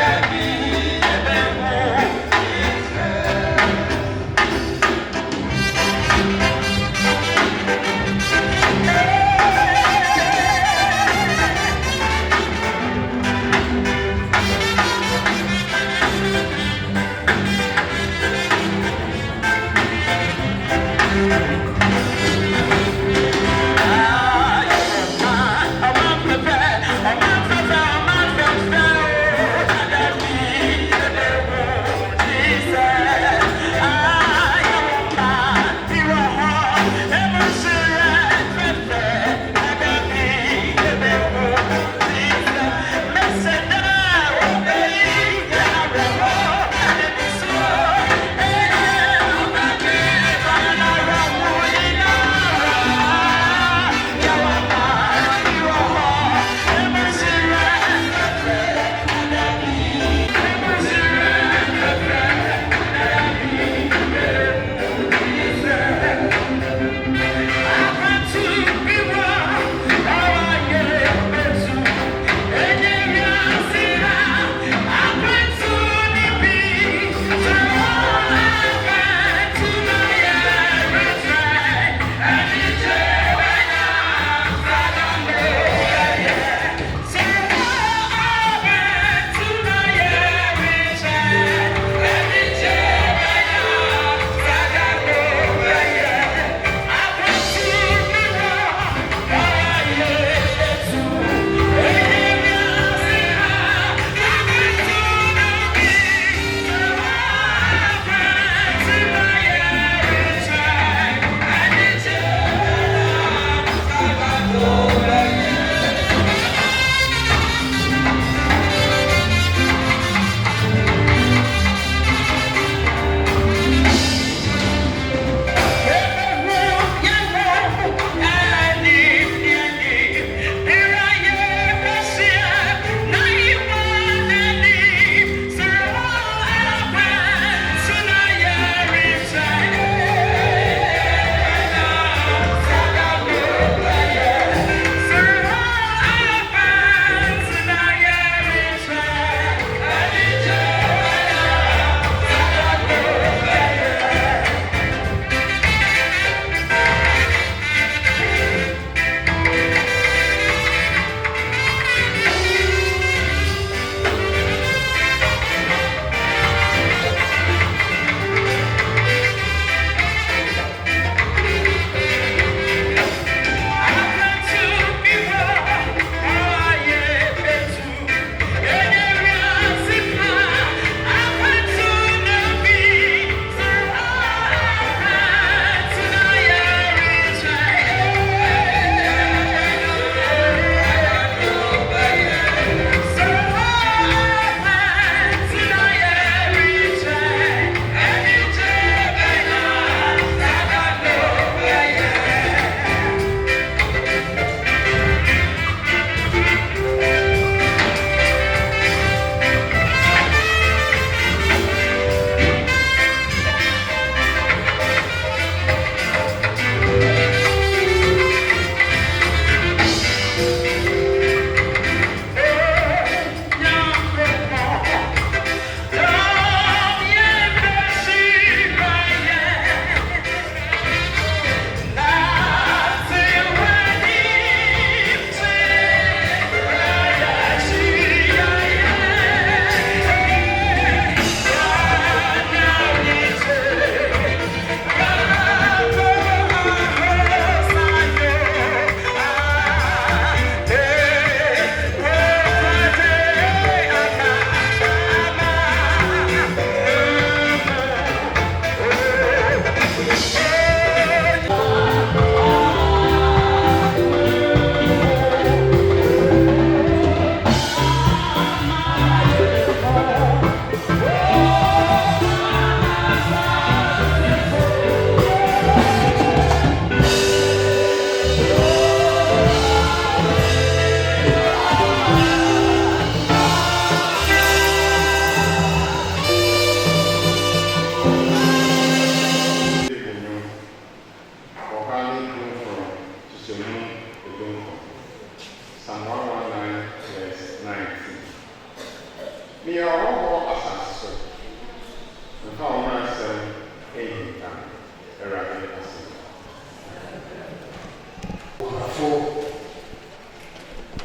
for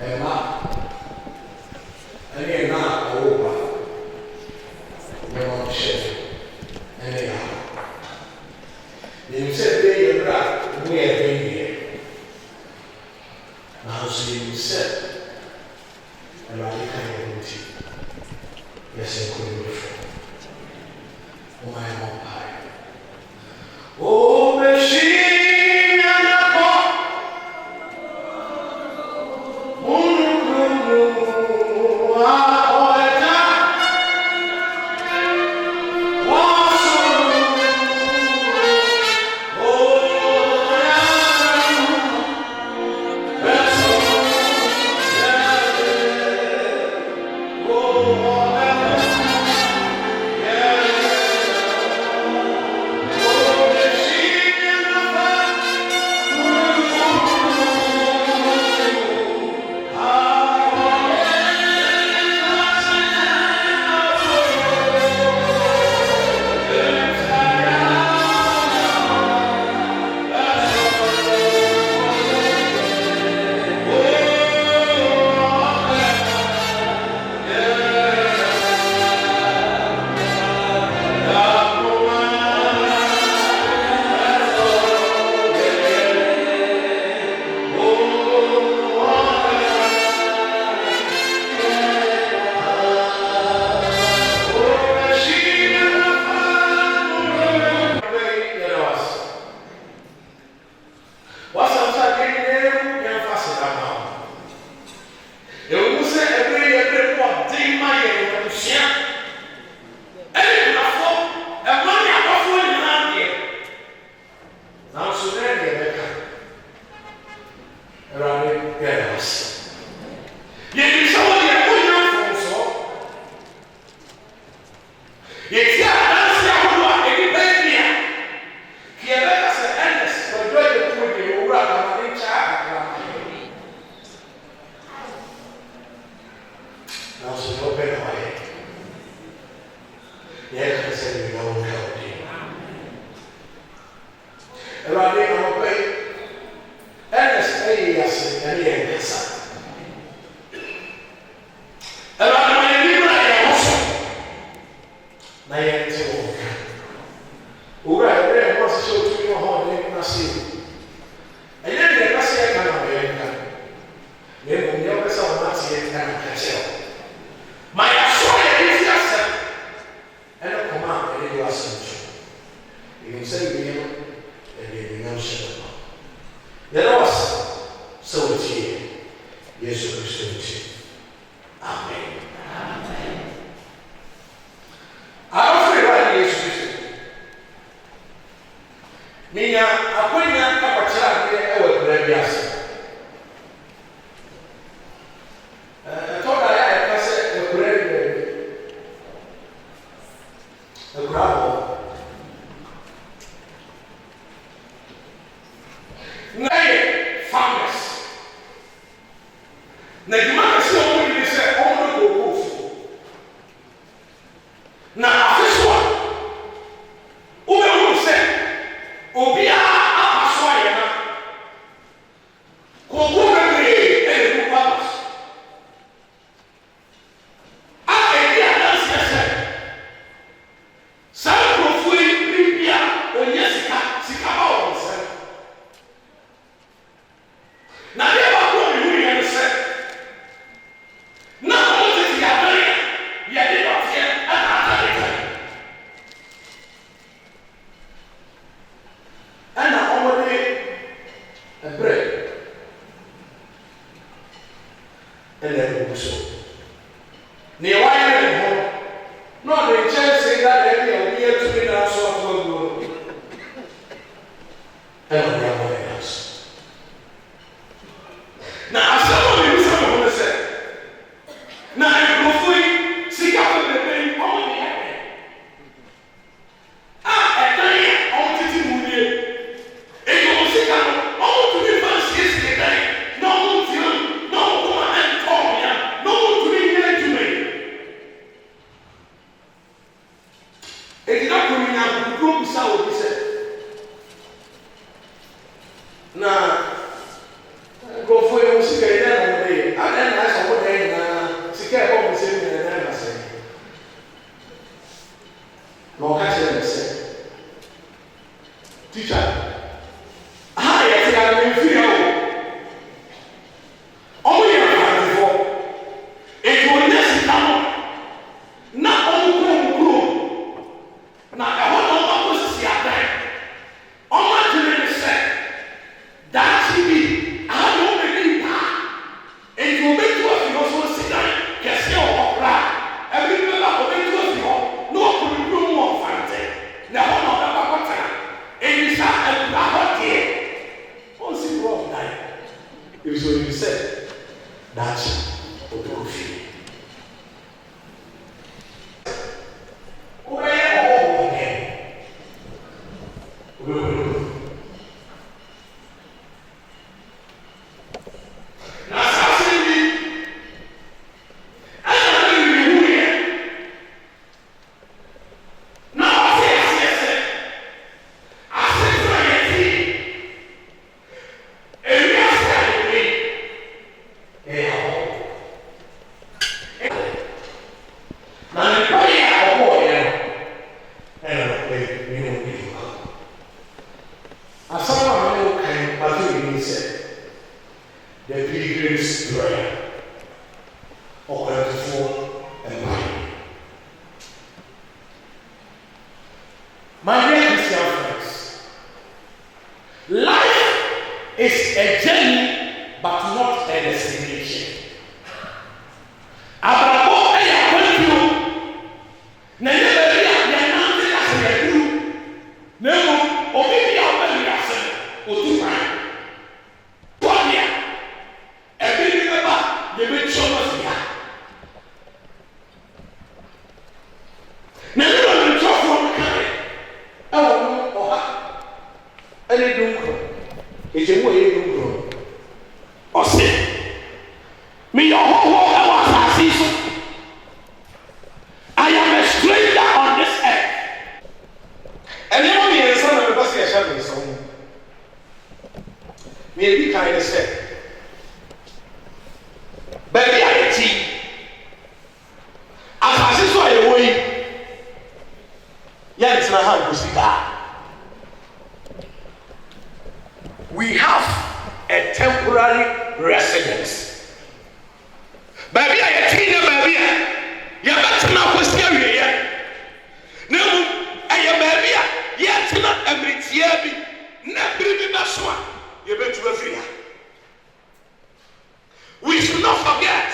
Emma. And then now over. You're on ship. And they are. You said they are right. We have been here. Now, so you said, and I can't go to you. Yes, I could be free. Oh, my own pie. Oh, machine and a pop. kyerɛ no sɛ teacher aha yɛte a memfiri ha o ɔmo yɛ mfarantefoɔ enti ɔnya sika no na ɔmo kuro na ɛhɔ na ɔmo akɔsisi adan ɔmo agyere ne sɛ daakye bi aha na ɔmɛdi paa enti ɔbɛtu afi hɔ so ɔsi dan kɛseɛ wɔ hɔ koraa ɛbi bi bɛba ɔbɛtu afi hɔ na ɔkɔno kuro mu wɔ mfarante na ɛhɔ na ɔbɛba kɔtena enti saa ɛkura hɔ deɛ ɔnsi kuro ɔdan ebi so ebi sɛ daakye ɔbɛkɔ fie ɔbɛyɛ ɔwɔ ɔbɛyɛ na asase bi ɛna ne hu yɛ na ɔte aseɛ sɛ asefo a yɛte ewiase a yɛwe ɛyɛ hɔ na nipa yi a ɔbɔɔ yɛ no ɛna ɔbɛyɛ ne ho bi asam a ɔne wo kan ate bi sɛ the pilgrim's prayer ɔkwantufoɔ mpae. My dear Christian friends, life is a journey but not a destination. Abrabɔ ɛyɛ akwantuo na ɛyɛ baabi a yɛnante ase yɛduru na mmom obi bi a ɔbɛwi ase otu kwan bɔdea ɛbi bi bɛba yɛbɛtuo no sia na ne wɔ ntɔfoɔ no kae ɛwɔ no ɔha ɛne dunkuro ɛgyemu a ɛyɛ dunkuro ɔse meyɛ ɔhɔhoɔ ɛwɔ asase yi so I am a stranger on this earth. Ɛnneɛma mmiɛnsa na mebɛ sɛ yɛhyɛ me nsa ho mmiɛdi kan ne sɛ baabi a yɛte asase so a yɛwɔ yi yɛntena ha nkosi daa. We have a temporary residence. Baabi a yɛte ne baabi a yɛbɛtena akɔsi awieɛ na mmom ɛyɛ baabi a yɛtena mmeretia bi na bere bi bɛso a yɛbɛtu afiri ha. We should not forget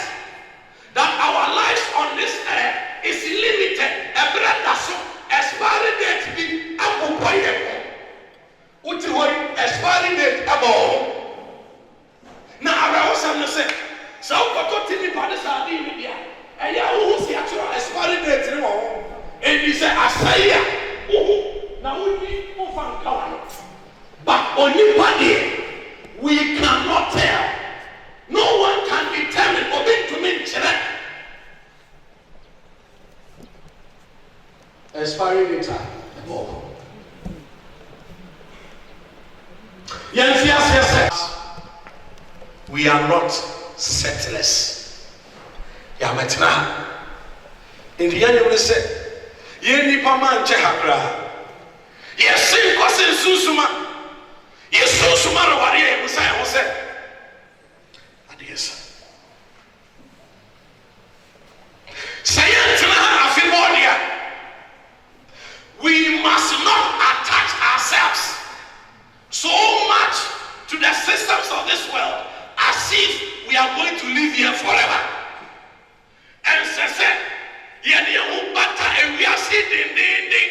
that our lives on this earth is limited. Ɛbrɛ da so expiry date bi abobɔ yɛn ho. Wote hɔ yi expiry date abɔ hɔ na awerɛhosɛm no sɛ sɛ wokɔtɔ te nipa ne saa de yi bi a ɛyɛ wohu si akyerɛ expiry date ne wɔ hɔ ɛnti sɛ asɛe a wohu na wonni wofa nka wa no but onipa deɛ we cannot tell. No one can determine obi ntumi nkyerɛ expiry date a ɛbɔ hɔ. Yɛnfi aseɛ sɛ we are not settlers. Yɛamatena ha nti yɛnyɛ ne sɛ yɛn nipa ma nkyɛ ha koraa yɛse nkɔse nsunsuma yɛsunsuma reware yɛ yɛbusa yɛn ho sɛ adeɛ sa sɛ yɛntena ha afebɔɔ dea we must not attach ourselves so much to the systems of this world as if we are going to live here forever. And say, yɛde ho bata ewiase dendenden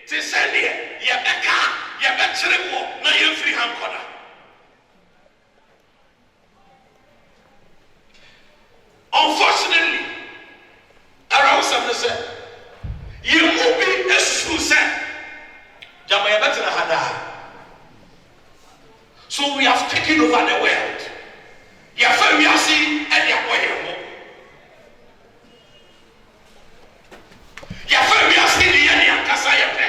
te sɛ deɛ yɛbɛka yɛbɛkyerɛ wɔ na yɛmfiri ha nkɔda. Unfortunately, around some say, you will be a suicide. Jama yɛbɛtena ha daa. So we have taken over the world. Yɛfa wiase ɛde abɔ yɛn ho. Yɛfa wiase de yɛn ne ankasa yɛpɛ.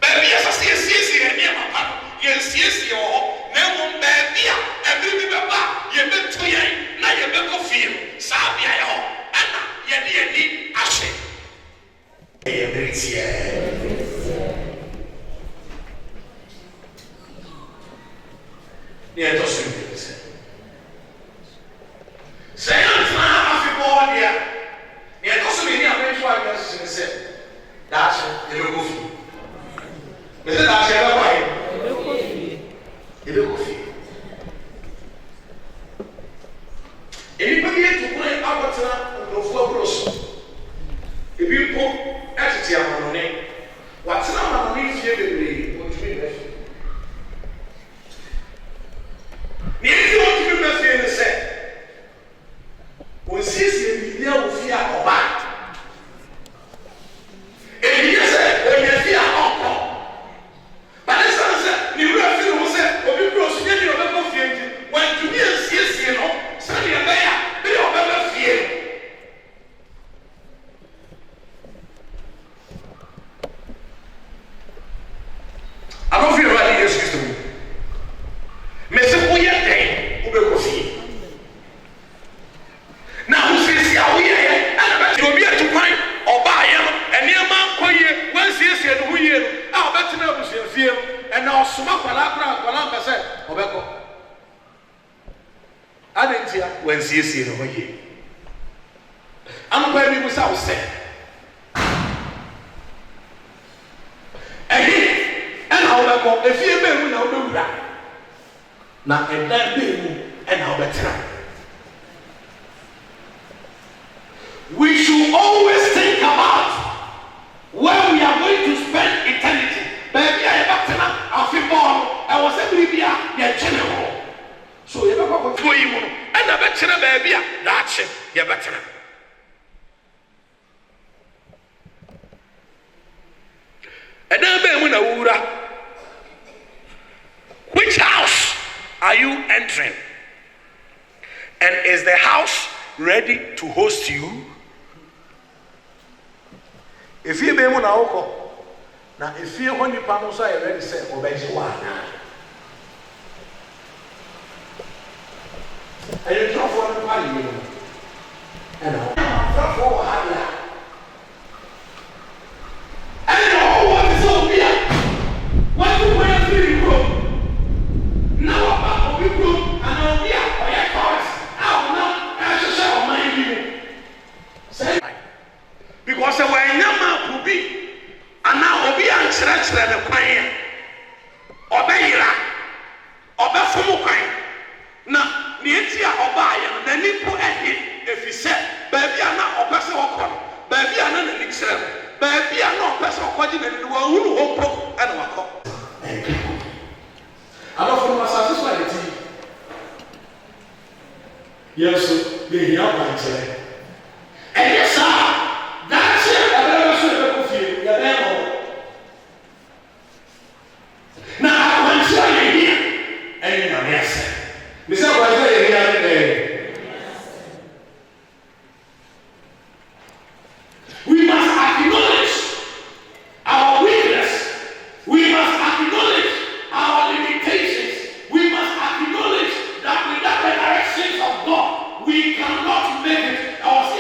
Baabi yɛsɛ yɛsiesie yɛn nneɛma pa no yɛnsiesie wɔ hɔ na mmom baabi a ɛbere bi bɛba yɛbɛtu yɛn na yɛbɛkɔ fie no saa beaeɛ hɔ ɛna yɛde yɛni ahyɛ. We should always think about where we are going to spend eternity. Baby, I have a football. I was a baby, yeah, general. So you never go to you, and a better baby, that's it, you're better. And then, which house are you entering? And is the house ready to host you? If you be now if you want to panel, so I already said, obey you one. And you drop for the party, and I'll drop for a and you know what is so weird? What do we have to do? Now about we grow, and now we are by a chorus. Now, I should say, oh, my people. Say, because when your man will be, and now will be answered the choir, obey Ira, obey Fomukai. Now, the Etia obey, the Nipo and it, if he said, baby, I'm not a person of color, baby, I'm not an excellent. Baby, I'm not a person of color, and the one who won't pop and walk. I don't know what's satisfied. Yes, they hear my say. And yes, sir, that's it. I never saw the feel. You're there. Now, I'm sure you're here. And you're not yes. Mr. Why are you here today? We must acknowledge our weakness. We must acknowledge our limitations. We must acknowledge that without the directions of God, we cannot make it. Our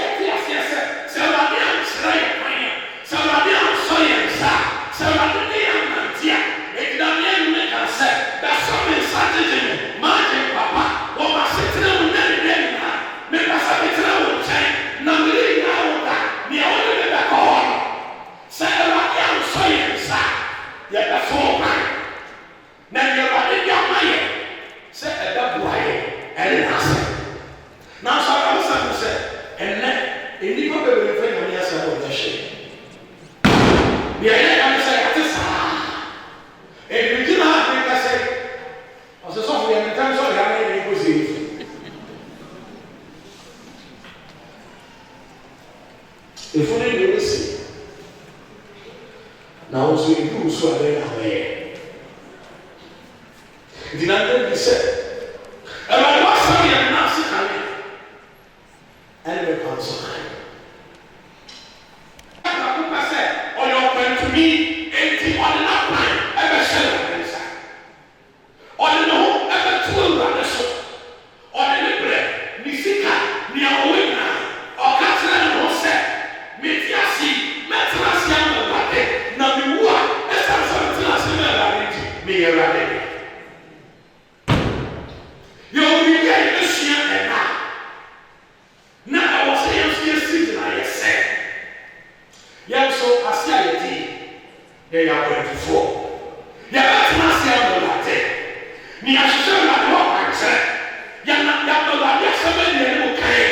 now, so I was going to say, and then in the book of the friend of yours, I will share. The idea I say, and we did not make us say, as a software and times of the other was it. If only you will see. Now, so you do so away. Did not be said, and I was sorry and not sitting. And we console. I said, or you're going to me, 80 on the lap line, ever sell inside. Or the no, ever 12 on the soul. Or the bread, Nisika, near winner, or Catherine Rose, Metiasi, Metrasia. ase a yɛdi yɛyɛ akwantufoɔ yɛbɛtena ase amɔlade ne yɛahyehyɛ Awurade hɔ akwankyerɛ yɛna Awurade asɛm adi yɛn mu kae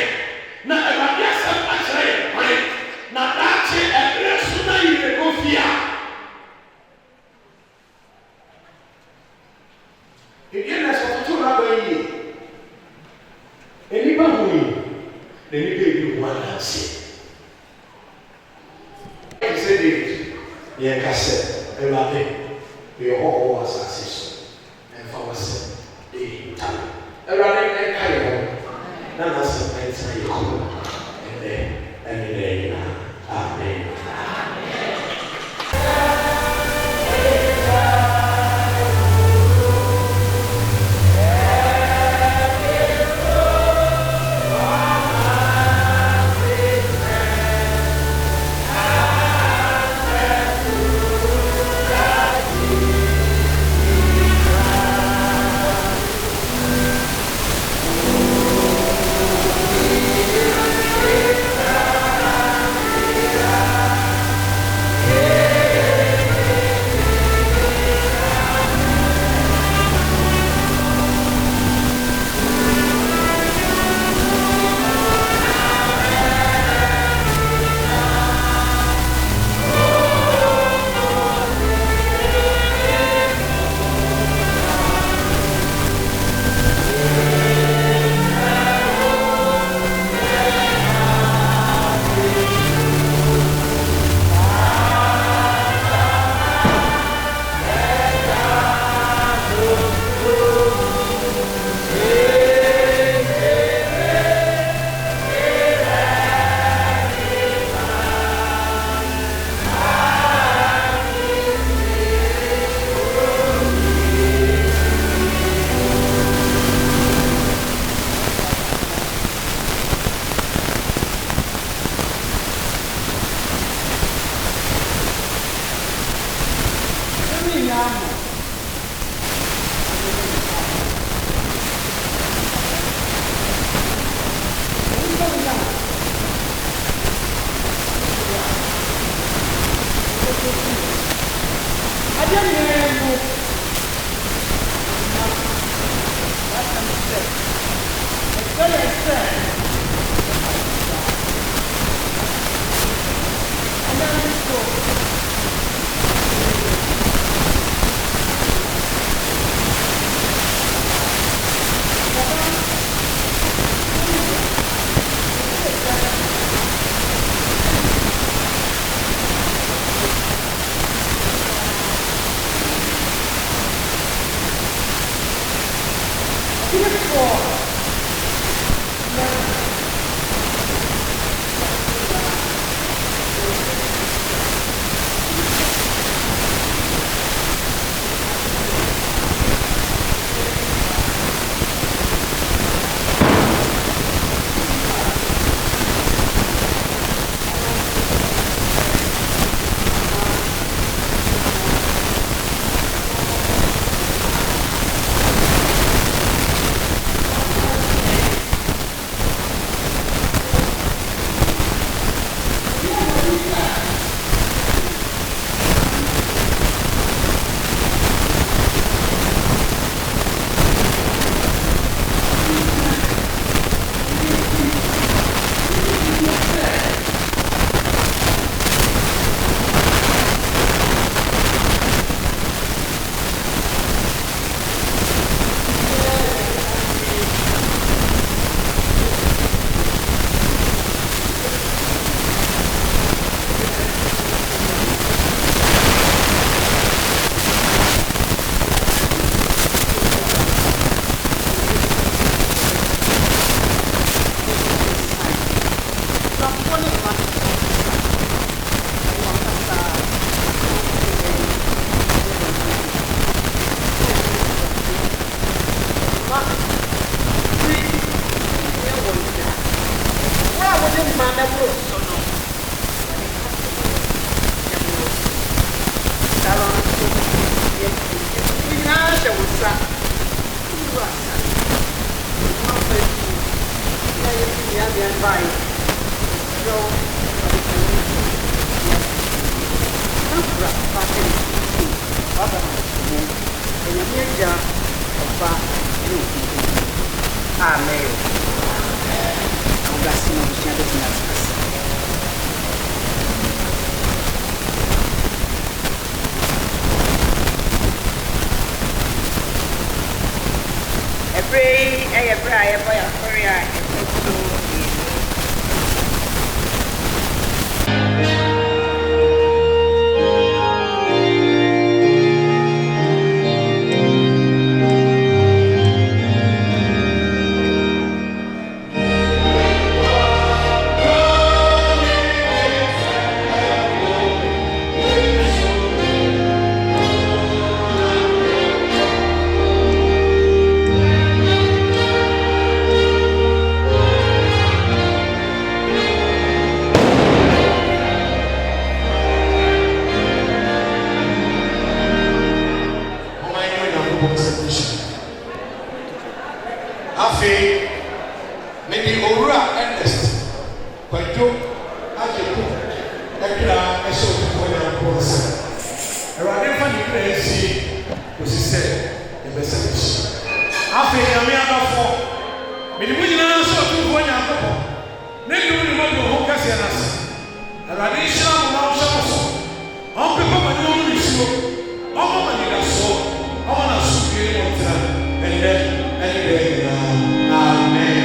na Awurade asɛm akyerɛ yɛn kwan na daakye ɛberɛ so na yɛyɛ kɔ fie a Ernest ɔtoto n'aba yie nnipa hu yi na nnipa ebi hu adanse ɛte sɛ David yɛka sɛ Awurade yɛ hɔ ɔwɔ asase so ɛmfa wɔ sɛ ɛyɛ tam Awurade ɛka yɛ hɔ na n'asɛm ɛntena yɛ kuro ɛnɛ ɛne dɛ nyinaa amen. Amen. Afei, mede owura Ernest Kwadwo Agyekum ɛkra ɛhyɛ ɔtufoɔ Nyankopɔn nsa. Awurade mfa ne kra asi kɔsi sɛ ɛbɛsɛ n'akyi. Afei, Nyame adɔfoɔ, mede mo nyinaa hyɛ ɔtufoɔ Nyankopɔn ne de wo ne mmɔde wo ho kɛseɛ no ase. Awurade nhyira mo na ɔhyɛ mo so. Ɔmpepa ma ne ɔmo nisuo, ɔma ma nidasoɔ, ɔma n'asomdwie ne wɔntena ɛnnɛ ɛne dɛ nyinaa. Amen.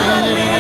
Amani.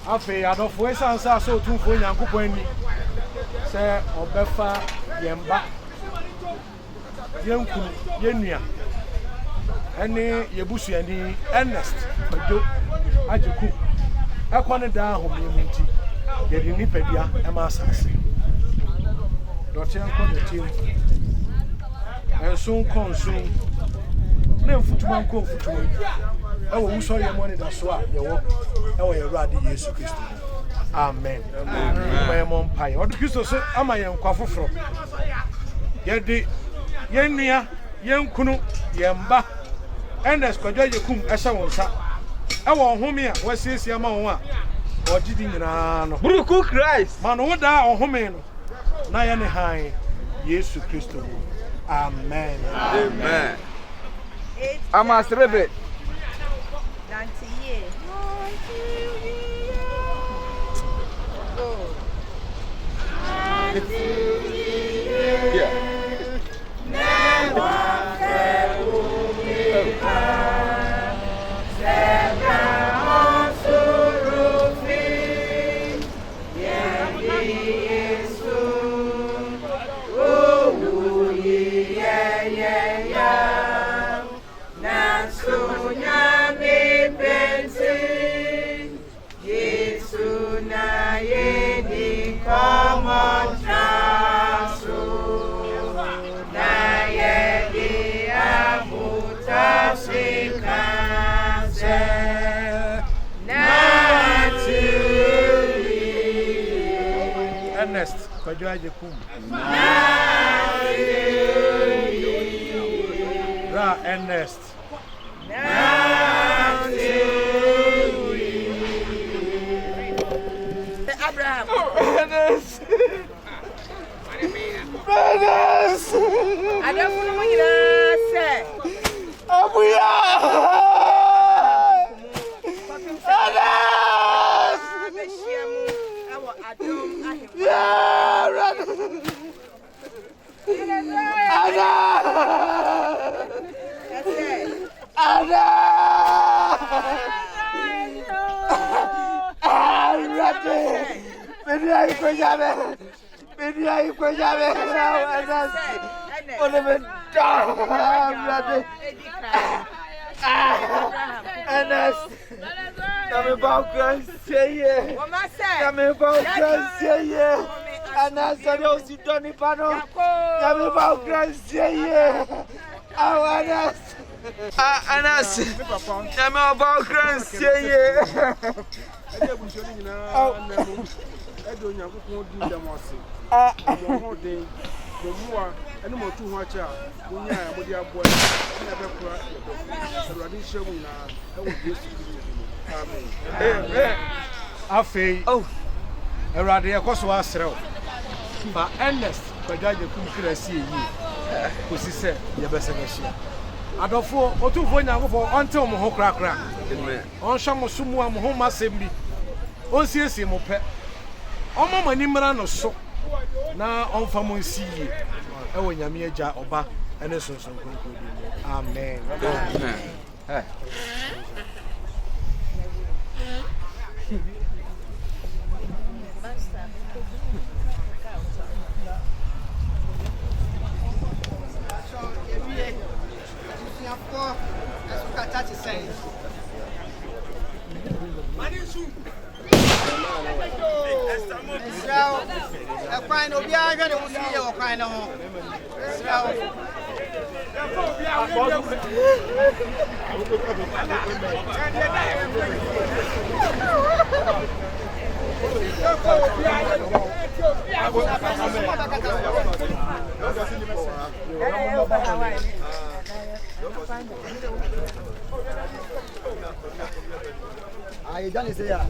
Afei adofo esansa so tunfo nyankopon ani se obefa yemba yenkunu yenua ene yebusuani Ernest Kwadwo Agyekum ekwane da ahom yemunti yɛde nipadua ɛma asase dɔte nkɔ dɔte ɛnso nkɔ nso na mfutuma nkɔ mfutuma ɛwɔ wusɔre yɛ mɔ ne da so a yɛwɔ ɛwɔ yɛ Awurade Yesu Kristo amen amen mo mpa yɛ ɔde Kristo so ama yɛn nkwa foforɔ yɛde yɛn nua yɛn kunu yɛn ba Ernest Kwadwo Agyekum ɛhyɛ wɔn nsa ɛwɔ home a wɔasiesie ama wɔn a ɔgye di nyinaa no buruku Christ ma no wo da ɔhome no na yɛ ne han Yesu Kristo amen amen ama celebrate 90 years. Yeah. Ernest Kwadwo Agyekum Ra Ernest Abraham Ernest Adafunu mo nyina se Abuya Ernest, come about Gracie. Come about Gracie. Ernest, I don't see Tony Pano. Come about Gracie. Oh, Ernest. Ernest, come about Gracie. Oh. And more too much out. When you are with your boy, never cry. Already showing now. Amen. Afe. Oh, Already, of course, was through. But Ernest, Kwadwo Agyekum could see you. Who said, your best ever. I don't for or two for now for until Moho crack. On some of some one home assembly. On CSC Mopet. On Mamma Nimran or so. Now on Famon see you. Ewo nyame agya oba ene sonson konkodi amen amen eh Crying, no, I got to see you crying. I done it here.